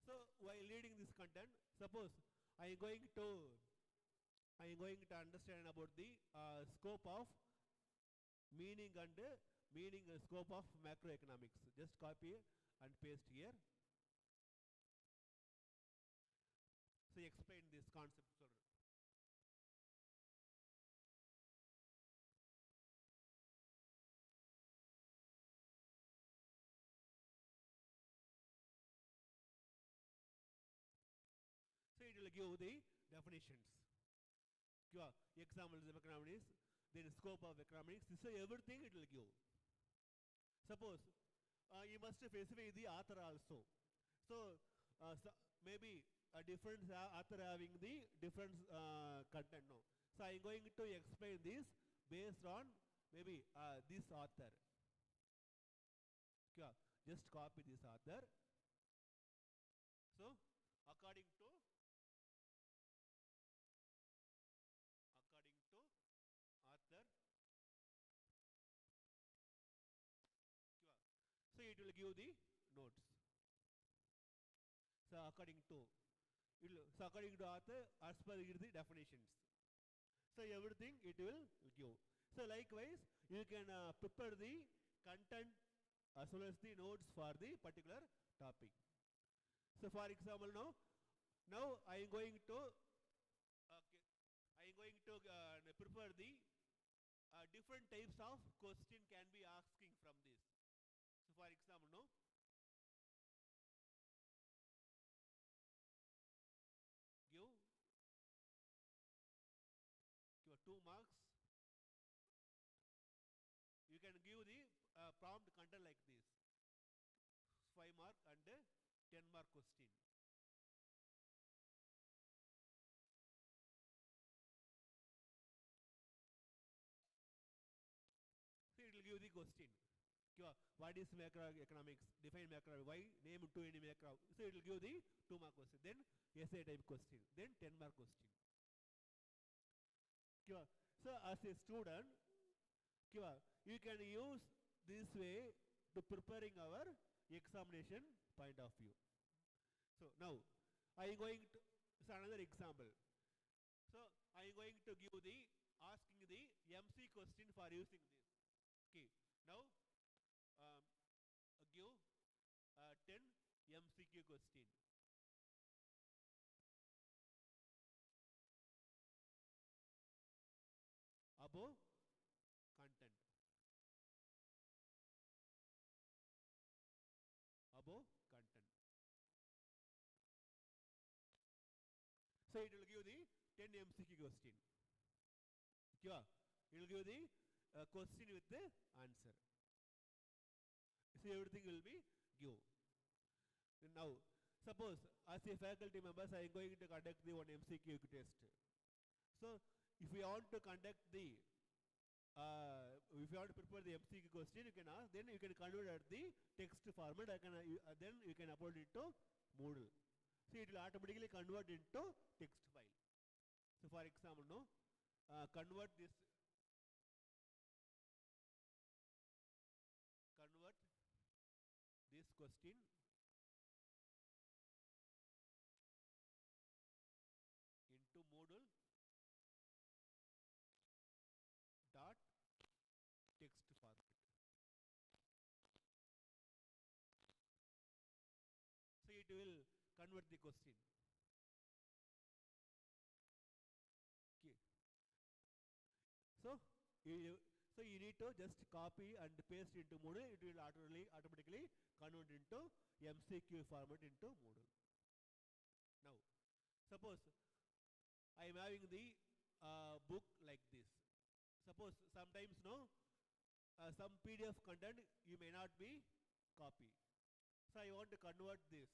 So while reading this content, suppose I am going to understand about the scope of meaning and scope of macroeconomics. Just copy and paste here. So explain this concept. So it will give the definitions. Examples of economics, then scope of economics. So everything it will give. Suppose you must specify the author also. So, maybe a different author having the different content. No. So I am going to explain this based on maybe this author. Just copy this author. So according to author, so it will give the notes. So according to author, as per the definitions. So everything it will give. So likewise, you can prepare the content as well as the notes for the particular topic. So for example, now I am going to prepare the different types of question can be asking from this. So for example, give 2 marks. You can give the prompt content like this: 5 mark and 10 mark question. So it will give the question. What is macroeconomics? Define macroeconomics. Why? Name 2 any macro. So it will give the 2 mark question. Then essay type question. Then 10 mark question. So as a student, you can use this way to preparing our examination point of view. So now I am going to, so another example. So I am going to give the asking the MC question for using this. Okay. Now give 10 MCQ question. Above content. Above content. So it will give the 10 MCQ question. It will give the question with the answer. So everything will be give. Now, suppose as a faculty members, I am going to conduct the one MCQ test. So if you want to conduct the if you want to prepare the MCQ question, you can ask. Then you can convert at the text format. Then you can upload it to Moodle. So it will automatically convert into text file. So for example, convert this question into Moodle dot text format. So it will convert the question. Okay. So you need to just copy and paste into Moodle. It will automatically convert into MCQ format into Moodle. Now, suppose I am having the book like this. Suppose sometimes some PDF content you may not be copy. So I want to convert this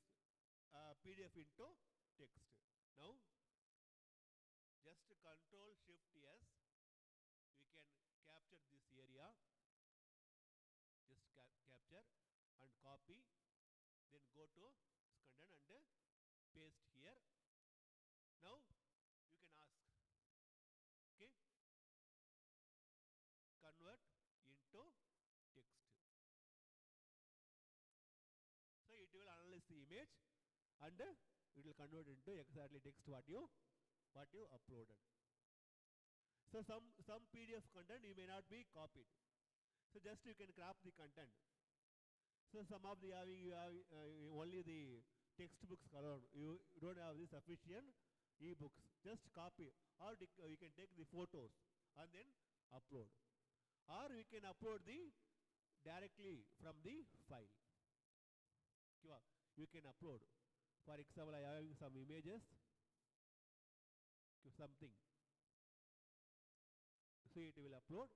PDF into text. Now, just Control Shift S. We can capture this area. Just capture and copy. Then go to content and paste here. Now you can ask. Okay. Convert into text. So it will analyze the image and it will convert into exactly text what you uploaded. So some PDF content you may not be copied. So just you can crop the content. So some of the you have only the textbooks alone. You don't have the sufficient e-books. Just copy, or you can take the photos and then upload, or we can upload the directly from the file. You can upload. For example, I have some images, something. So it will upload.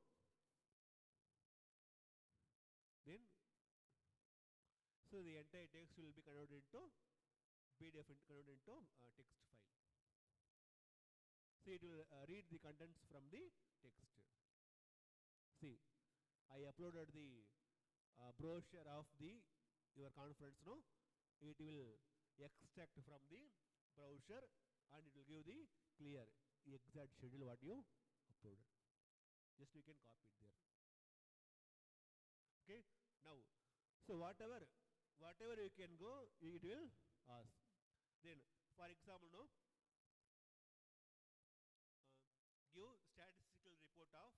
Then, so the entire text will be converted into PDF, converted into text file. So it will read the contents from the text. See, I uploaded the brochure of your conference. No, it will extract from the brochure and it will give the clear exact schedule what you uploaded. Just you can copy it there. Okay. Now, so whatever you can go, it will ask. Then, for example, no, give statistical report of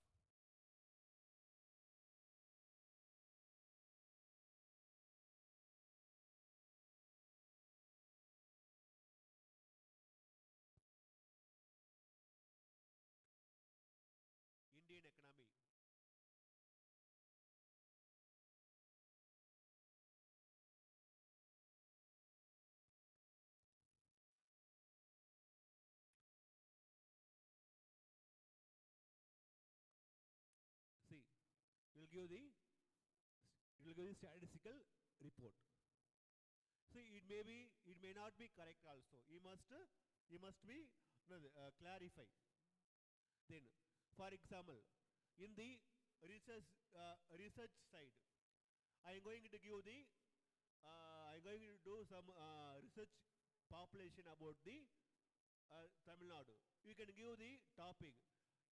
Indian economy. See, will give the statistical report. See, it may not be correct also. You must be clarify. Then, for example, in the research side, I am going to give the I am going to do some research population about the Tamil Nadu. You can give the topic.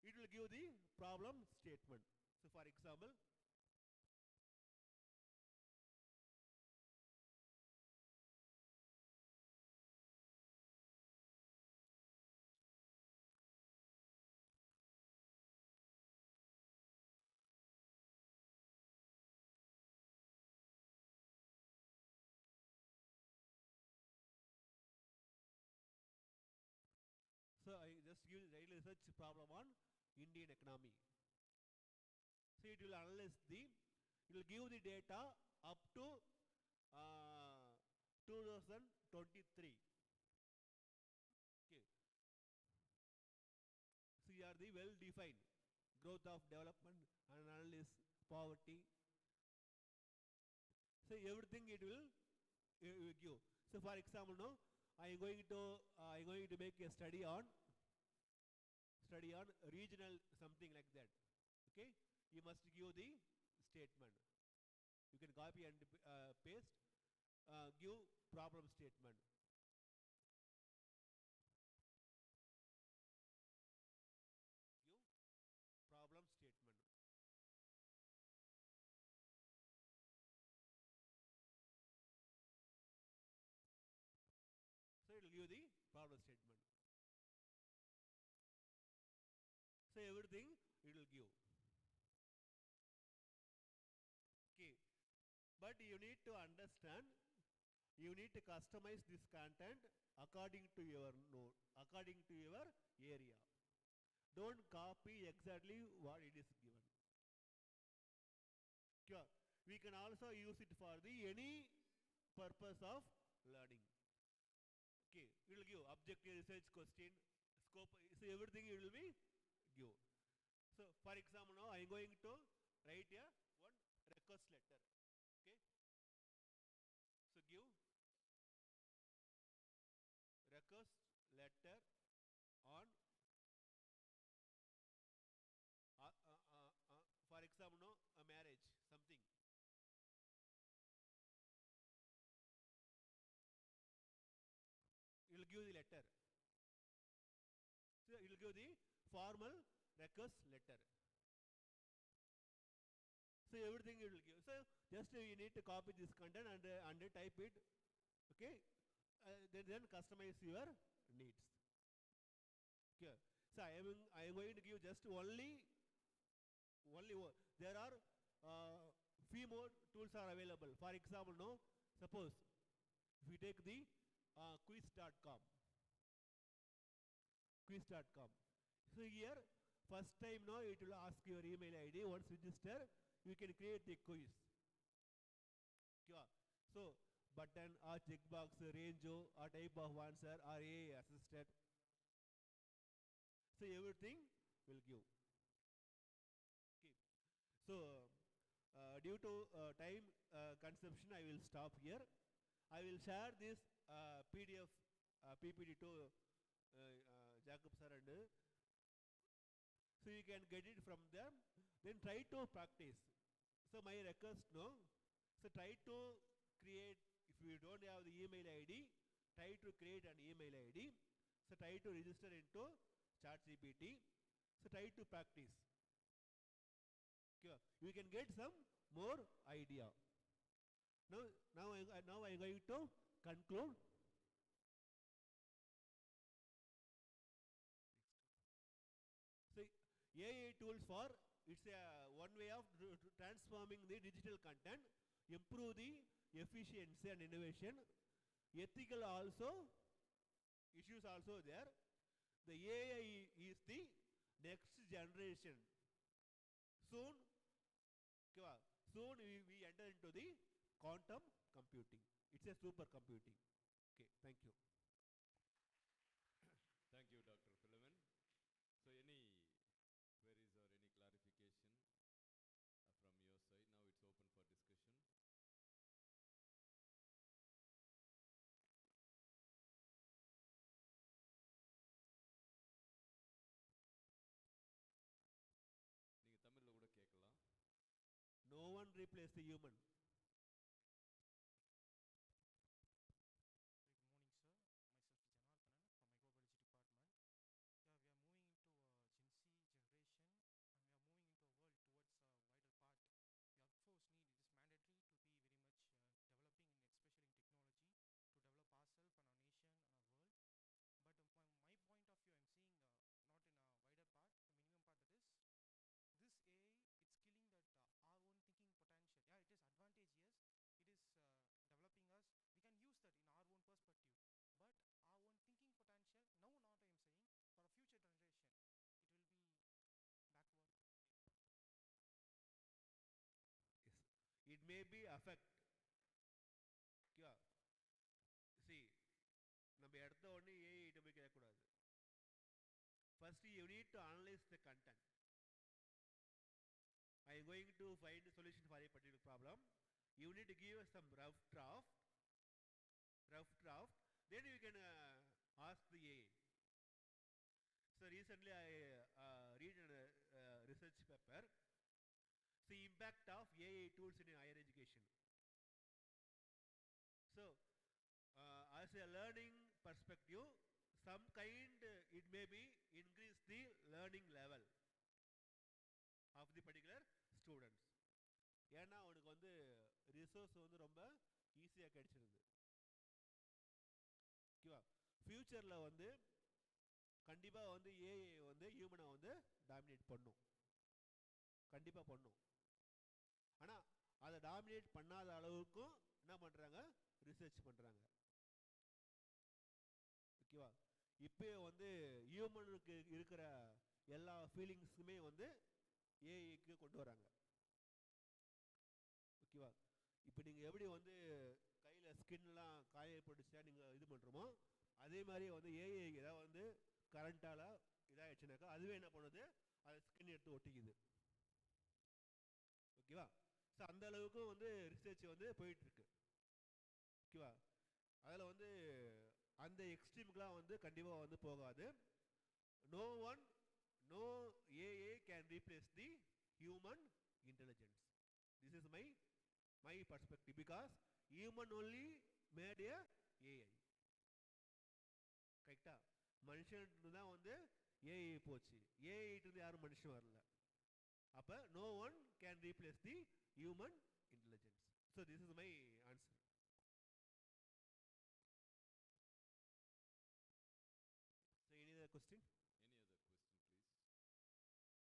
It will give the problem statement. So, for example, so I just give the research problem on Indian economy. So it will analyze it will give the data up to 2023. Okay. So here are the well-defined growth of development and analysis, poverty. So everything it will give. So for example, no, I am going to make a study on regional something like that. Okay, you must give the statement. You can copy and paste. Give problem statement. Give problem statement. So it will give the problem statement. So everything it will give. Okay, but you need to understand. You need to customize this content according to your node, according to your area. Don't copy exactly what it is given. Sure. We can also use it for any purpose of learning. Okay, it will give objective research question, scope, so everything it will be give. So for example, now I am going to write one request letter. Okay, so give request letter on for example, no, a marriage something. It will give the letter. So it will give the formal request letter. So everything it will give. So just you need to copy this content and type it. Okay, then customize your needs. Okay. So I am going to give just only there are few more tools are available. For example, no, suppose if we take the quiz.com. So here first time no, it will ask your email ID. Once register, you can create the quiz. So button or checkbox, range or type of answer or AI assisted. So everything will give. Okay. So due to time consumption, I will stop here. I will share this PDF PPT to Jacob sir, and so you can get it from them. Then try to practice. So my request, no. So try to create. If you don't have the email ID, try to create an email ID. So try to register into ChatGPT. So try to practice. Okay. You can get some more idea. Now I am going to conclude. So AI tools for it's a one way of transforming the digital content, improve the efficiency and innovation. Ethical also issues also there. The AI is the next generation. Soon we enter into the quantum computing. It's a supercomputing. Okay, thank you. Thank you, Dr. Philomen. So any queries or any clarification from your side? Now it's open for discussion. நீங்க தமிழ்ல கூட கேட்கலாம். No one replaces the human. It may be affect. See, நம்ம எடுத்த உடனே AI கிட்ட போய் கேட்கக்கூடாது. First you need to analyze the content. I am going to find a solution for a particular problem. You need to give us some rough draft. Then you can ask the AI. So recently I read a research paper. The impact of AI tools in higher education. So as a learning perspective, some kind it may be increase the learning level of the particular students. ஏன்னா அவனுக்கு வந்து resource வந்து ரொம்ப ஈஸியாக கிடைச்சிருது. ஓகேவா? ஃபியூச்சரில் வந்து கண்டிப்பாக வந்து ஏஐ வந்து ஹியூமனை வந்து டாமினேட் பண்ணும், கண்டிப்பாக பண்ணும். ஆனால் அதை டாமினேட் பண்ணாத அளவுக்கும் என்ன பண்ணுறாங்க, ரிசர்ச் பண்ணுறாங்க. ஓகேவா? இப்போ வந்து ஹியூமனுக்கு இருக்கிற எல்லா ஃபீலிங்ஸுமே வந்து ஏஐக்கு கொண்டு வராங்க. ஓகேவா? இப்போ நீங்கள் எப்படி வந்து கையில் ஸ்கின்லாம் காயப்படுச்சா நீங்கள் இது பண்ணுறோமோ, அதே மாதிரி வந்து ஏஐ ஏதாவது வந்து கரண்ட்டால் இதாகிடுச்சுனாக்கா அதுவே என்ன பண்ணுது, அதை ஸ்கின் எடுத்து ஒட்டிக்குது. ஓகேவா? ஸோ அந்த அளவுக்கு வந்து ரிசர்ச் வந்து போயிட்டுருக்கு. ஓகேவா? அதில் வந்து அந்த எக்ஸ்ட்ரீமுக்கெலாம் வந்து கண்டிப்பாக வந்து போகாது. No AI can replace the human intelligence. This is my perspective, because human only made a AI. கரெக்டா? மனுஷன் தான் வந்து ஏஐ போச்சு, ஏஐட்டு யாரும் மனுஷன் வரல. அப்போ no one can replace the human intelligence. So this is my answer. other question? Any other question, please? Students feel free. தமிழில் கூட நீங்கள் கேட்கலாம் தாராளமாக. இப்போ நிறைய விஷயங்கள் ஏஐ பற்றி தெரிஞ்சுக்கணும்னு நீங்கள் கேளுங்க. சார் இங்கே தான் இருக்கிறாங்க, நம்ம காலேஜில் தான் ஒர்க் பண்ணுறாங்க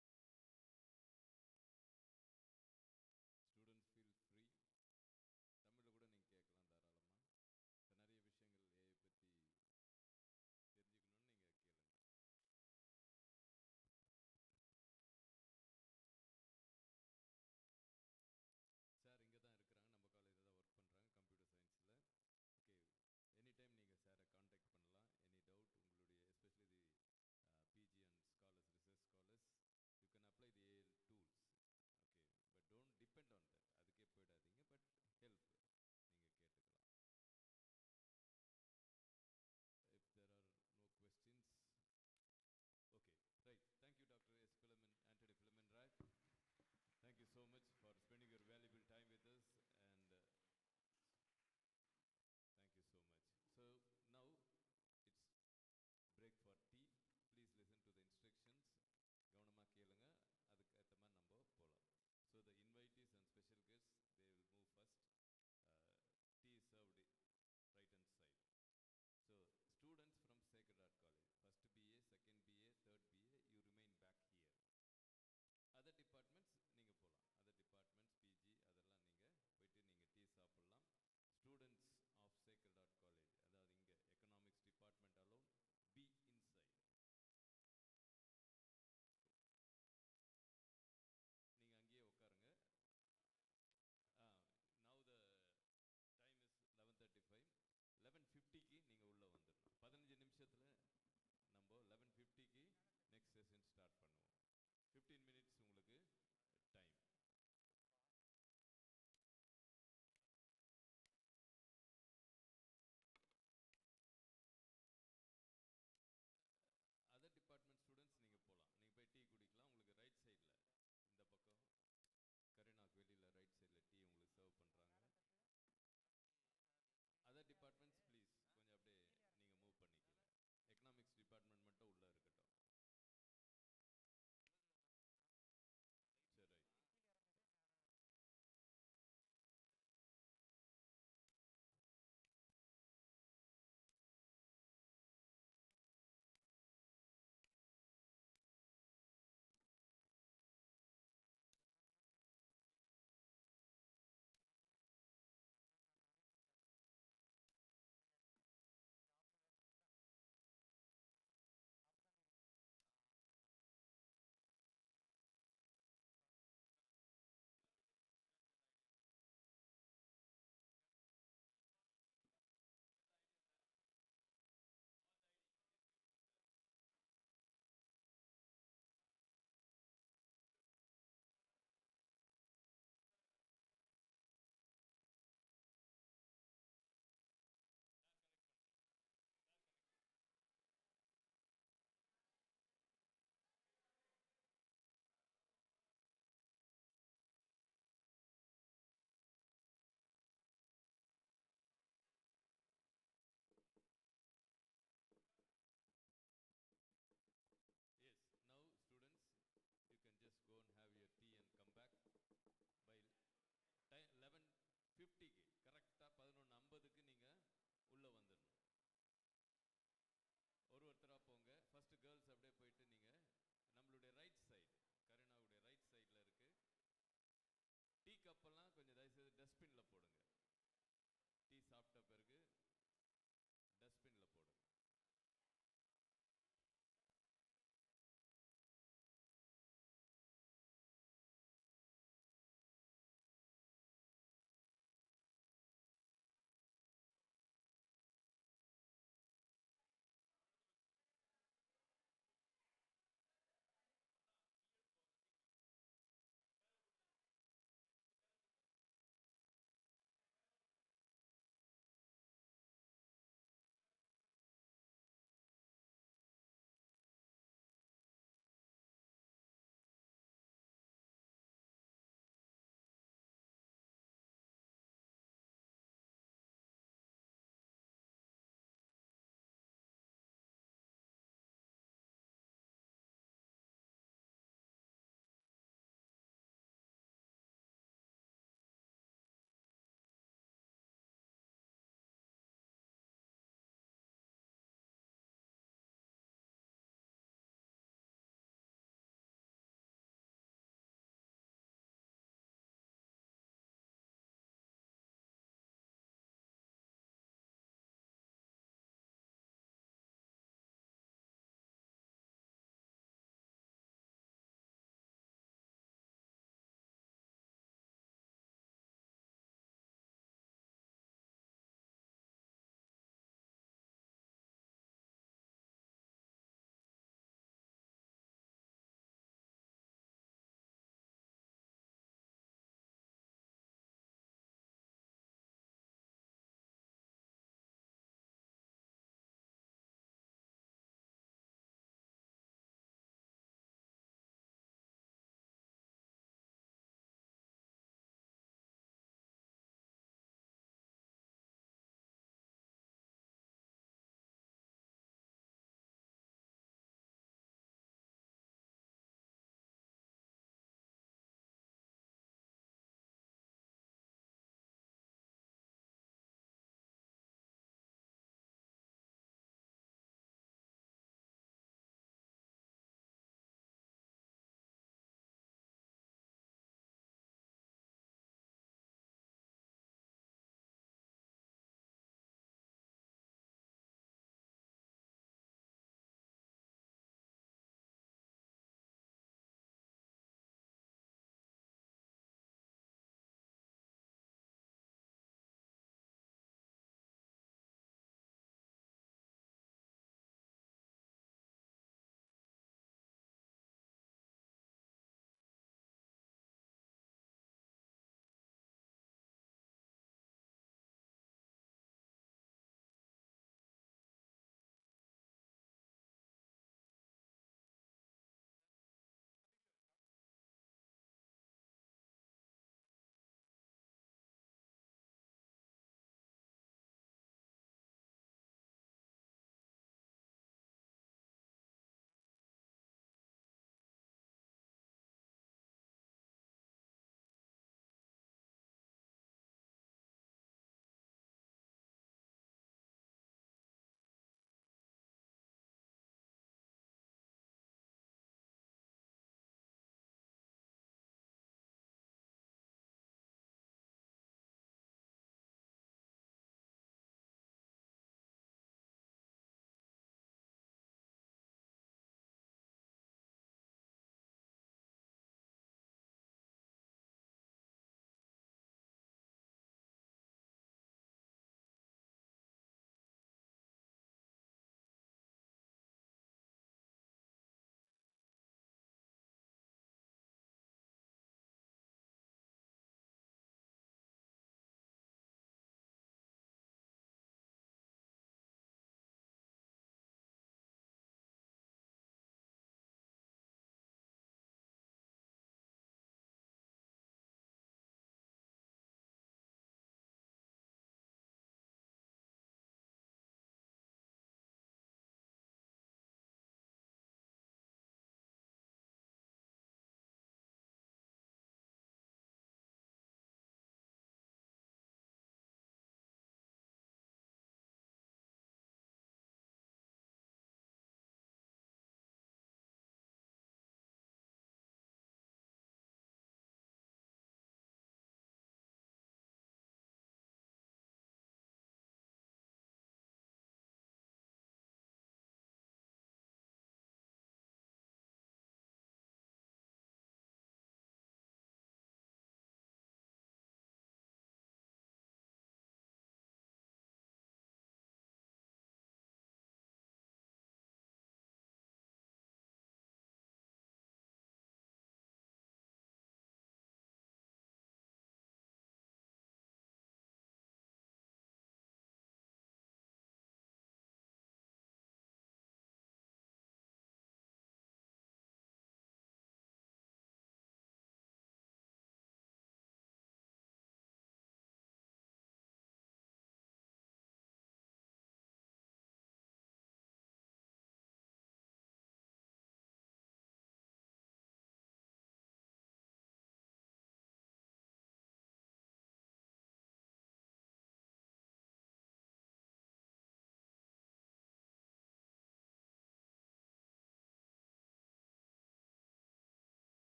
கம்ப்யூட்டர் சயின்ஸில். ஓகே, எனி டைம் நீங்கள் சாரை காண்டாக்ட் பண்ணலாம். எனி டவுட் உங்களுடைய especially the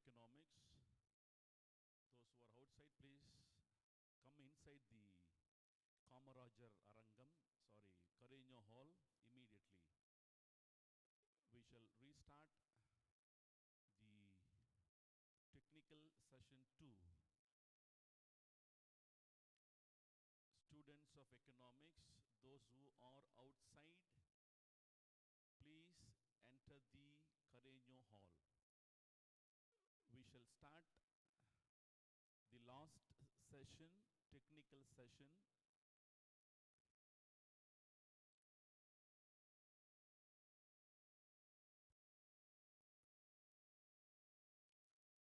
Economics. Those who are outside, please come inside the Kamarajar Arangam, Carreño Hall immediately. We shall restart the technical session 2. Students of economics, those who are outside, please enter the Carreño Hall. We shall start the last session, technical session.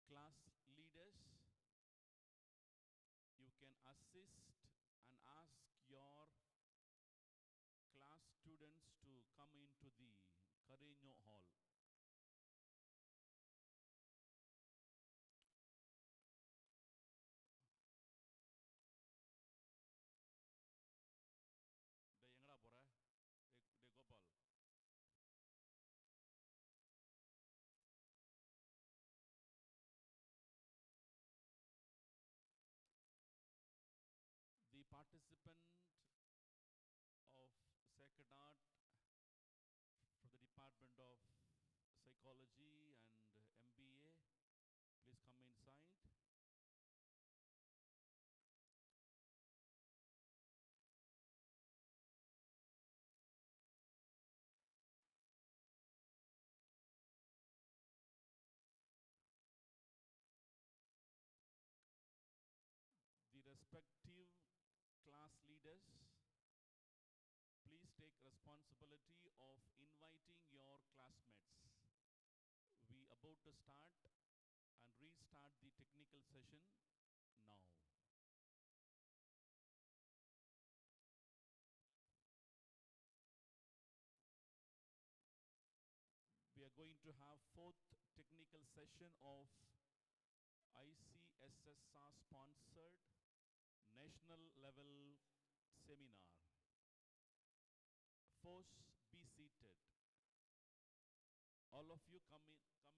Class leaders, you can assist and ask your class students to come into the Carreño Hall. எங்கடா போற டே Gopal the participant of Sacred Art for the Department of Psychology and MBA, please come inside. The respective class leaders, please take responsibility of inviting your classmates. We about to start and restart the technical session now. We are going to have fourth technical session of ICSSR sponsored national level seminar. Force, be seated. All of you come in front.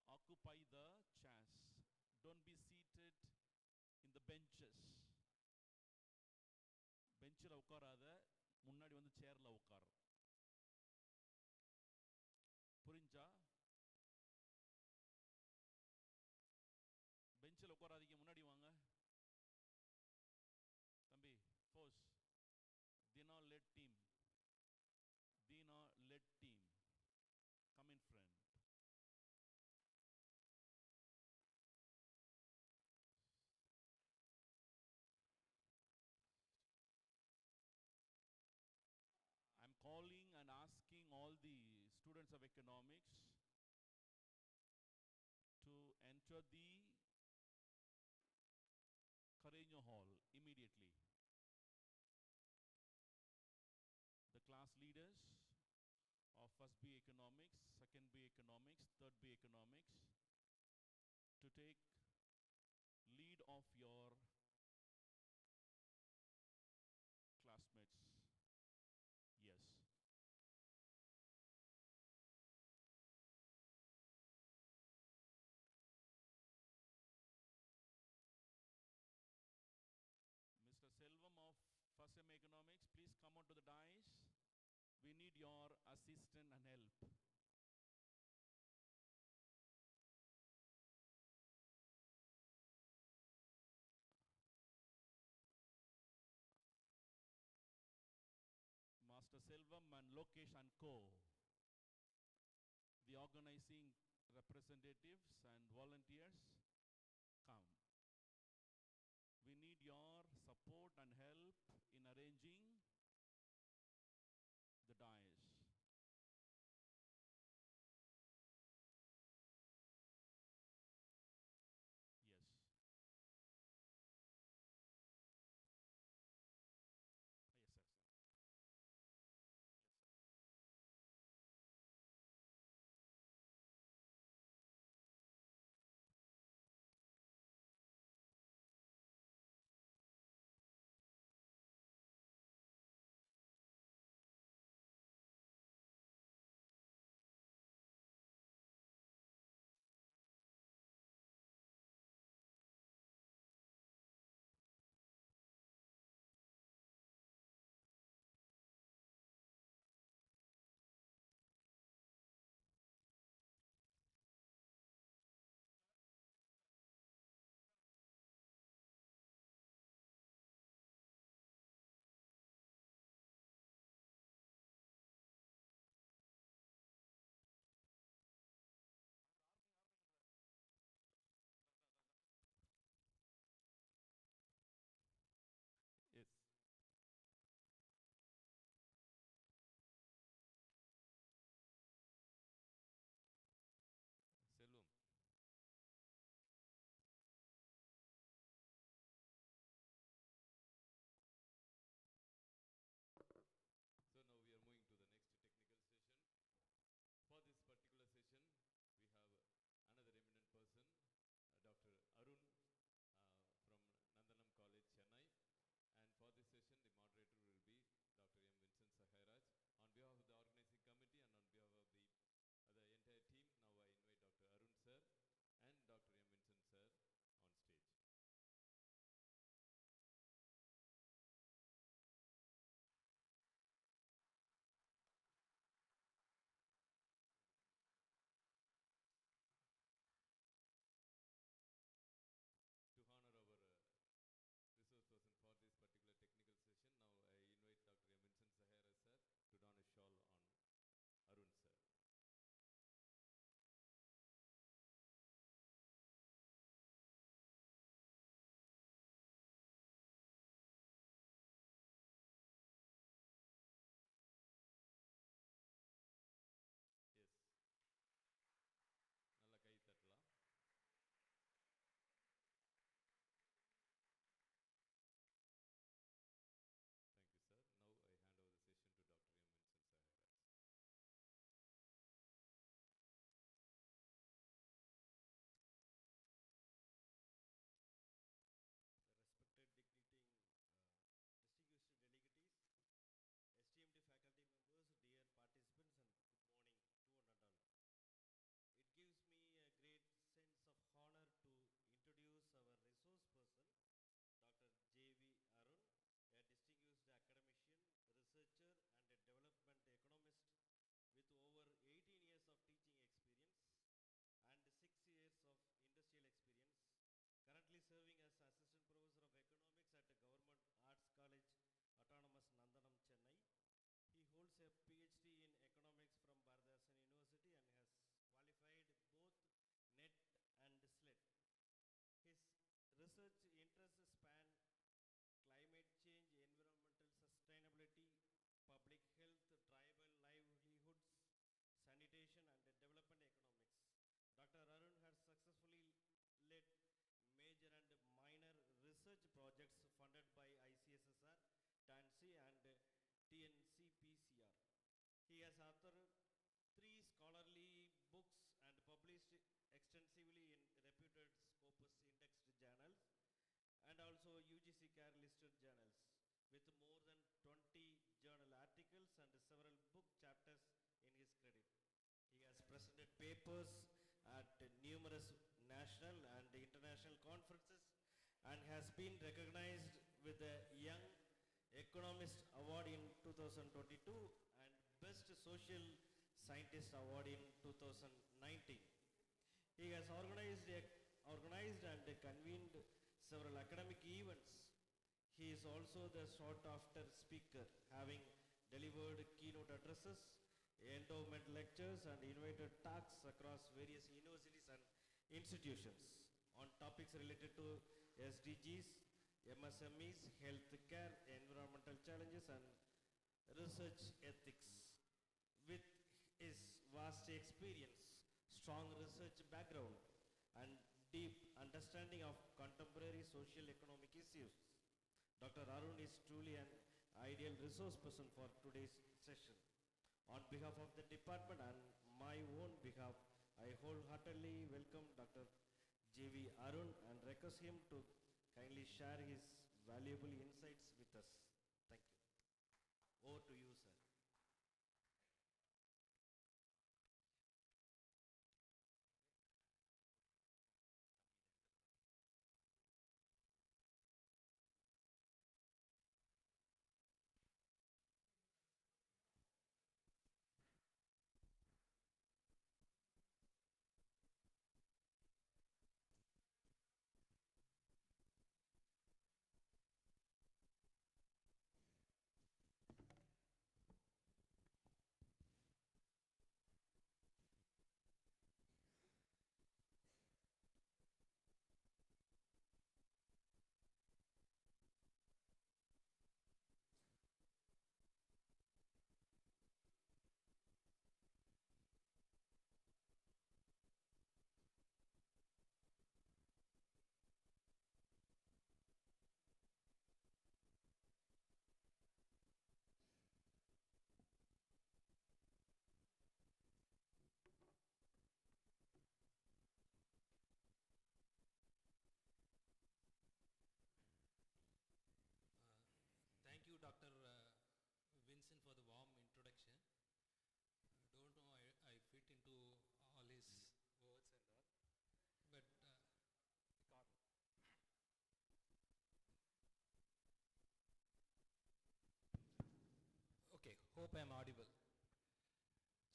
Occupy the chairs. Don't be seated in the benches. பெஞ்சில் உட்காராத, முன்னாடி வந்து சேர்ல உட்கார். புரிஞ்சா? பெஞ்சில் உட்காராதீங்க, முன்னாடி வாங்க. தம்பி, force, Dina led team. Dina led team. Come in front. I'm calling and asking all the students of economics to enter the Carreño Hall immediately. The class leaders of first B economics, second B economics, third B economics, to take lead of your classmates. Yes. Mr. Selvam of first M economics, please come onto the dais. We need your assistance and help. Master Selvam and Lokesh and Co., the organizing representatives and volunteers, come. We need your support and help in arranging the dais. TNCPCR. He has authored 3 scholarly books and published extensively in reputed Scopus indexed journals and also UGC CARE listed journals with more than 20 journal articles and several book chapters in his credit. He has presented papers at numerous national and international conferences and has been recognized with the Young Economist Award in 2022 and Best Social Scientist Award in 2019. He has organized and convened several academic events. He is also the sought-after speaker, having delivered keynote addresses, endowment lectures, and invited talks across various universities and institutions on topics related to SDGs, MSMEs, healthcare, environmental challenges, and research ethics. With his vast experience, strong research background, and deep understanding of contemporary social economic issues, Dr. Arun is truly an ideal resource person for today's session. On behalf of the department and my own behalf, I wholeheartedly welcome Dr. J.V. Arun and request him to kindly share his valuable insights with us. Thank you. Over to you, sir. Thank you, Dr. Vincent, for the warm introduction. Don't know I fit into all his words and all, but okay, hope I'm audible.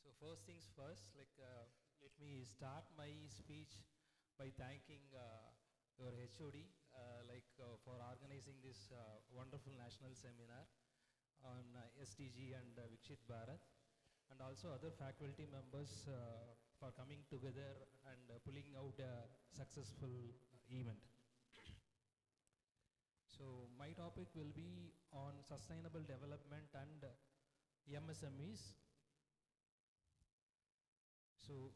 So first things first, let me start my speech by thanking your HOD for organizing this wonderful national seminar on SDG and Vikshit Bharat, and also other faculty members for coming together and pulling out a successful event. So my topic will be on sustainable development and MSMEs. So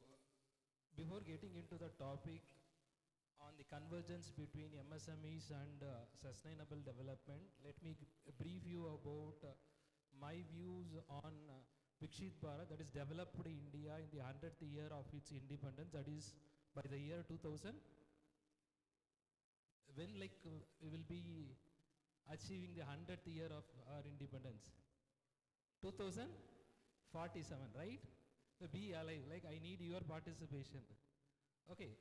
before getting into the topic on the convergence between MSMEs and sustainable development, let me brief you about my views on Vikshit Bharat, that is developed India in the 100th year of its independence, that is by the year 2000. When we will be achieving the 100th year of our independence? 2047, right? So be alive, I need your participation. Okay,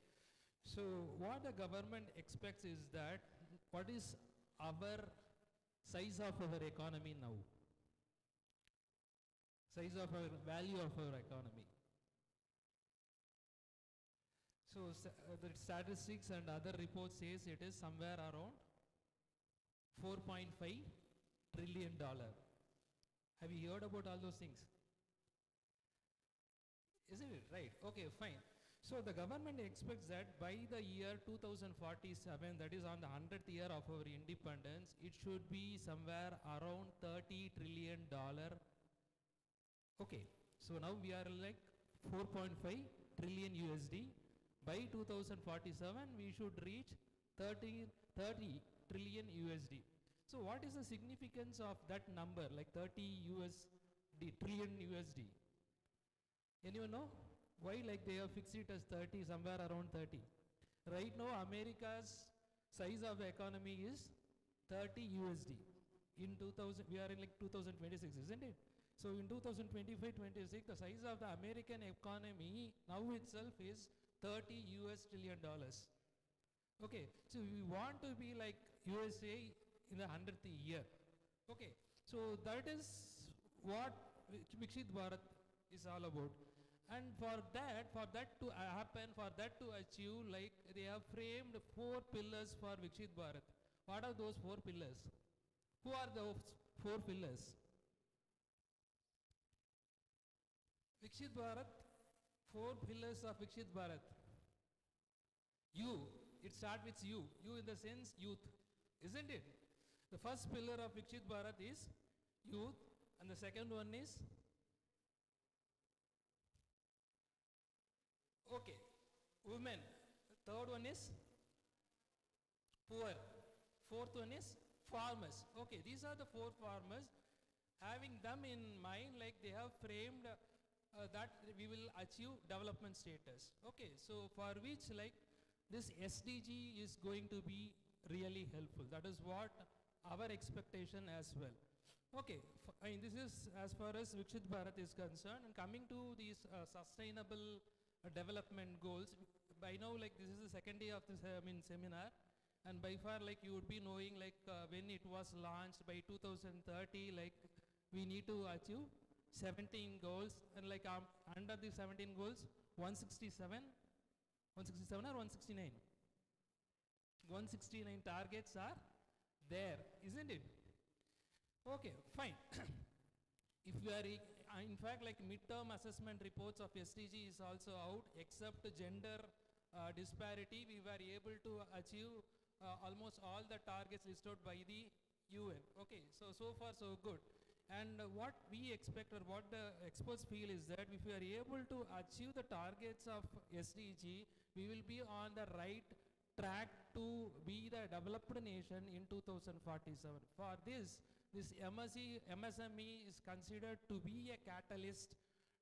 so what the government expects is that, what is our size of our economy now? Size of our value of our economy. So the statistics and other reports says it is somewhere around $4.5 trillion. Have you heard about all those things? Isn't it right? Okay, fine. So the government expects that by the year 2047, that is on the 100th year of our independence, it should be somewhere around $30 trillion. Okay, so now we are 4.5 trillion USD. By 2047, we should reach 30 trillion USD. So what is the significance of that number, like 30 trillion USD? Anyone know? Why like they have fixed it as 30, somewhere around 30? Right now America's size of the economy is 30 USD. In 2000, we are in like 2026, isn't it? So in 2025-26, the size of the American economy now itself is 30 US trillion dollars. Okay, so we want to be like USA in the 100th year. Okay, so that is what Viksit Bharat is all about. And for that to happen, for that to achieve, like they have framed 4 pillars for Viksit Bharat. What are those 4 pillars? Who are those 4 pillars? Viksit Bharat, 4 pillars of Viksit Bharat. You, it starts with you. You in the sense youth, isn't it? The first pillar of Viksit Bharat is youth, and the second one is okay, women. Third one is poor. Fourth one is farmers. Okay, these are the 4 farmers. Having them in mind, like they have framed that we will achieve development status. Okay, so for which like this SDG is going to be really helpful. That is what our expectation as well. Okay, this is as far as Viksit Bharat is concerned. And coming to these sustainable development goals, by now like this is the second day of this seminar, and by far like you would be knowing like when it was launched by 2030, like we need to achieve 17 goals, and like under the 17 goals 167 or 169 targets are there, isn't it? Okay, fine. If we are in fact like midterm assessment reports of SDG is also out, except gender disparity, we were able to achieve almost all the targets listed by the UN. Okay, so far so good. And what we expect, or what the experts feel, is that if we are able to achieve the targets of SDG, we will be on the right track to be the developed nation in 2047. For this MSME is considered to be a catalyst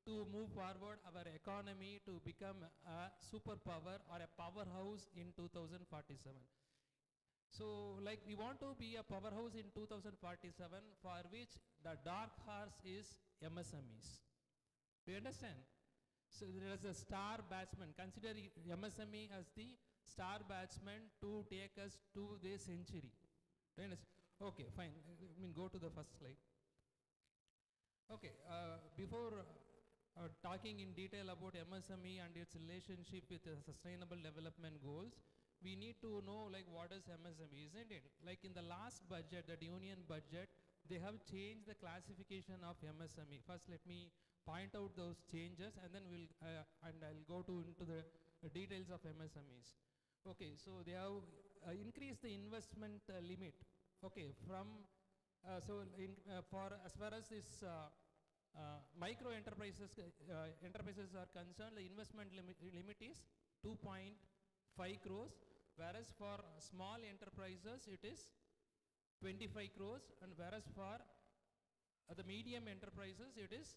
to move forward our economy to become a superpower or a powerhouse in 2047. So like we want to be a powerhouse in 2047, for which the dark horse is MSMEs. Do you understand? So there is a star batsman. Consider MSME as the star batsman to take us to the century. Do you understand? Okay, fine. Go to the first slide. Okay, before talking in detail about MSME and its relationship with the sustainable development goals, we need to know like what is MSME, isn't it? Like in the last budget, the union budget, they have changed the classification of MSME. First, let me point out those changes, and then I'll go into the details of MSMEs. Okay, so they have increased the investment limit. Okay, from for as far as this micro enterprises are concerned, the investment limit is 2.5 crores, whereas for small enterprises it is 25 crores, and whereas for the medium enterprises it is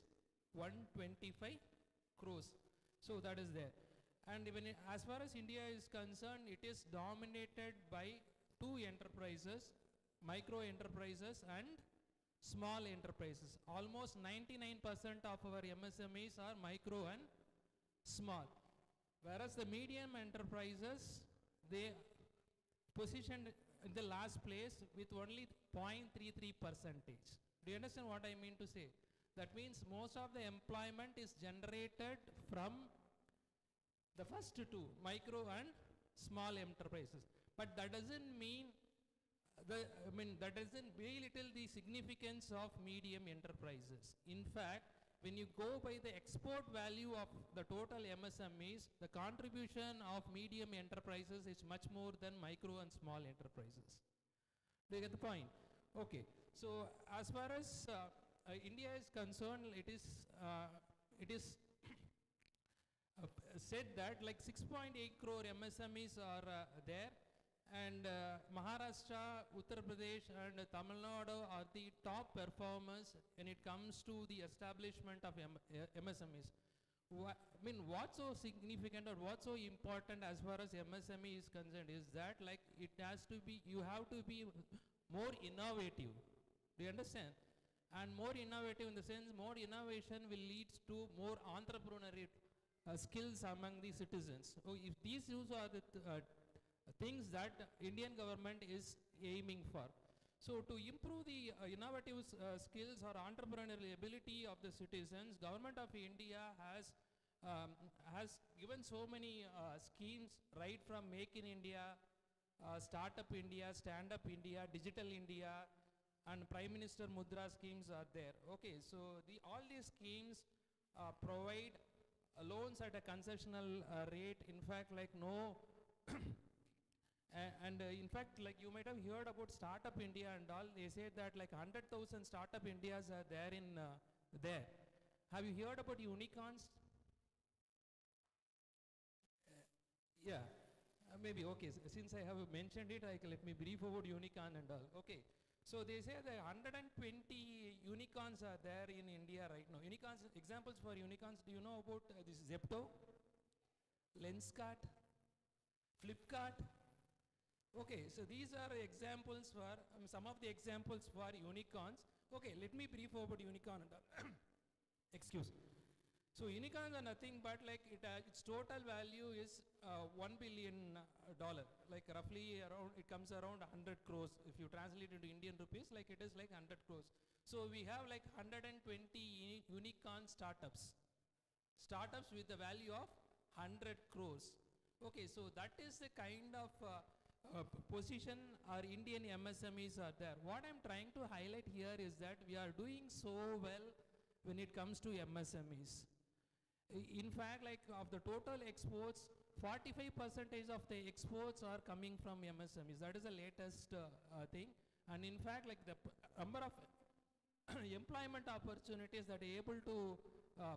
125 crores. So that is there. And even as far as India is concerned, it is dominated by 2 enterprises, micro enterprises and small enterprises. Almost 99% of our MSMEs are micro and small, whereas the medium enterprises, they positioned in the last place with only 0.33%. Do you understand what I mean to say? That means most of the employment is generated from the first 2, micro and small enterprises. But that doesn't mean that doesn't belittle the significance of medium enterprises. In fact, when you go by the export value of the total MSMEs, the contribution of medium enterprises is much more than micro and small enterprises. Do you get the point? Okay. So as far as India is concerned, it is said that like 6.8 crore MSMEs are there, and Maharashtra, Uttar Pradesh, and Tamil Nadu are the top performers when it comes to the establishment of MSMEs. I mean, what's so significant or what's so important as far as MSME is concerned is that like it has to be, you have to be more innovative. Do you understand? And more innovative in the sense, more innovation will lead to more entrepreneurial skills among the citizens. So if these are the things that Indian government is aiming for. So to improve the innovative skills or entrepreneurial ability of the citizens, Government of India has given so many schemes, right from Make in India, Startup India, Stand Up India, Digital India, and Prime Minister Mudra schemes are there. Okay, so all these schemes provide loans at a concessional rate. In fact, like no, and in fact, like you might have heard about Startup India and all. They say that like 100,000 Startup Indias are there in there. Have you heard about unicorns? Yeah, maybe. Okay, since I have mentioned it, let me brief about unicorn and all. Okay. So they say that 120 unicorns are there in India right now. Unicorns, examples for unicorns, do you know about this Zepto, Lenskart, Flipkart? Okay, so these are examples for, some of the examples for unicorns. Okay, let me brief about unicorn and all. Excuse. So unicorns are nothing but like its total value is $1 billion, like roughly around, it comes around 100 crores. If you translate into Indian rupees, like it is like 100 crores. So we have like 120 unicorn startups with the value of 100 crores. Okay, so that is the kind of position our Indian MSMEs are there. What I'm trying to highlight here is that we are doing so well when it comes to MSMEs. In fact, like of the total exports, 45% of the exports are coming from MSMEs. That is the latest thing. And in fact, like the number of employment opportunities that are able to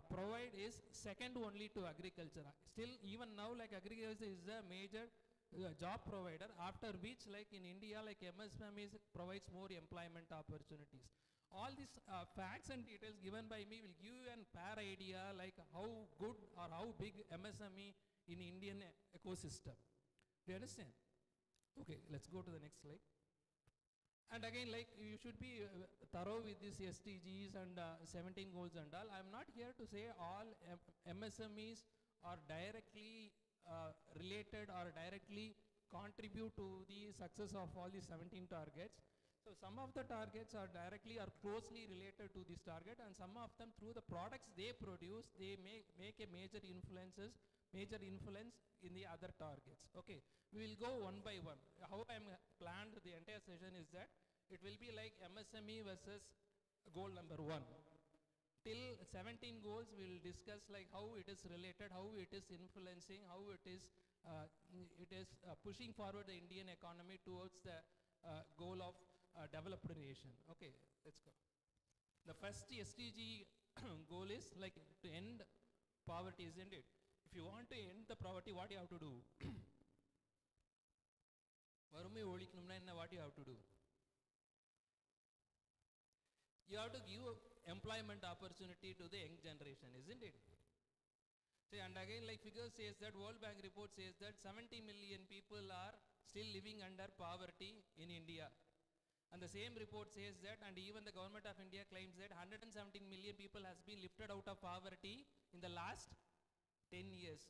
provide is second only to agriculture. Still, even now, like agriculture is a major job provider, after which like in India, like MSMEs provides more employment opportunities. All these facts and details given by me will give you a fair idea like how good or how big MSME in Indian ecosystem. Do you understand? Okay, let's go to the next slide. And again, like you should be thorough with these SDGs and 17 goals and all. I'm not here to say all MSMEs are directly related or directly contribute to the success of all these 17 targets. So some of the targets are directly or closely related to this target, and some of them through the products they produce, they make a major influence in the other targets. Okay, we will go one by one. How I'm planned the entire session is that it will be like MSME versus goal number 1. Till 17 goals we will discuss like how it is related, how it is influencing, how it is pushing forward the Indian economy towards the goal of developed nation. Okay, let's go. The first SDG goal is like to end poverty, isn't it? If you want to end the poverty, what you have to do? Varuமை ஒழிக்கணும்னா என்ன, what you have to do? You have to give employment opportunity to the young generation, isn't it? See, and again, like figure says that World Bank report says that 70 million people are still living under poverty in India. And the same report says that, and even the government of India claims that 117 million people has been lifted out of poverty in the last 10 years.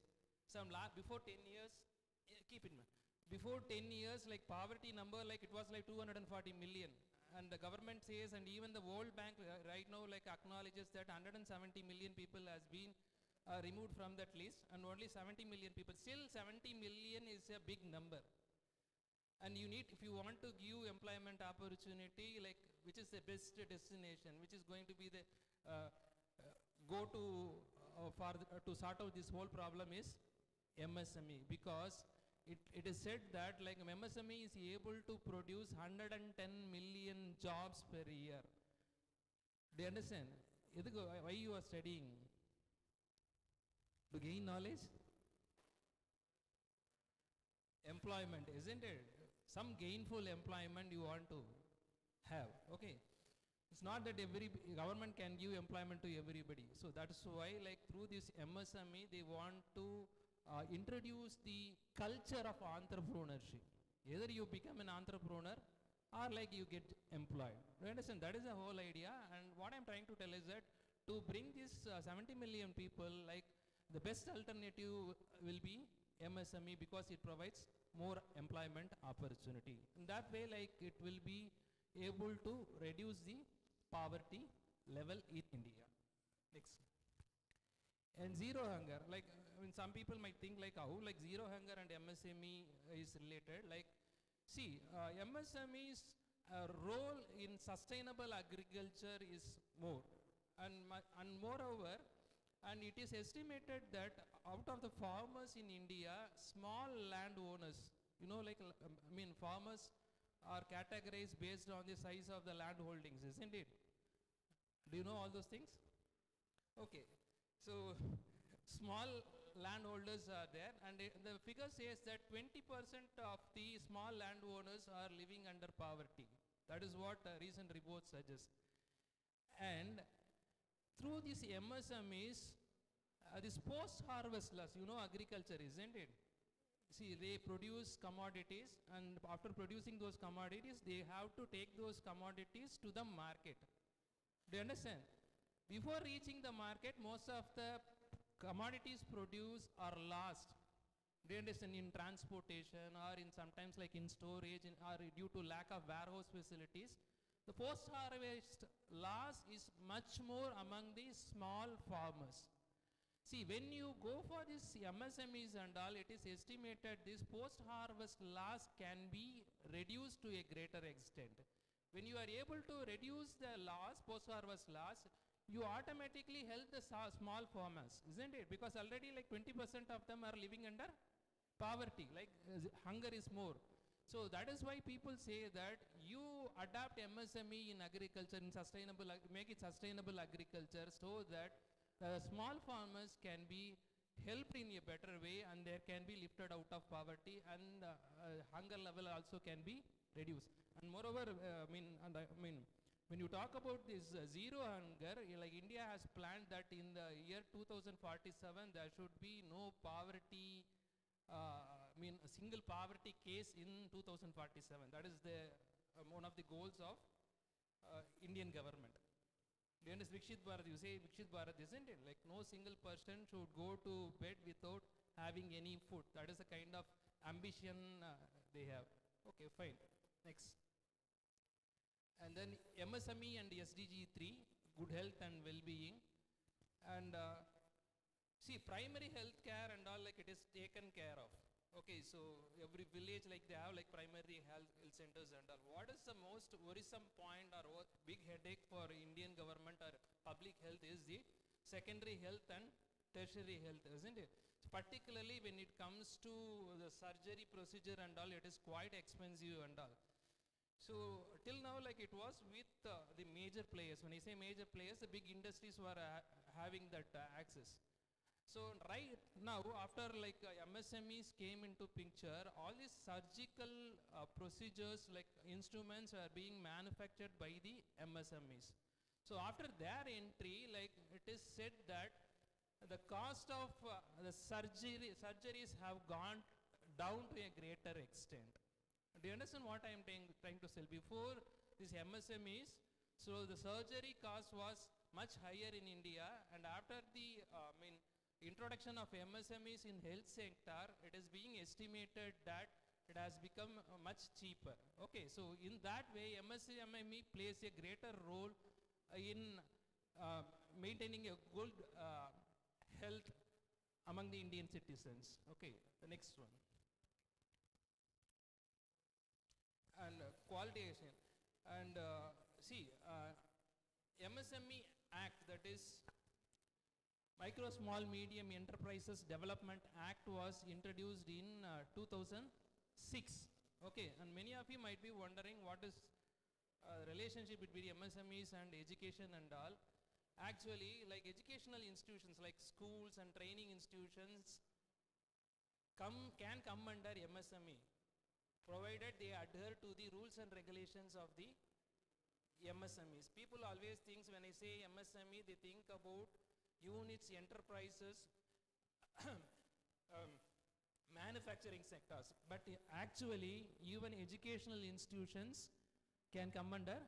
Before 10 years, keep in mind, before 10 years, like poverty number, like it was like 240 million. And the government says, and even the World Bank right now like acknowledges that 170 million people has been removed from that list, and only 70 million people. Still 70 million is a big number. And you need, if you want to give employment opportunity, like which is the best destination, which is going to be the go to to sort out this whole problem is MSME, because it is said that like MSME is able to produce 110 million jobs per year. Do you understand? Why you are studying? To gain knowledge? Employment, isn't it? some gainful employment you want to have. Okay, it's not that every government can give employment to everybody. So that's why, like through this MSME, they want to introduce the culture of entrepreneurship. Either you become an entrepreneur or like you get employed. You understand? That is the whole idea. And what I'm trying to tell is that to bring this 70 million people, like the best alternative will be MSME because it provides more employment opportunity. In that way, like it will be able to reduce the poverty level in India. Next. And zero hunger, like some people might think like how like zero hunger and MSME is related. Like see, MSME's role in sustainable agriculture is more, and moreover, and it is estimated that out of the farmers in India, small landowners, farmers are categorized based on the size of the land holdings, isn't it? Do you know all those things? Okay, so small landholders are there, and the figure says that 20% of the small landowners are living under poverty. That is what recent reports suggest. And through these MSMEs, this post-harvest loss, agriculture, isn't it? See, they produce commodities, and after producing those commodities, they have to take those commodities to the market. Do you understand? Before reaching the market, most of the commodities produced are lost. Do you understand? In transportation or in sometimes like in storage or due to lack of warehouse facilities. The post-harvest loss is much more among the small farmers. See, when you go for this MSMEs and all, it is estimated this post-harvest loss can be reduced to a greater extent. When you are able to reduce the loss, post-harvest loss, you automatically help the small farmers, isn't it? Because already like 20% of them are living under poverty, like hunger is more. So that is why people say that you adapt MSME in agriculture, in sustainable, make it sustainable agriculture so that small farmers can be helped in a better way and they can be lifted out of poverty, and hunger level also can be reduced. And moreover, when you talk about this zero hunger, like India has planned that in the year 2047 there should be no poverty, a single poverty case in 2047. That is the one of the goals of Indian government. Do you understand? Vikshit Bharat, you say Vikshit Bharat, isn't it? Like no single person should go to bed without having any food. That is the kind of ambition they have. Okay, fine. Next. And then MSME and SDG 3, good health and well-being. And see, primary health care and all, like it is taken care of. Okay, so every village, like they have like primary health centers and all. What is the most worrisome point or what big headache for Indian government or public health is the secondary health and tertiary health, isn't it? Particularly when it comes to the surgery procedure and all, it is quite expensive and all. So till now, like it was with the major players. When I say major players, the big industries were having that access. So right now, after like MSMEs came into picture, all these surgical procedures like instruments are being manufactured by the MSMEs. So after their entry, like it is said that the cost of the surgeries have gone down to a greater extent. Do you understand what I am trying to say? Before these MSMEs, so the surgery cost was much higher in India, and after the introduction of MSMEs in health sector, it is being estimated that it has become much cheaper. Okay, so in that way, MSME plays a greater role in maintaining a good health among the Indian citizens. Okay, the next one. And qualification. And MSME Act, that is Micro Small Medium Enterprises Development Act, was introduced in 2006. Okay, and many of you might be wondering what is relationship between MSMEs and education and all. Actually, like educational institutions like schools and training institutions can come under MSME. provided they adhere to the rules and regulations of the MSMEs. People always think when I say MSME, they think about units, enterprises, manufacturing sectors. But actually, even educational institutions can come under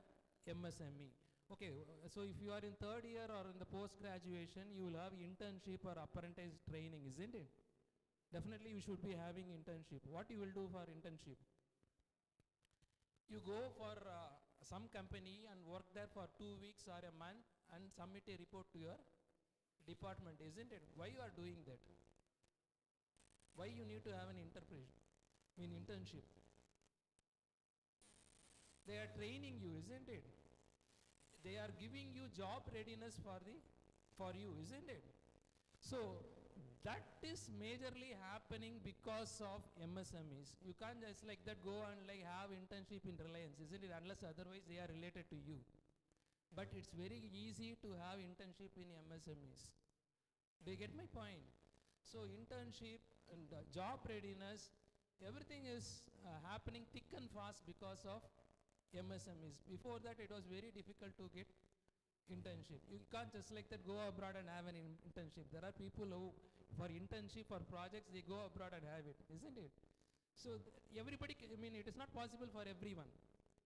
MSME. Okay, so if you are in third year or in the post-graduation, you will have internship or apprentice training, isn't it? Definitely you should be having internship. What you will do for internship? You go for some company and work there for 2 weeks or a month and submit a report to your department, isn't it? Why you are doing that? Why you need to have an internship? They are training you, isn't it? They are giving you job readiness for you, isn't it? So that is majorly happening because of MSMEs. You can't just like that go and like have internship in Reliance, isn't it? Unless otherwise they are related to you. But it's very easy to have internship in MSMEs. Do you get my point? So internship and job readiness, everything is happening thick and fast because of MSMEs. Before that, it was very difficult to get internship. You can't just like that go abroad and have an internship. There are people who, for internship or projects, they go abroad and have it, isn't it? So everybody, it is not possible for everyone.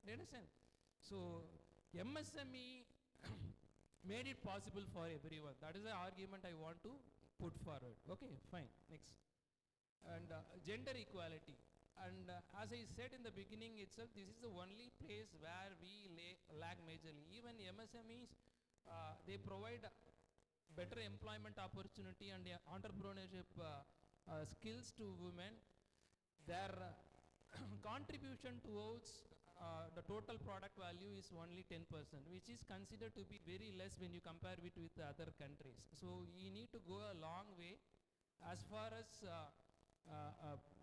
Do you understand? So MSME made it possible for everyone. That is the argument I want to put forward. Okay, fine. Next. And gender equality. And as I said in the beginning itself, this is the only place where we lag majorly. Even MSMEs, they provide better employment opportunity and entrepreneurship skills to women. Their contribution towards the total product value is only 10%, which is considered to be very less when you compare it with other countries. So you need to go a long way as far as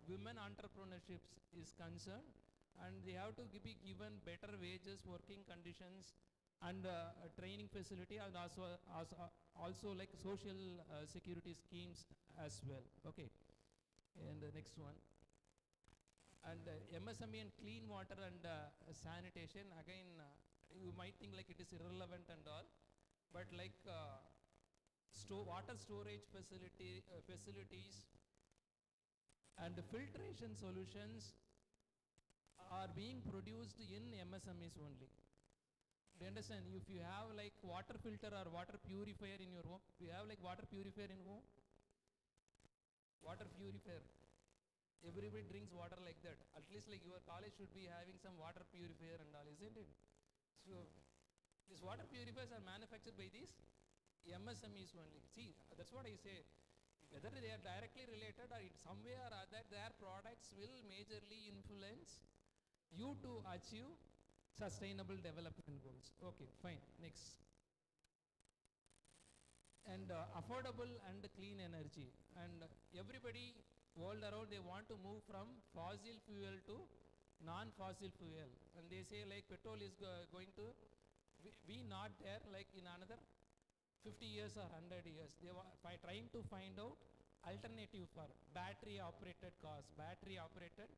women entrepreneurship is concerned, and they have to be given better wages, working conditions, and training facility, and also like social security schemes as well. Okay, and the next one. And MSME and clean water and sanitation, again, you might think like it is irrelevant and all, but like water storage facilities and filtration solutions are being produced in MSMEs only. Do you understand? If you have like water filter or water purifier in your home, you have like water purifier in home? Water purifier. Everybody drinks water like that. At least like your college should be having some water purifier and all, isn't it? So these water purifiers are manufactured by these MSMEs only. See, that's what I say. Whether they are directly related or in some way or other, their products will majorly influence you to achieve sustainable development goals. Okay, fine. Next. And affordable and clean energy. And everybody world around, they want to move from fossil fuel to non-fossil fuel. And they say like petrol is going to be not there like in another 50 years or 100 years. They are trying to find out alternative for battery operated cars, battery operated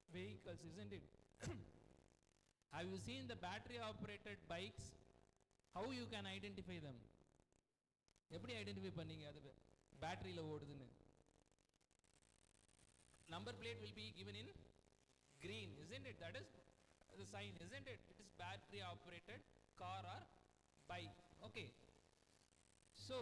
vehicles, isn't it? Have you seen the battery operated bikes? How you can identify them? எப்படி identify பண்ணீங்க அது பேட்டரியில் ஓடுதுன்னு? Number plate will be given in green, isn't it? That is the sign, isn't it? It is battery operated car or bike. Okay. So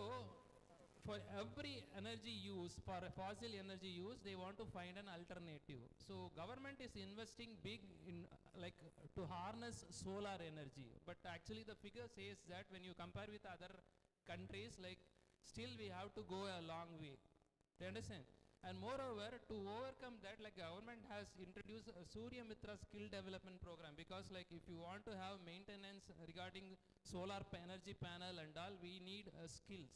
for every energy use, for fossil energy use, they want to find an alternative. So government is investing big in like to harness solar energy. But actually the figure says that when you compare with other countries, like still we have to go a long way. Do you understand? And moreover, to overcome that, like government has introduced a Surya Mitra skill development program, because like if you want to have maintenance regarding solar energy panel and all, we need skills.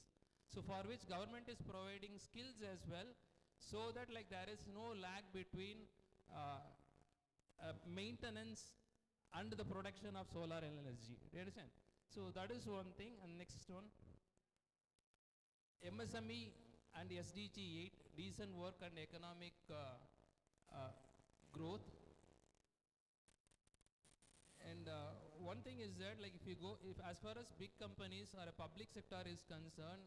So for which government is providing skills as well, so that like there is no lag between maintenance and the production of solar energy. Do you understand? So that is one thing. And next one, MSME and SDG 8, decent work and economic growth. one thing is that like if you go, if as far as big companies or a public sector is concerned,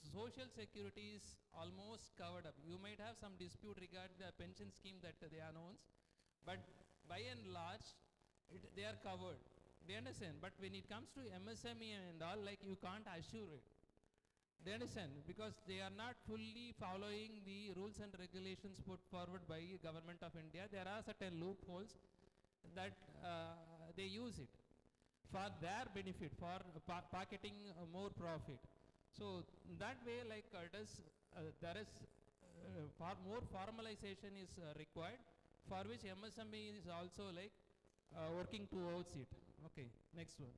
social security is almost covered up. You might have some dispute regarding the pension scheme that they announce, but by and large, they are covered. Do you understand? But when it comes to MSME and all, like you can't assure it. Do you understand? Because they are not fully following the rules and regulations put forward by Government of India. There are certain loopholes that they use it for their benefit, for pocketing more profit. So that way, like there is far more formalization is required, for which MSME is also like working towards it. Okay, next one.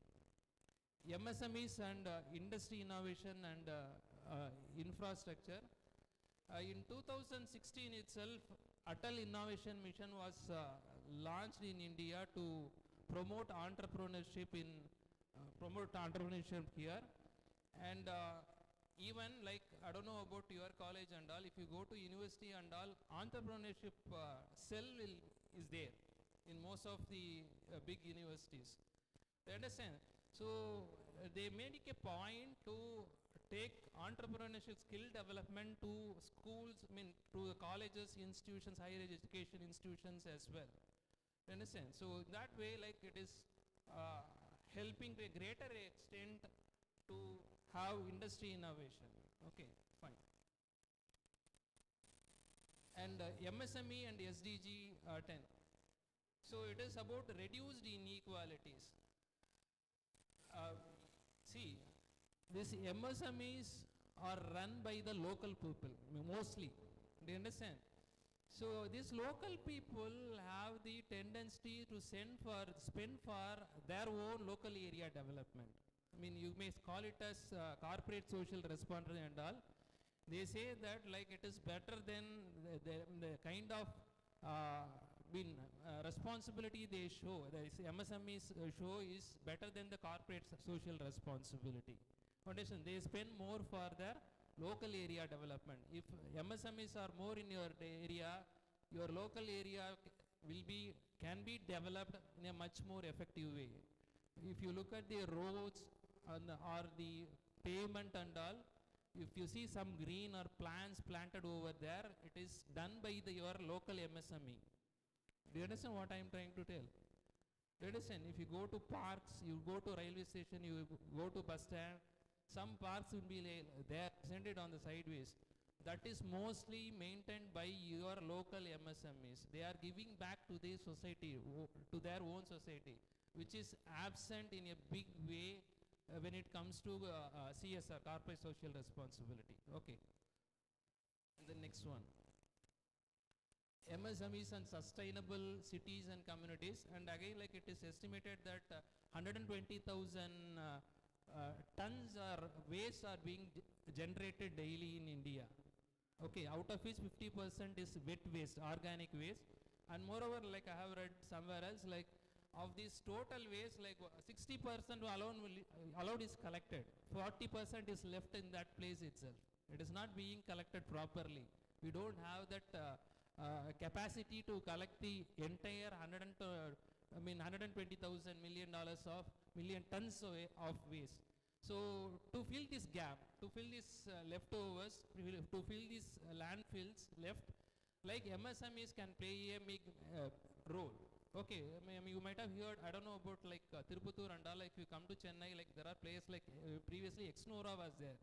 MSMEs and industry innovation and infrastructure. In 2016 itself, Atal Innovation Mission was launched in India to promote entrepreneurship here. And even like, I don't know about your college and all, if you go to university and all, entrepreneurship cell is there in most of the big universities. You understand? So they made it a point to take entrepreneurship skill development to schools, I mean to the colleges, institutions, higher education institutions as well. You understand? So that way, like it is helping to a greater extent to have industry innovation. Okay, fine. And MSME and SDG 10. So it is about reduced inequalities. See, these MSMEs are run by the local people mostly. Do you understand? So these local people have the tendency to spend for their own local area development. I mean, you may call it as corporate social responsibility and all. They say that like it is better than the kind of responsibility they show. The MSMEs show is better than the corporate social responsibility. Foundation, they spend more for their local area development. If MSMEs are more in your area, your local area can be developed in a much more effective way. If you look at the roads or the pavement and all, if you see some green or plants planted over there, it is done by your local MSME. Do you understand what I am trying to tell? Do you understand? If you go to parks, you go to railway station, you go to bus stand, some parks will be there presented on the sideways. That is mostly maintained by your local MSMEs. They are giving back to the society, to their own society, which is absent in a big way when it comes to CSR, corporate social responsibility. Okay. And the next one. MSMEs and sustainable cities and communities, and again like it is estimated that 120,000 tons or waste are being generated daily in India. Okay, out of which 50% is wet waste, organic waste, and moreover, like I have read somewhere else, like of this total waste, like 60% allowed is collected, 40% is left in that place itself. It is not being collected properly. We don't have that capacity to collect the entire 120,000 million tons of waste. So to fill this gap, to fill this leftovers, to fill these landfills left, like MSMEs can play a big role. Okay, you might have heard, I don't know about like Tirupattur and all, like if you come to Chennai, like there are places like previously Exnora was there.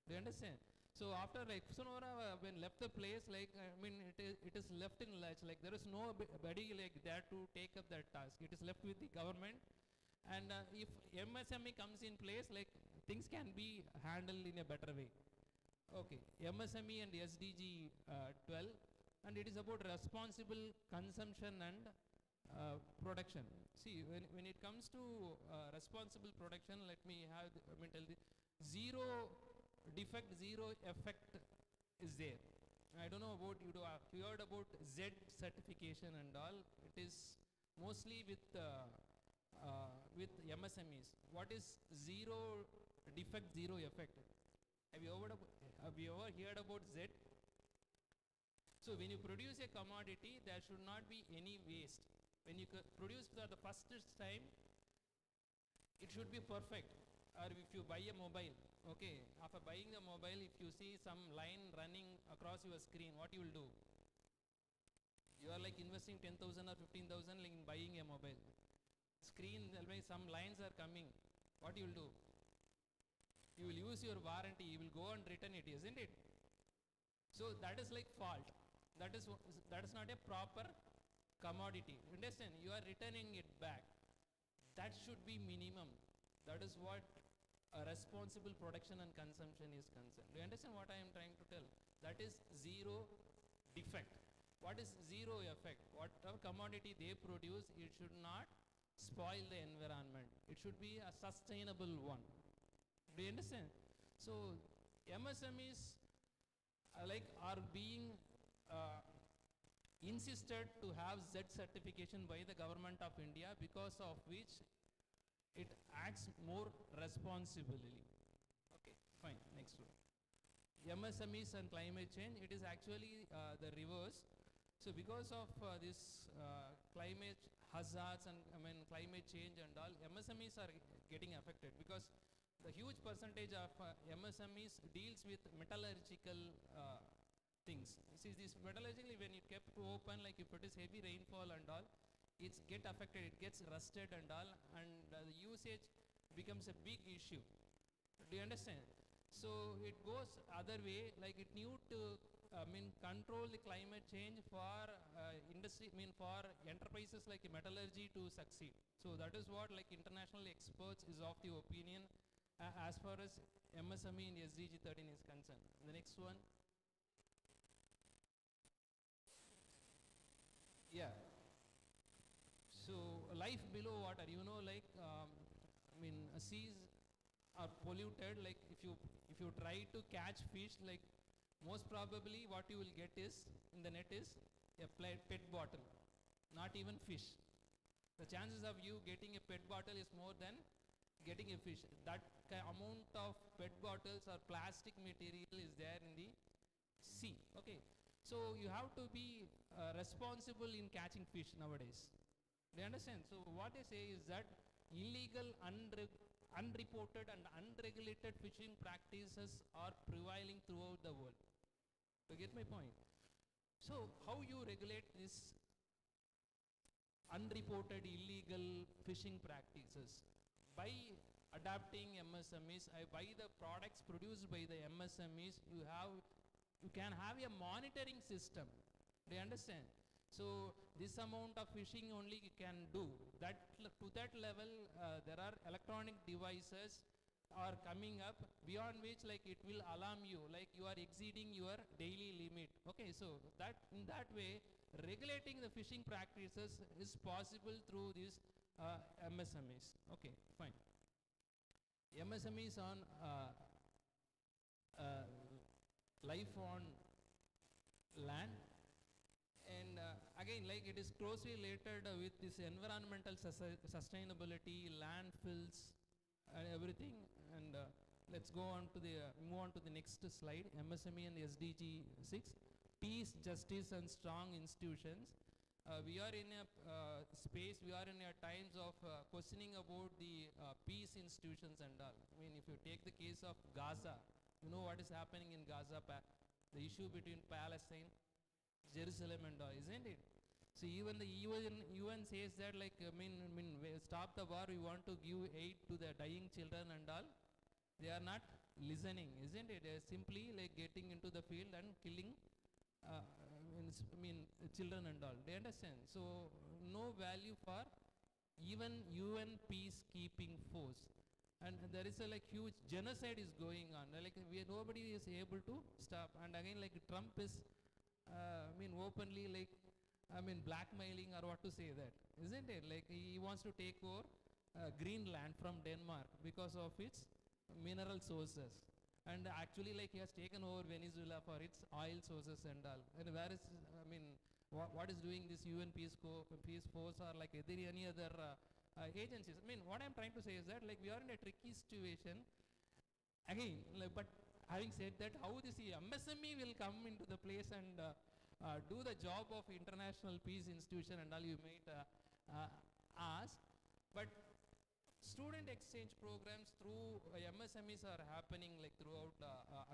Do you understand? So after like Exnora when left the place, like it is left in lurch, like there is nobody like there to take up that task. It is left with the government, and if MSME comes in place, like things can be handled in a better way. Okay, MSME and SDG 12, and it is about responsible consumption and production. See, when it comes to responsible production, let me tell the zero defect, zero effect is there. I don't know about you, have you heard about Z certification and all? It is mostly with MSMEs. What is zero defect, zero effect? Have you ever heard about Z? So when you produce a commodity, there should not be any waste. When you produce for the first time, should be perfect. Or if you buy a mobile, okay, after buying the mobile, if you see some line running across your screen, what you will do? You are like investing 10,000 or 15,000 like in buying a mobile. Screen, some lines are coming. What you will do? You will use your warranty. You will go and return it, isn't it? So that is like fault. That is not a proper commodity. Understand? You are returning it back. That should be minimum. That is what a responsible production and consumption is concerned. Do you understand what I am trying to tell? That is zero defect. What is zero effect? Whatever commodity they produce, it should not spoil the environment. It should be a sustainable one. Do you understand? So MSMEs are being insisted to have Z certification by the government of India, because of which it acts more responsibly. Okay, fine. Next one. MSMEs and climate change. It is actually the reverse. So because of this climate hazards and climate change and all, MSMEs are getting affected, because the huge percentage of MSMEs deals with metallurgical things. See, this metallurgically, when it kept open, like if it is heavy rainfall and all, it get affected, it gets rusted and all, and the usage becomes a big issue. Do you understand? So it goes other way, like it need to control the climate change for industry, for enterprises like metallurgy to succeed. So that is what like international experts is of the opinion as far as MSME in SDG 13 is concerned. The next one. Yeah. So life below water, seas are polluted. Like if you try to catch fish, like most probably what you will get is in the net is a pet bottle, not even fish. The chances of you getting a pet bottle is more than getting a fish. That amount of pet bottles or plastic material is there in the sea. Okay, so you have to be responsible in catching fish nowadays. Do you understand? So what they say is that illegal, unreported and unregulated fishing practices are prevailing throughout the world. You get my point? So how you regulate this unreported illegal fishing practices? By adapting MSMEs, by the products produced by the MSMEs, you can have a monitoring system. Do you understand? So this amount of fishing only you can do. That to that level, there are electronic devices are coming up, beyond which like it will alarm you, like you are exceeding your daily limit. Okay, so that in that way, regulating the fishing practices is possible through these MSMEs. Okay, fine. MSMEs on life on land. And again, like it is closely related with this environmental sustainability, landfills, and everything. And let's go on to move on to the next slide. MSME and SDG 6: peace, justice, and strong institutions. We are in a space. We are in a times of questioning about the peace institutions and all. If you take the case of Gaza, you know what is happening in Gaza, the issue between Palestine, Jerusalem and all, isn't it? So even the UN says that like stop the war, we want to give aid to the dying children and all. They are not listening, isn't it? They are simply like getting into the field and killing children and all. Do you understand? So no value for even UN peacekeeping force. And there is a like huge genocide is going on. Like nobody is able to stop. And again, like Trump is openly like blackmailing, or what to say that, isn't it? Like he wants to take over Greenland from Denmark because of its mineral sources, and actually like he has taken over Venezuela for its oil sources and all. And where is what is doing this UN peace force or like any other agencies? What I'm trying to say is that like we are in a tricky situation again, but having said that, how this MSME will come into the place and do the job of international peace institution and all, you might ask. But student exchange programs through MSMEs are happening like throughout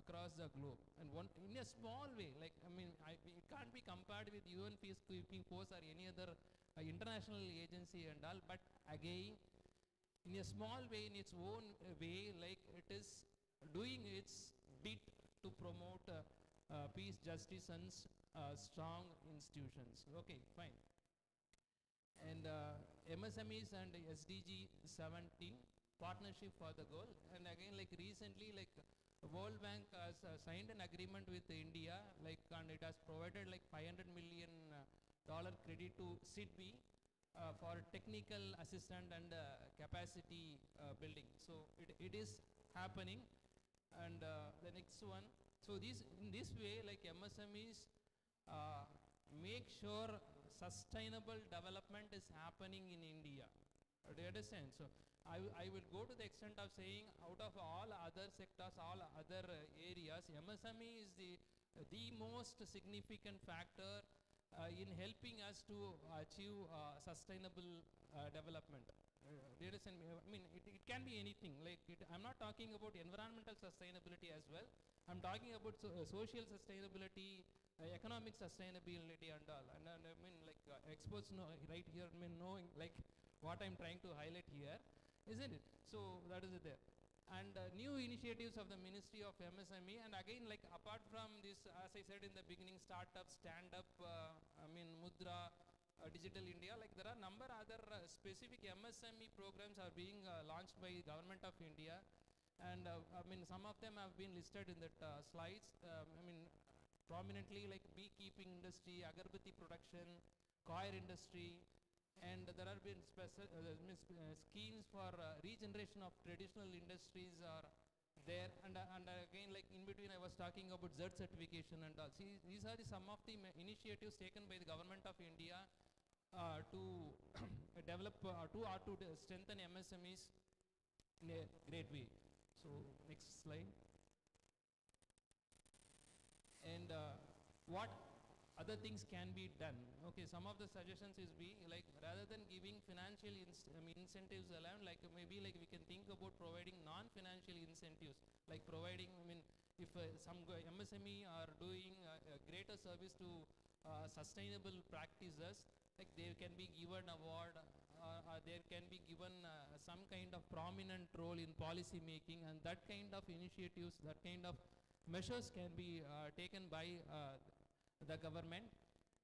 across the globe, and one in a small way, like it can't be compared with UN peacekeeping force or any other international agency and all, but again in a small way, in its own way, like it is doing its bit to promote peace, justice, and strong institutions. Okay, fine. And MSMEs and SDG 17 partnership for the goal. And again, like recently, like World Bank has signed an agreement with India, like, and it has provided like $500 million credit to SIDBI for technical assistance and capacity building. So it is happening. And the next one, so in this way, like MSMEs make sure sustainable development is happening in India. Do you understand? So I will go to the extent of saying, out of all other sectors, all other areas, MSME is the most significant factor in helping us to achieve sustainable development. Do you understand? I mean, it can be anything. Like I'm not talking about environmental sustainability as well. I'm talking about social sustainability, economic sustainability and all. And I mean, like experts know right here, I mean, knowing like what I'm trying to highlight here, isn't it? So that is it there. And new initiatives of the Ministry of MSME, and again, like apart from this, as I said in the beginning, startup, stand-up, Mudra, Digital India, like there are number other specific MSME programs are being launched by Government of India, and some of them have been listed in that slides. Prominently like beekeeping industry, agarbatti production, coir industry, and there have been schemes for regeneration of traditional industries are there, and again, like in between I was talking about Z certification and all. See, these are some of the initiatives taken by the Government of India to develop to strengthen MSMEs in a great way. So next slide. And what other things can be done? Okay, some of the suggestions is like rather than giving financial incentives alone, like maybe like we can think about providing non-financial incentives, like providing, if some MSME are doing a greater service to sustainable practices, like they can be given award, there can be given some kind of prominent role in policy making, and that kind of initiatives, that kind of measures can be taken by the government.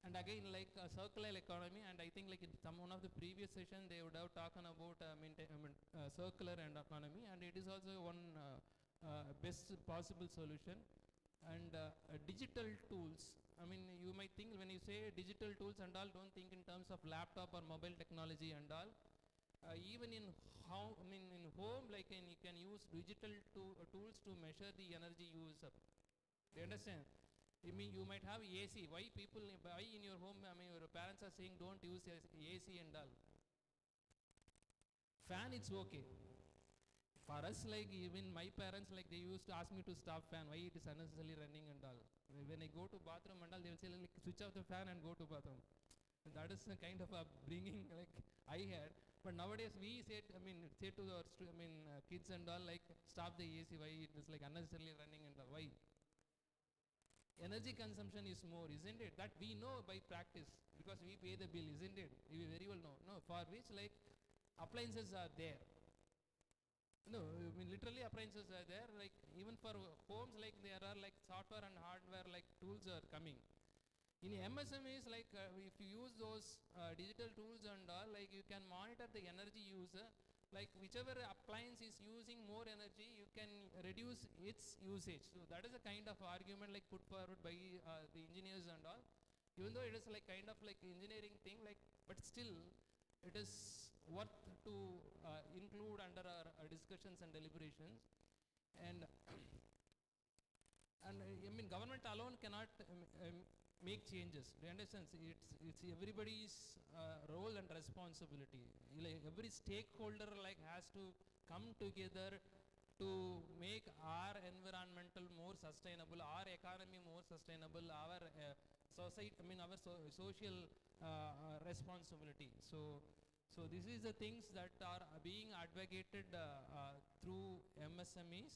And again, like circular economy, and I think like in one of the previous session they would have talked about circular and economy, and it is also one best possible solution. And digital tools, you might think when you say digital tools and all, don't think in terms of laptop or mobile technology and all. Even in home, like you can use digital tools to measure the energy use up. Do you understand? You might have AC. Why in your home, your parents are saying don't use AC and all. Fan, it's okay. For us, like even my parents, like they used to ask me to stop fan. Why it is unnecessarily running and all. When I go to bathroom and all, they will say like switch off the fan and go to bathroom. And that is the kind of upbringing like I had. But nowadays we say to our kids and all, like stop the AC. Why it is like unnecessarily running and all. Why? Energy consumption is more, isn't it? That we know by practice because we pay the bill, isn't it? We very well know. No, for which like appliances are there. No, literally appliances are there. Like even for homes, like there are like software and hardware like tools are coming. In MSMEs, like if you use those digital tools and all, like you can monitor the energy use. Like whichever appliance is using more energy, you can reduce its usage. So that is a kind of argument like put forward by the engineers and all. Even though it is like kind of like engineering thing, like but still it is worth to include under our discussions and deliberations. And government alone cannot make changes. Do you understand? It's everybody's role and responsibility. Like every stakeholder like has to come together to make our environmental more sustainable, our economy more sustainable, our society, our social responsibility. So So this is the things that are being advocated through MSMEs,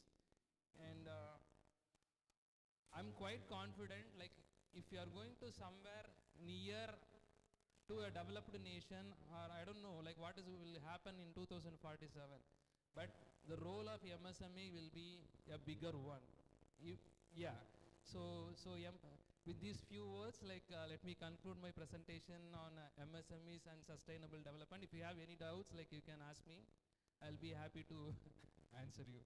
and I'm quite confident, like if you are going to somewhere near to a developed nation, or I don't know like what is will happen in 2047, but the role of MSME will be a bigger one. Yeah, with these few words, like let me conclude my presentation on MSMEs and sustainable development. If you have any doubts, like you can ask me, I'll be happy to answer you.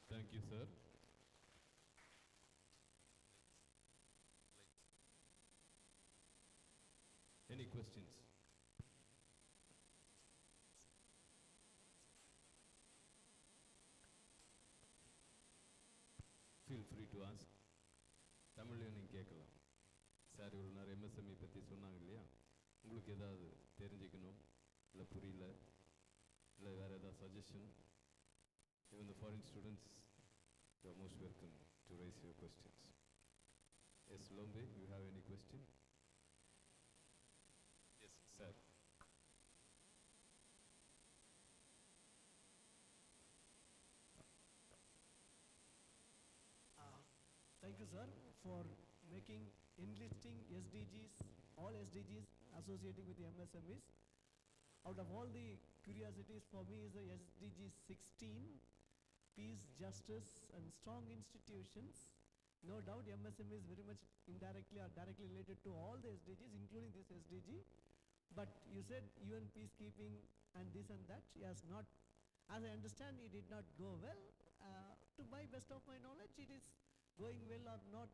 Thank you, sir. Any questions? Feel free to ask. தமிழ்லையும் நீங்கள் கேட்கலாம். Sir இவ்வளோ நேரம் MSME பற்றி சொன்னாங்க இல்லையா, உங்களுக்கு ஏதாவது தெரிஞ்சுக்கணும், இல்லை புரியல, இல்லை வேறு ஏதாவது suggestion, even the foreign students, you are most welcome to raise your questions. Yes, Lombe, you have any question? Yes, sir. Thank you, sir, for making enlisting SDGs, all SDGs associating with the MSMEs. Out of all the curiosities, for me is the SDG 16, peace, justice, and strong institutions. No doubt MSME is very much indirectly or directly related to all the SDGs, including this SDG. But you said UN peacekeeping and this and that. Yes, not, as I understand, it did not go well. To my best of my knowledge, it is going well or not,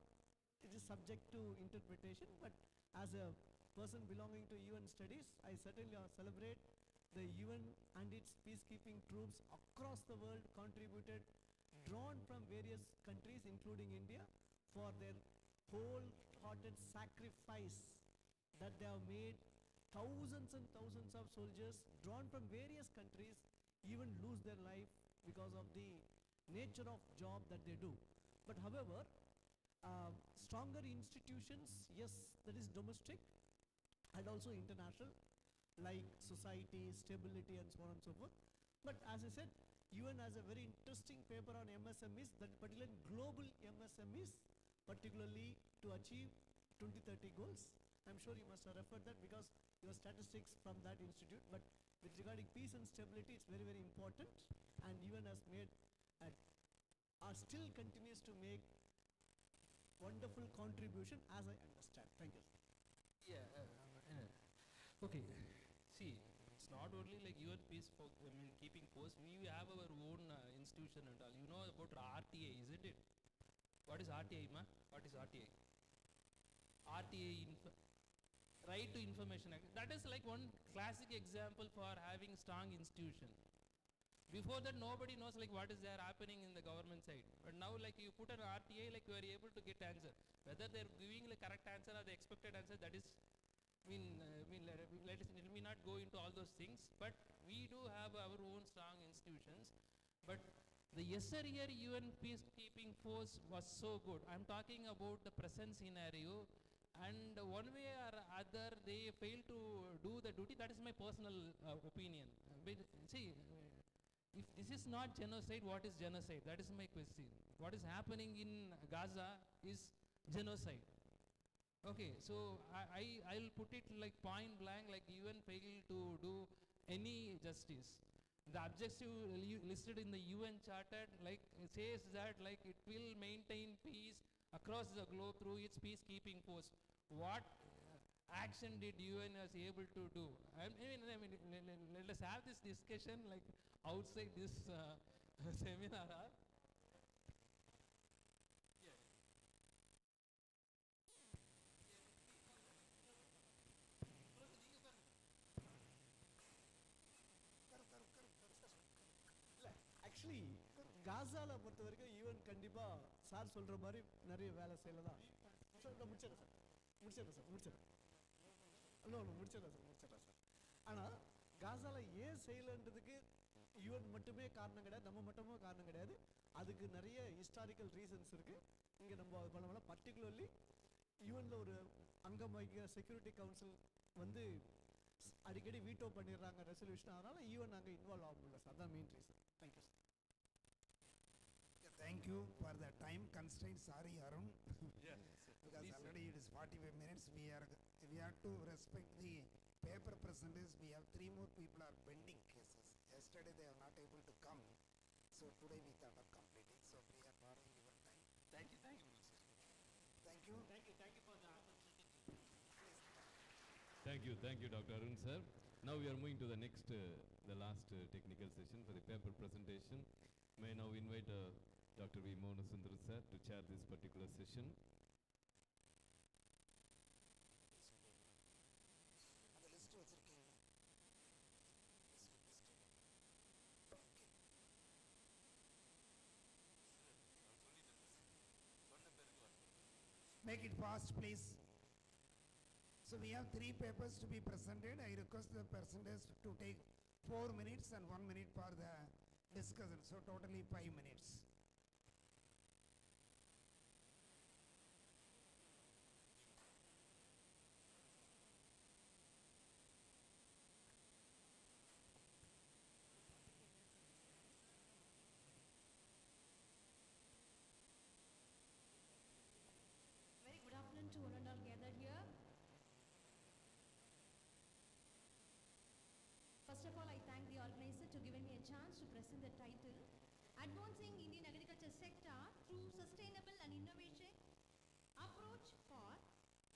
it is subject to interpretation. But as a person belonging to UN studies, I certainly celebrate the UN and its peacekeeping troops across the world contributed, drawn from various countries including India, for their wholehearted sacrifice that they have made. Thousands and thousands of soldiers drawn from various countries even lose their life because of the nature of job that they do. But however, stronger institutions, yes, that is domestic and also international, like society, stability, and so on and so forth. But as I said, UN has a very interesting paper on MSMEs, that particular global MSMEs, particularly to achieve 2030 goals. I'm sure you must have referred that because your statistics from that institute. But with regarding peace and stability, it's very, very important. And UN has made, still continues to make wonderful contribution, as I understand. Thank you. Yeah. Okay. See, it's not only like UN peace for keeping post. We have our own institution and all. You know about RTA, isn't it? What is RTA, ma? What is RTA? RTA, Right to Information Act. That is like one classic example for having strong institution. Before that, nobody knows like what is there happening in the government side. But now, like you put an RTA, like you are able to get answer. Whether they are giving the correct answer or the expected answer, that is, let me not go into all those things. But we do have our own strong institutions. But the yesteryear UN peacekeeping force was so good. I'm talking about the present scenario. And one way or other, they fail to do the duty. That is my personal opinion. But see, if this is not genocide, what is genocide? That is my question. What is happening in Gaza is genocide. Okay, so I'll put it like point blank, like UN failed to do any justice. The objective listed in the UN Charter like says that like it will maintain peace across the globe through its peacekeeping force. What action did UN was able to do? I mean, let us have this discussion like outside this seminar. Actually காசாவில் பொறுத்த வரைக்கும் even கண்டிப்பாக sir சொல்கிற மாதிரி நிறைய வேலை செய்யலாம். முடிச்சிடறேன் sir. ஆனால் காசாவில் ஏன் செய்யலைன்றதுக்கு யூஎன் மட்டுமே காரணம் கிடையாது, நம்ம மட்டுமே காரணம் கிடையாது. அதுக்கு நிறைய ஹிஸ்டாரிக்கல் ரீசன்ஸ் இருக்குது. இங்கே நம்ம அது பண்ண பர்டிகுலர்லி யூஎனில் ஒரு அங்கம் வகிக்கிற செக்யூரிட்டி கவுன்சில் வந்து அடிக்கடி வீட்டோ பண்ணிடுறாங்க ரெசல்யூஷன். அதனால் ஈவன் நாங்கள் இன்வால்வ் ஆக முடியல சார். அதான் main reason. Thank you sir. Thank you for the time constraint. Sorry, Arun. Yeah. Because already it is 45 minutes. We have to respect the paper presenters. We have 3 more people are pending cases. Yesterday they are not able to come. So today we thought of completing. So we are borrowing your time. Thank you, sir. Thank you. Thank you for the opportunity. Thank you, Dr. Arun sir. Now we are moving to the next, the last technical session for the paper presentation. May I now invite Dr. V. Mohanasundar sir to chair this particular session. Make it fast, please. So we have 3 papers to be presented. I request the presenters to take 4 minutes and 1 minute for the discussion. So totally 5 minutes. Very good afternoon to one and all gathered here. First of all, I thank the organizer to giving me a chance to present the title, Advancing Indian Agriculture Sector Through Sustainable and Innovation Approach for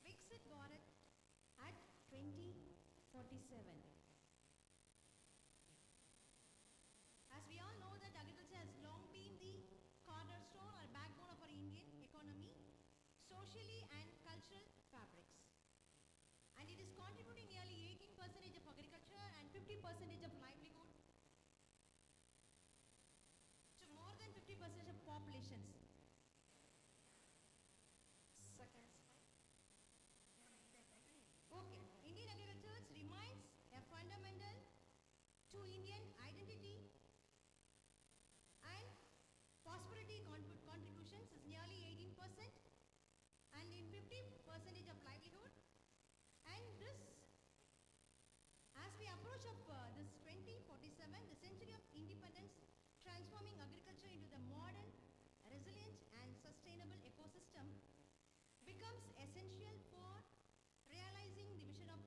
Viksit Bharat at 2047. As we all know that agriculture has long been the cornerstone or backbone of our Indian economy, socially and cultural fabrics. And it is contributing nearly 18% of agriculture and 50% of livelihood to more than 50% of populations. Okay, Indian agriculture remains a fundamental to Indian identity and prosperity contributions is nearly 18% and in 50% of livelihood. And this, as we approach of this 2047, the century of independence, transforming agriculture into the modern, resilient and sustainable ecosystem becomes essential for realizing the vision of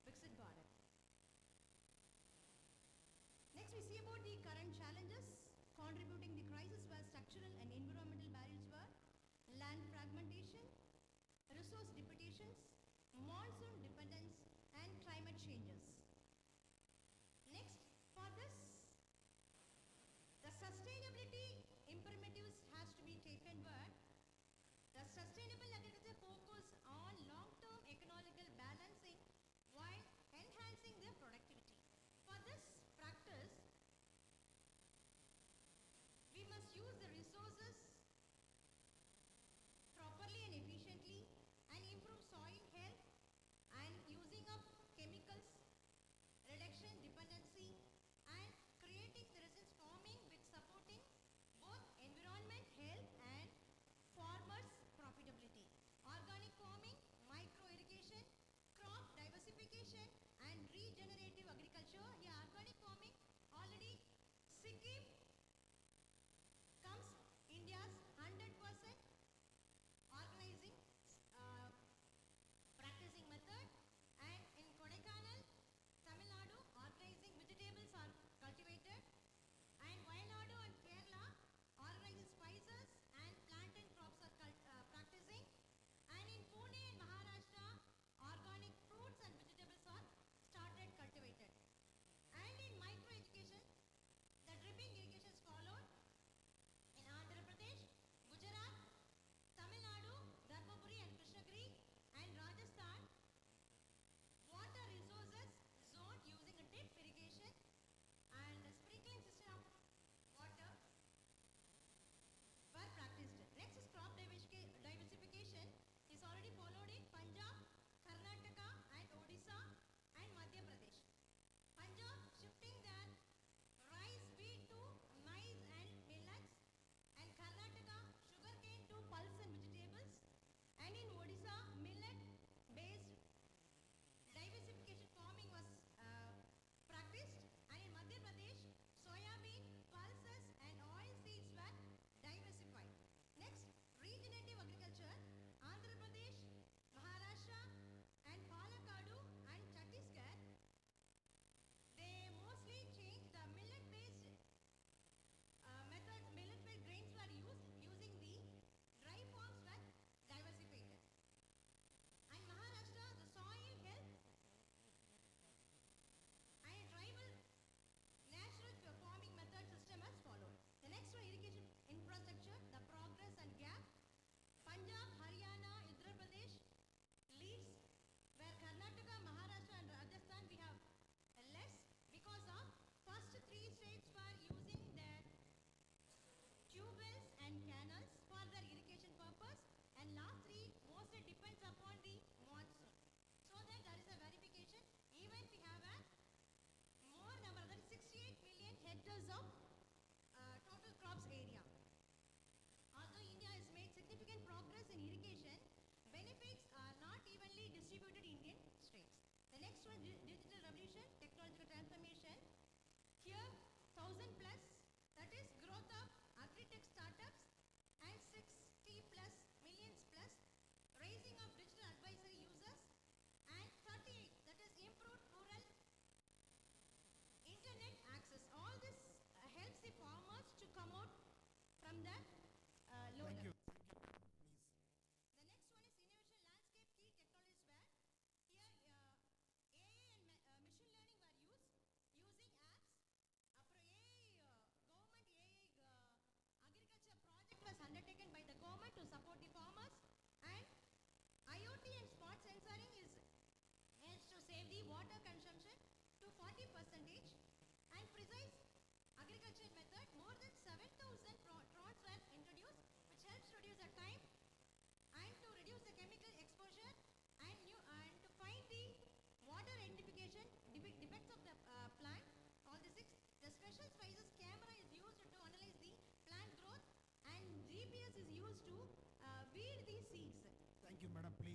Viksit Bharat. Next we see about the current challenges contributing the crisis were structural and environmental barriers were land fragmentation, resource depletions, monsoon dependence and climate changes. Next, for this, the sustainability imperatives has to be taken where the sustainable agriculture focus on long-term ecological balancing while enhancing their productivity. For this practice, we must use the resources properly and efficiently and improve soil health and using of chemicals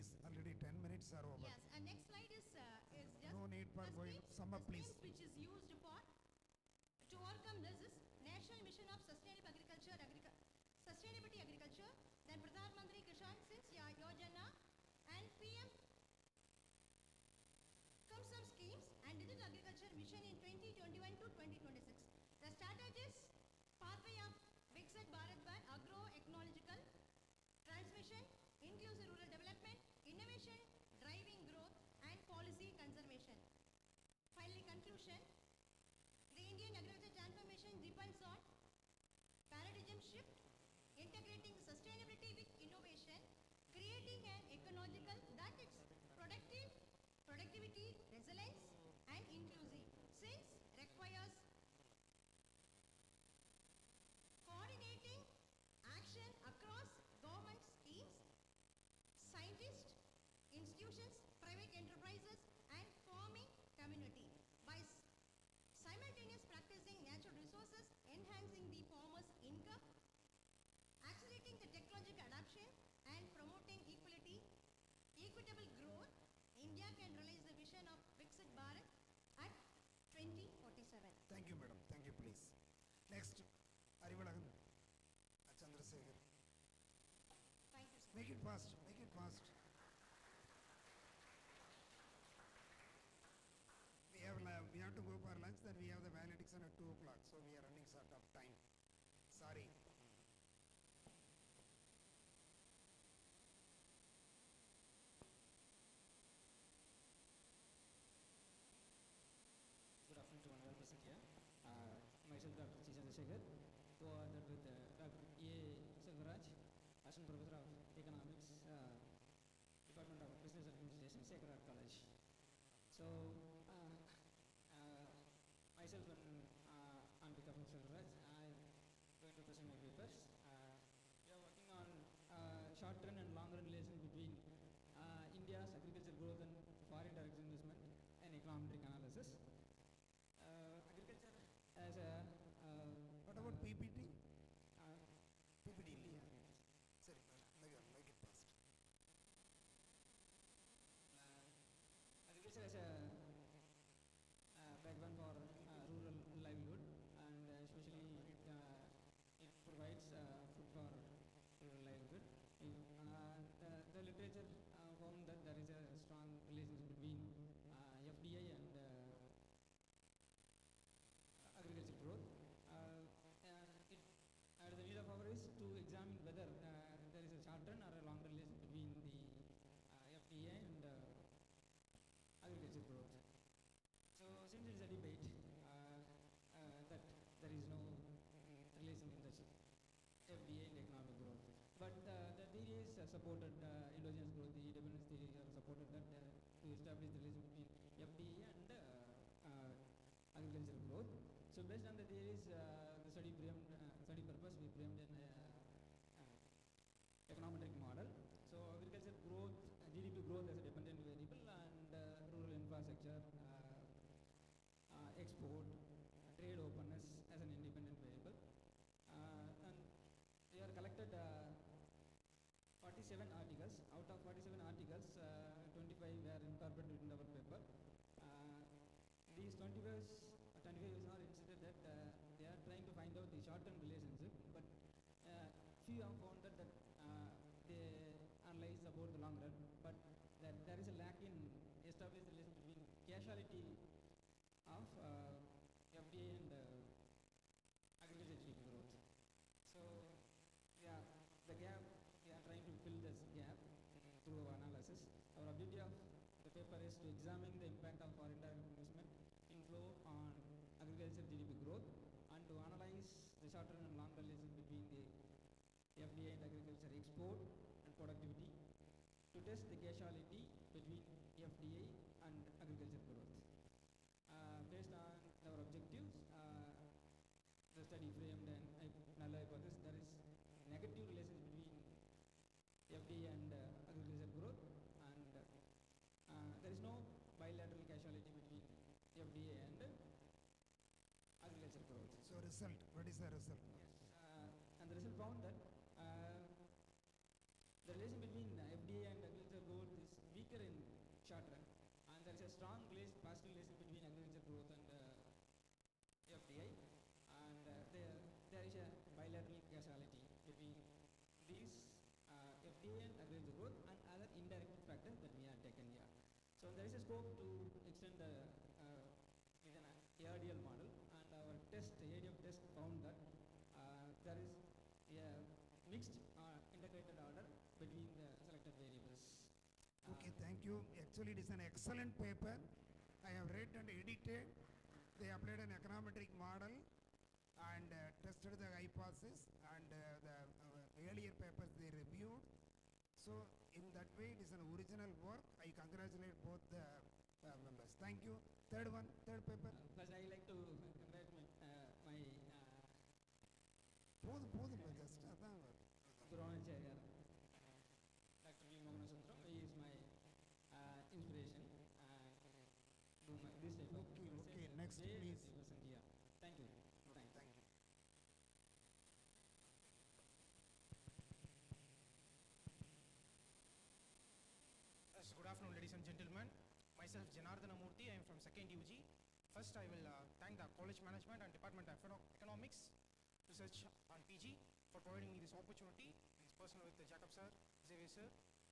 please. Already 10 minutes are over. Yes, and next slide is just No need for going. Sum up, please. which is used for to overcome this is National Mission of Sustainable Agriculture, Sustainability Agriculture, then Pradhan Mantri Kishan Sinchay Yojana, and PM Kamsam schemes and Digital Agriculture Mission in 2021 to 2026. The strategies pathway of Viksit Bharat by agro-ecological transmission, inclusive rural development, innovation, driving growth, and policy conservation. Finally, conclusion. The Indian agriculture transformation depends on paradigm shift, integrating sustainability with innovation, creating an ecological that is productive, productivity, resilience, and inclusive. Since requires coordinating action across government schemes, scientists, institutions, private enterprises, and farming community. By simultaneous practicing natural resources, enhancing the farmer's income, accelerating the technological adoption, and promoting equitable growth, India can realize the vision of Viksit Bharat at 2047. Thank you, madam. Thank you, please. Next, Arivalagan Chandrasekhar. Thank you, sir. Make it fast. Make it fast. We have to go for lunch. Then we have the valediction at 2 o'clock. So we are running short of time. Sorry. Good afternoon to one present here. Myself, Dr. C. Chandrasekhar, co-authored with Dr. A. Selvaraj, Assistant Professor of Economics, Department of Business Administration, Sacred Heart College. So, myself and on behalf of Selvaraj, I am going to present my papers. We are working on short-run and long-run relation between India's agricultural growth and foreign direct investment and economic analysis. Agriculture as a what about PPT? PPT இல்லையா? சரி, make it fast. Agriculture as a backbone for rural livelihood, and especially it provides food for rural livelihood. The literature found that there is a strong relationship between FDI and agriculture growth. The need of our is to examine whether there is a short-run or a long-run relation between the FDI and agriculture growth. So, since there is a debate that there is no relation in the FDI and economic growth, but the theories supported endogenous growth, the dependence theory supported that to establish the relation between FDI and agricultural growth. So, based on the theories, the study purpose, we framed an econometric model. So, agriculture growth, GDP growth as a dependent variable, and rural infrastructure, export, trade openness as an independent variable. And we are collected 47 articles. Out of 47 articles, 25 were incorporated in our paper. These 25 is not insisted that they are trying to find out the short-term relationship, but few have found that they analyze about the long run, but there is a lack in establishing the relation between causality of FDI and agriculture GDP growth. So, yeah, the gap, we are trying to fill this gap through our analysis. Our objective of the paper is to examine the impact of foreign direct investment inflow on agriculture GDP growth, and to analyze the short-run and long-run relation between the FDI and agriculture export and productivity, to test the causality between FDI and agriculture growth. Based on our objectives, the study framed a null hypothesis. There is negative relation between FDI and agriculture growth, and there is no bilateral causality between FDI and agriculture growth. So result, what is the result? Yes, and the result found that the relation between FDI and agriculture growth weaker in short run, and there is a strong positive relation between agriculture growth and FDI, and there is a bilateral causality between these FDI and agriculture growth and other indirect factors that we have taken here. So there is a scope to extend the with an ARDL model, and our ADF test found that there is a mixed integrated order between the selected variables. Okay, thank you. Actually, it is an excellent paper. I have read and edited. They applied an econometric model and tested the hypothesis, and the earlier papers they reviewed. So in that way, it is an original work. I congratulate both the members. Thank you. Third paper. Plus, I like to congratulate my just Dronacharya, Dr. V. Mohan Sundram. He is my inspiration. Do this type of okay, next please. Here. Thank you. Thank you. Yes, good afternoon, ladies and gentlemen. Myself, Janardana Murthy. I am from 2nd UG. First, I will thank the College Management and Department of Economics, Research and PG for providing me this opportunity. It's personal with Jacob sir, Xavier sir,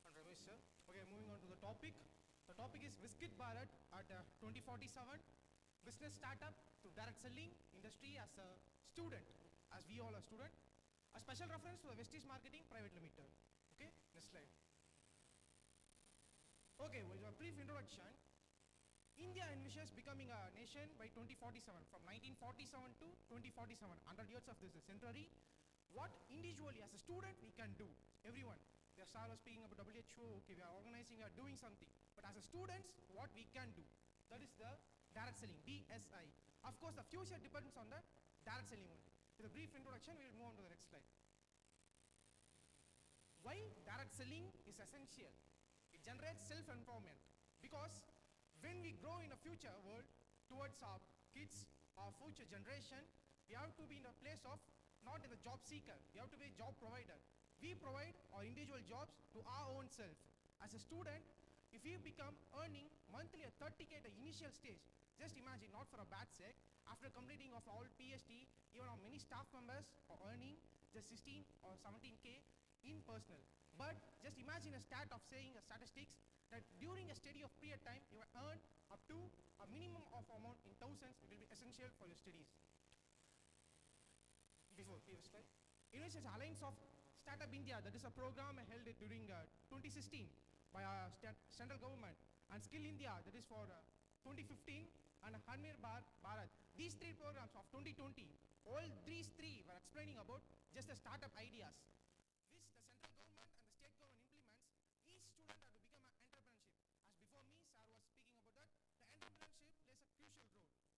and Ramesh sir. Okay, moving on to the topic. The topic is Viskit Bharat at 2047, business startup to direct selling industry as a student, as we all are student. A special reference to the Vestige Marketing Private Limited. Okay, next slide. Okay, with a brief introduction, India envisages becoming a nation by 2047. From 1947 to 2047, 100 years of this century. What individually as a student we can do? Everyone. The sir was speaking about WHO. Okay, we are organizing, we are doing something. But as a students, what we can do? That is the direct selling, DSI. Of course, the future depends on the direct selling only. With a brief introduction, we will move on to the next slide. Why direct selling is essential? It generates self-empowerment, because when we grow in a future world towards our kids, our future generation, we have to be in a place of not in a job seeker, we have to be a job provider. We provide our individual jobs to our own self. As a student, if we become earning monthly at 30K at the initial stage, just imagine, not for a bad sake, after completing of all PhD, even our many staff members are earning just 16 or 17K in personal. But just imagine a stat of saying a statistics that during a study of period time, you will earn up to a minimum of amount in thousands. It will be essential for your studies. Before previous slide, Innovations Alliance of Startup India, that is a program held during 2016 by our central government, and Skill India, that is for 2015, and Hanmir Bharat. These three programs of 2020, all these three were explaining about just the startup ideas, which the central government and the state government implements. Each student have to become an entrepreneurship. As before me, sir was speaking about that, the entrepreneurship plays a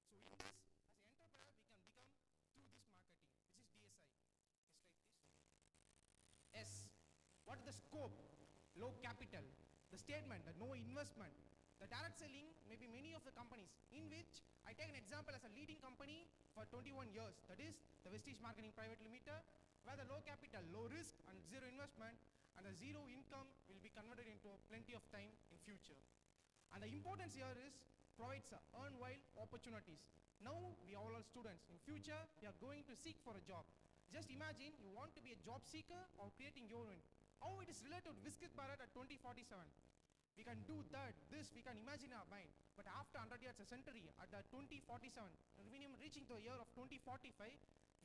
crucial role. So in this, as an entrepreneur, we can become through this marketing, which is DSI. Next slide, please. S. What is the scope? Low capital. The statement, the no investment. The direct selling may be many of the companies, in which I take an example as a leading company for 21 years. That is the Vestige Marketing Private Limited, where the low capital, low risk and zero investment and the zero income will be converted into plenty of time in future. And the importance here is provides earn while opportunities. Now we all are students. In future, we are going to seek for a job. Just imagine you want to be a job seeker or creating your own. How it is related to Viskit Bharat at 2047. We can do that, this we can imagine in our mind. But after 100 years, a century, at the 2047, minimum reaching to the year of 2045,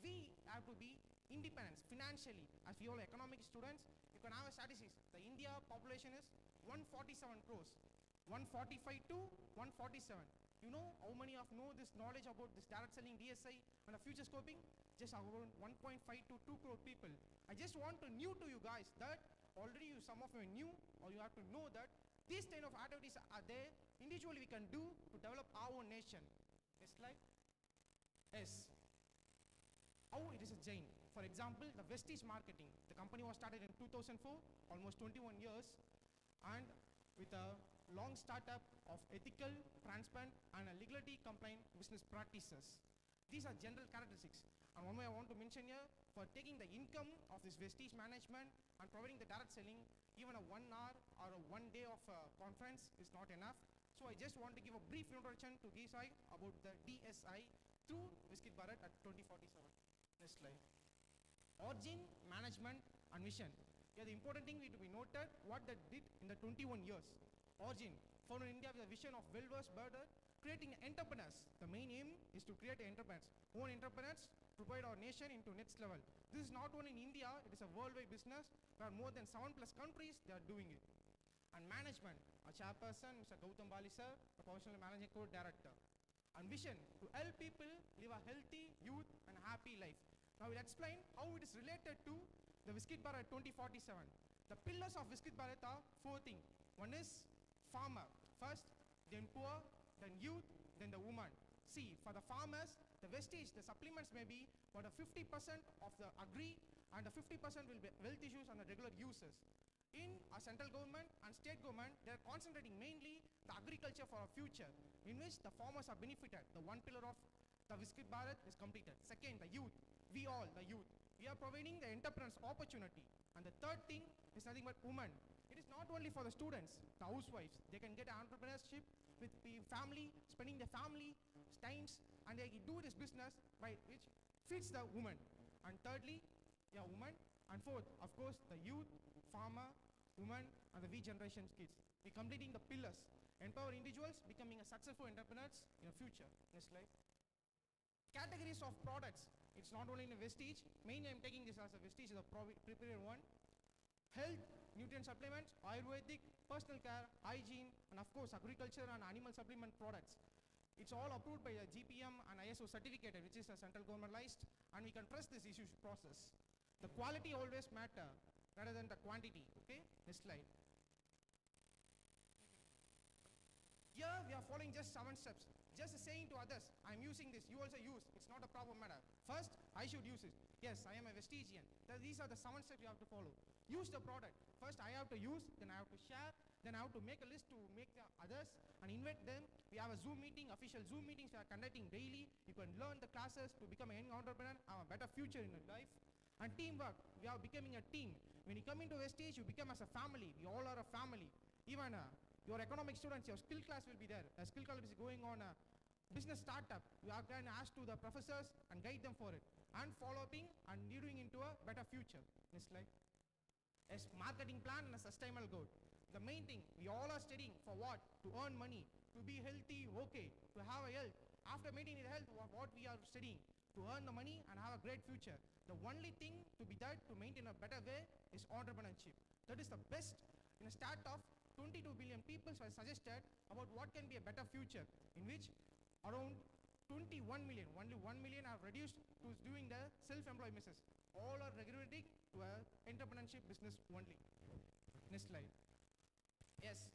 we have to be independent financially. As we all economic students, you can have a statistics. The India population is 147 crores. 145 to 147. You know how many of know this knowledge about this direct selling DSI and the future scoping? Just around 1.5 to 2 crore people. I just want to new to you guys that already some of you knew, or you have to know that these kind of activities are there. Individually we can do to develop our own nation. Next slide. S. How it is a chain. For example, the Vestige Marketing. The company was started in 2004, almost 21 years, and with a long startup of ethical, transparent, and a legally compliant business practices. These are general characteristics. And one way I want to mention here, for taking the income of this Vestige management and providing the direct selling, even a 1 hour or a 1 day of conference is not enough. So I just want to give a brief introduction to DSI about the DSI through Viskit Bharat at 2047. Next slide. Origin, management and vision. Here the important thing to be noted what they did in the 21 years. Origin, founded in India with a vision of well-versed border, creating entrepreneurs. The main aim is to create entrepreneurs, own entrepreneurs, to provide our nation into next level. This is not only in India, it is a worldwide business where more than 7+ countries they are doing it. And management, our chairperson, Mr. Gautam Bali sir, the professional managing co-director. And vision, to help people live a healthy, youth and happy life. Now we'll explain how it is related to the Viskit Bharat 2047. The pillars of Viskit Bharat are 4 things. One is farmer, first, then poor, then youth, then the woman. See, for the farmers, the vestige, the supplements may be for the 50% of the agri and the 50% will be wealth issues and the regular uses. In our central government and state government, they are concentrating mainly the agriculture for our future, in which the farmers are benefited. The one pillar of the Viskit Bharat is completed. Second, the youth. We all, the youth, we are providing the entrepreneurs opportunity. And the third thing is nothing but women. It is not only for the students, the housewives. They can get entrepreneurship with the family, spending their family times, and they do this business by which fits the woman. And thirdly, yeah, woman. And fourth, of course, the youth, farmer, woman, and the V generation kids. We're completing the pillars. Empower individuals becoming a successful entrepreneurs in the future. Next slide. Categories of products. It's not only in a vestige. Mainly I'm taking this as a vestige, the prepared one. Health, nutrient supplements, Ayurvedic, personal care, hygiene, and of course agriculture and animal supplement products. It's all approved by the GPM and ISO certificated, which is a central governmentalized, and we can trust this issue process. The quality always matter rather than the quantity. Okay, next slide. Here we are following just 7 steps. Just saying to others, I'm using this, you also use. It's not a problem matter. First, I should use it. Yes, I am a vestigian. These are the 7 steps you have to follow. Use the product. First, I have to use, then I have to share, then I have to make a list to make the others and invite them. We have a Zoom meeting, official Zoom meetings we are conducting daily. You can learn the classes to become a young entrepreneur, have a better future in your life. And teamwork. We are becoming a team. When you come into Vestige, you become as a family. We all are a family. Even your economic students, your skill class will be there. A skill class is going on a business startup. You are going to ask to the professors and guide them for it. And following and leading into a better future. Next slide. A marketing plan and a sustainable goal. The main thing, we all are studying for what? To earn money, to be healthy, okay, to have a health. After maintaining the health, what we are studying? To earn the money and have a great future. The only thing to be done to maintain a better way is entrepreneurship. That is the best in a start of 22 billion people were suggested about what can be a better future, in which around 21 million, only 1 million are reduced to doing the self-employed business. All are regulating to entrepreneurship business only. Next slide. Yes,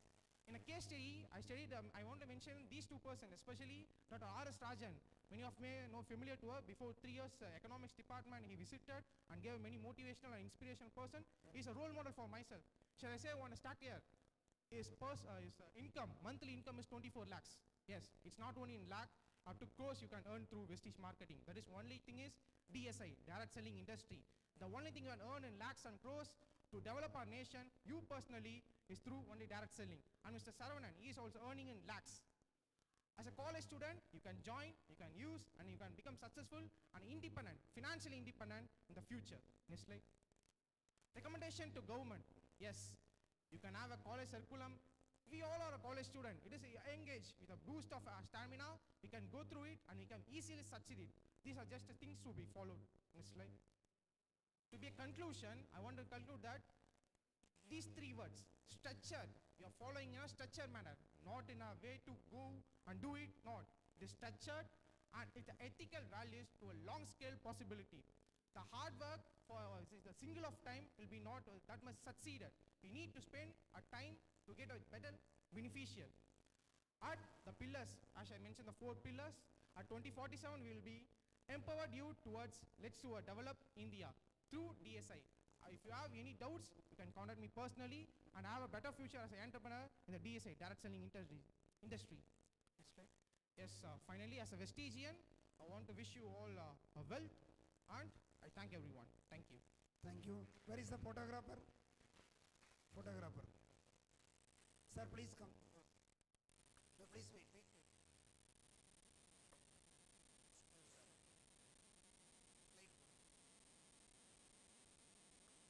in a case study, I want to mention these 2 persons, especially Dr. R.S. Rajan. Many of you may know familiar to her. Before 3 years, economics department, he visited and gave many motivational and inspirational person. He's a role model for myself. Shall I say I want to start here? His income, monthly income is 24 lakhs. Yes, it's not only in lakh, up to crores you can earn through Vestige marketing. That is only thing is DSI, direct selling industry. The only thing you can earn in lakhs and crores to develop our nation, you personally, is through only direct selling. And Mr. Saravanan, he is also earning in lakhs. As a college student, you can join, you can use, and you can become successful and independent, financially independent in the future. Next slide. Recommendation to government. Yes, you can have a college curriculum. We all are a college student. It is a young age with a boost of stamina. We can go through it and we can easily succeed it. These are just the things to be followed. Next slide. To be a conclusion, I want to conclude that these 3 words, structure, you are following in a structured manner, not in a way to go and do it, not. It is structured and with the ethical values to a long scale possibility. The hard work for the single of time will be not that much succeeded. We need to spend a time to get a better beneficial. At the pillars, as I mentioned, the 4 pillars, at 2047 we will be empowered you towards let's develop India through DSI. If you have any doubts, you can contact me personally and have a better future as an entrepreneur in the DSI, direct selling industry. Yes, finally, as a Vestigian, I want to wish you all wealth and I thank everyone. Thank you. Thank you. Where is the photographer? photographer. Sir, please come. No, please wait.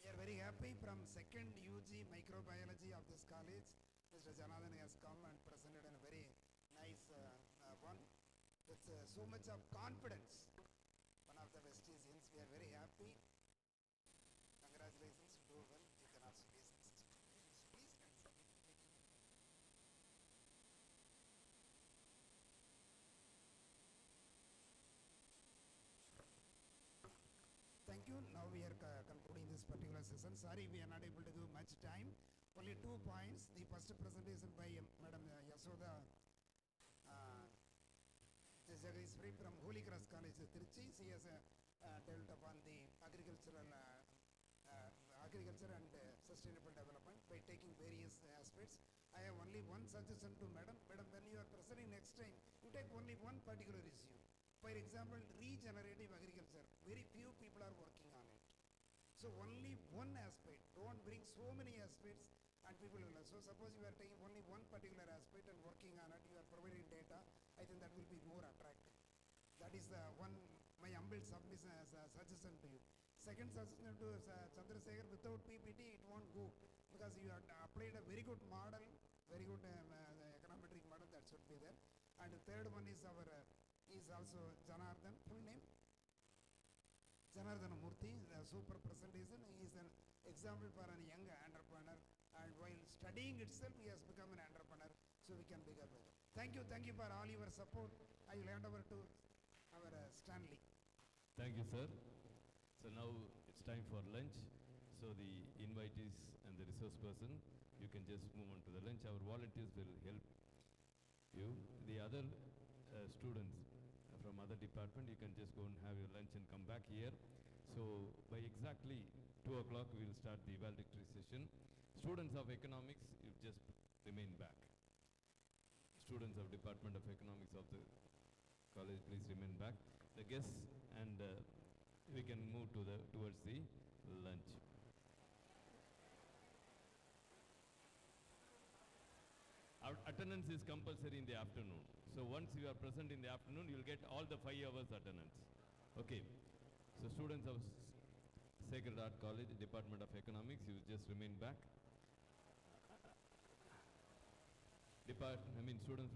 We are very happy from second UG microbiology of this college. Mr. Janardhan has come and presented a very nice one with so much of confidence. One of the Vestigians. We are very happy. Congratulations. Do well. You can also be successful. Please continue. Thank you. Now we are concluding this particular session. Sorry, we are not able to do much time. Only 2 points. The first presentation by Madam Yasoda Jageshwari from Holy Cross College, Trichy. She has dealt upon the agriculture and sustainable development by taking various aspects. I have only one suggestion to Madam. Madam, when you are presenting next time, you take only one particular issue. For example, regenerative agriculture. Very few people are working on it. So only one aspect. Don't bring so many aspects and people will learn. So suppose you are taking only one particular aspect and working on it, you are providing data, I think that will be more attractive. That is the one, my humble submission as a suggestion to you. Second suggestion to Chandrasekhar, without PPT it won't go because you have applied a very good model, very good econometric model that should be there. And the third one is our, is also Janardhan, full name? Janardhan Murthy, super presentation. He is an example for a young entrepreneur, and while studying itself he has become an entrepreneur, so we can become better. Thank you for all your support. I will hand over to our Stanley. Thank you, sir. So now it's time for lunch. So the invitees and the resource person, you can just move on to the lunch. Our volunteers will help you. The other students from other department, you can just go and have your lunch and come back here. So by exactly 2 o'clock, we will start the valedictory session. Students of economics, you just remain back. Students of Department of Economics of the college, please remain back. The guests, and we can move to towards the lunch. Our attendance is compulsory in the afternoon. So once you are present in the afternoon, you will get all the 5 hours attendance. Okay. So students of Sacred Heart College, Department of Economics, you just remain back. Students from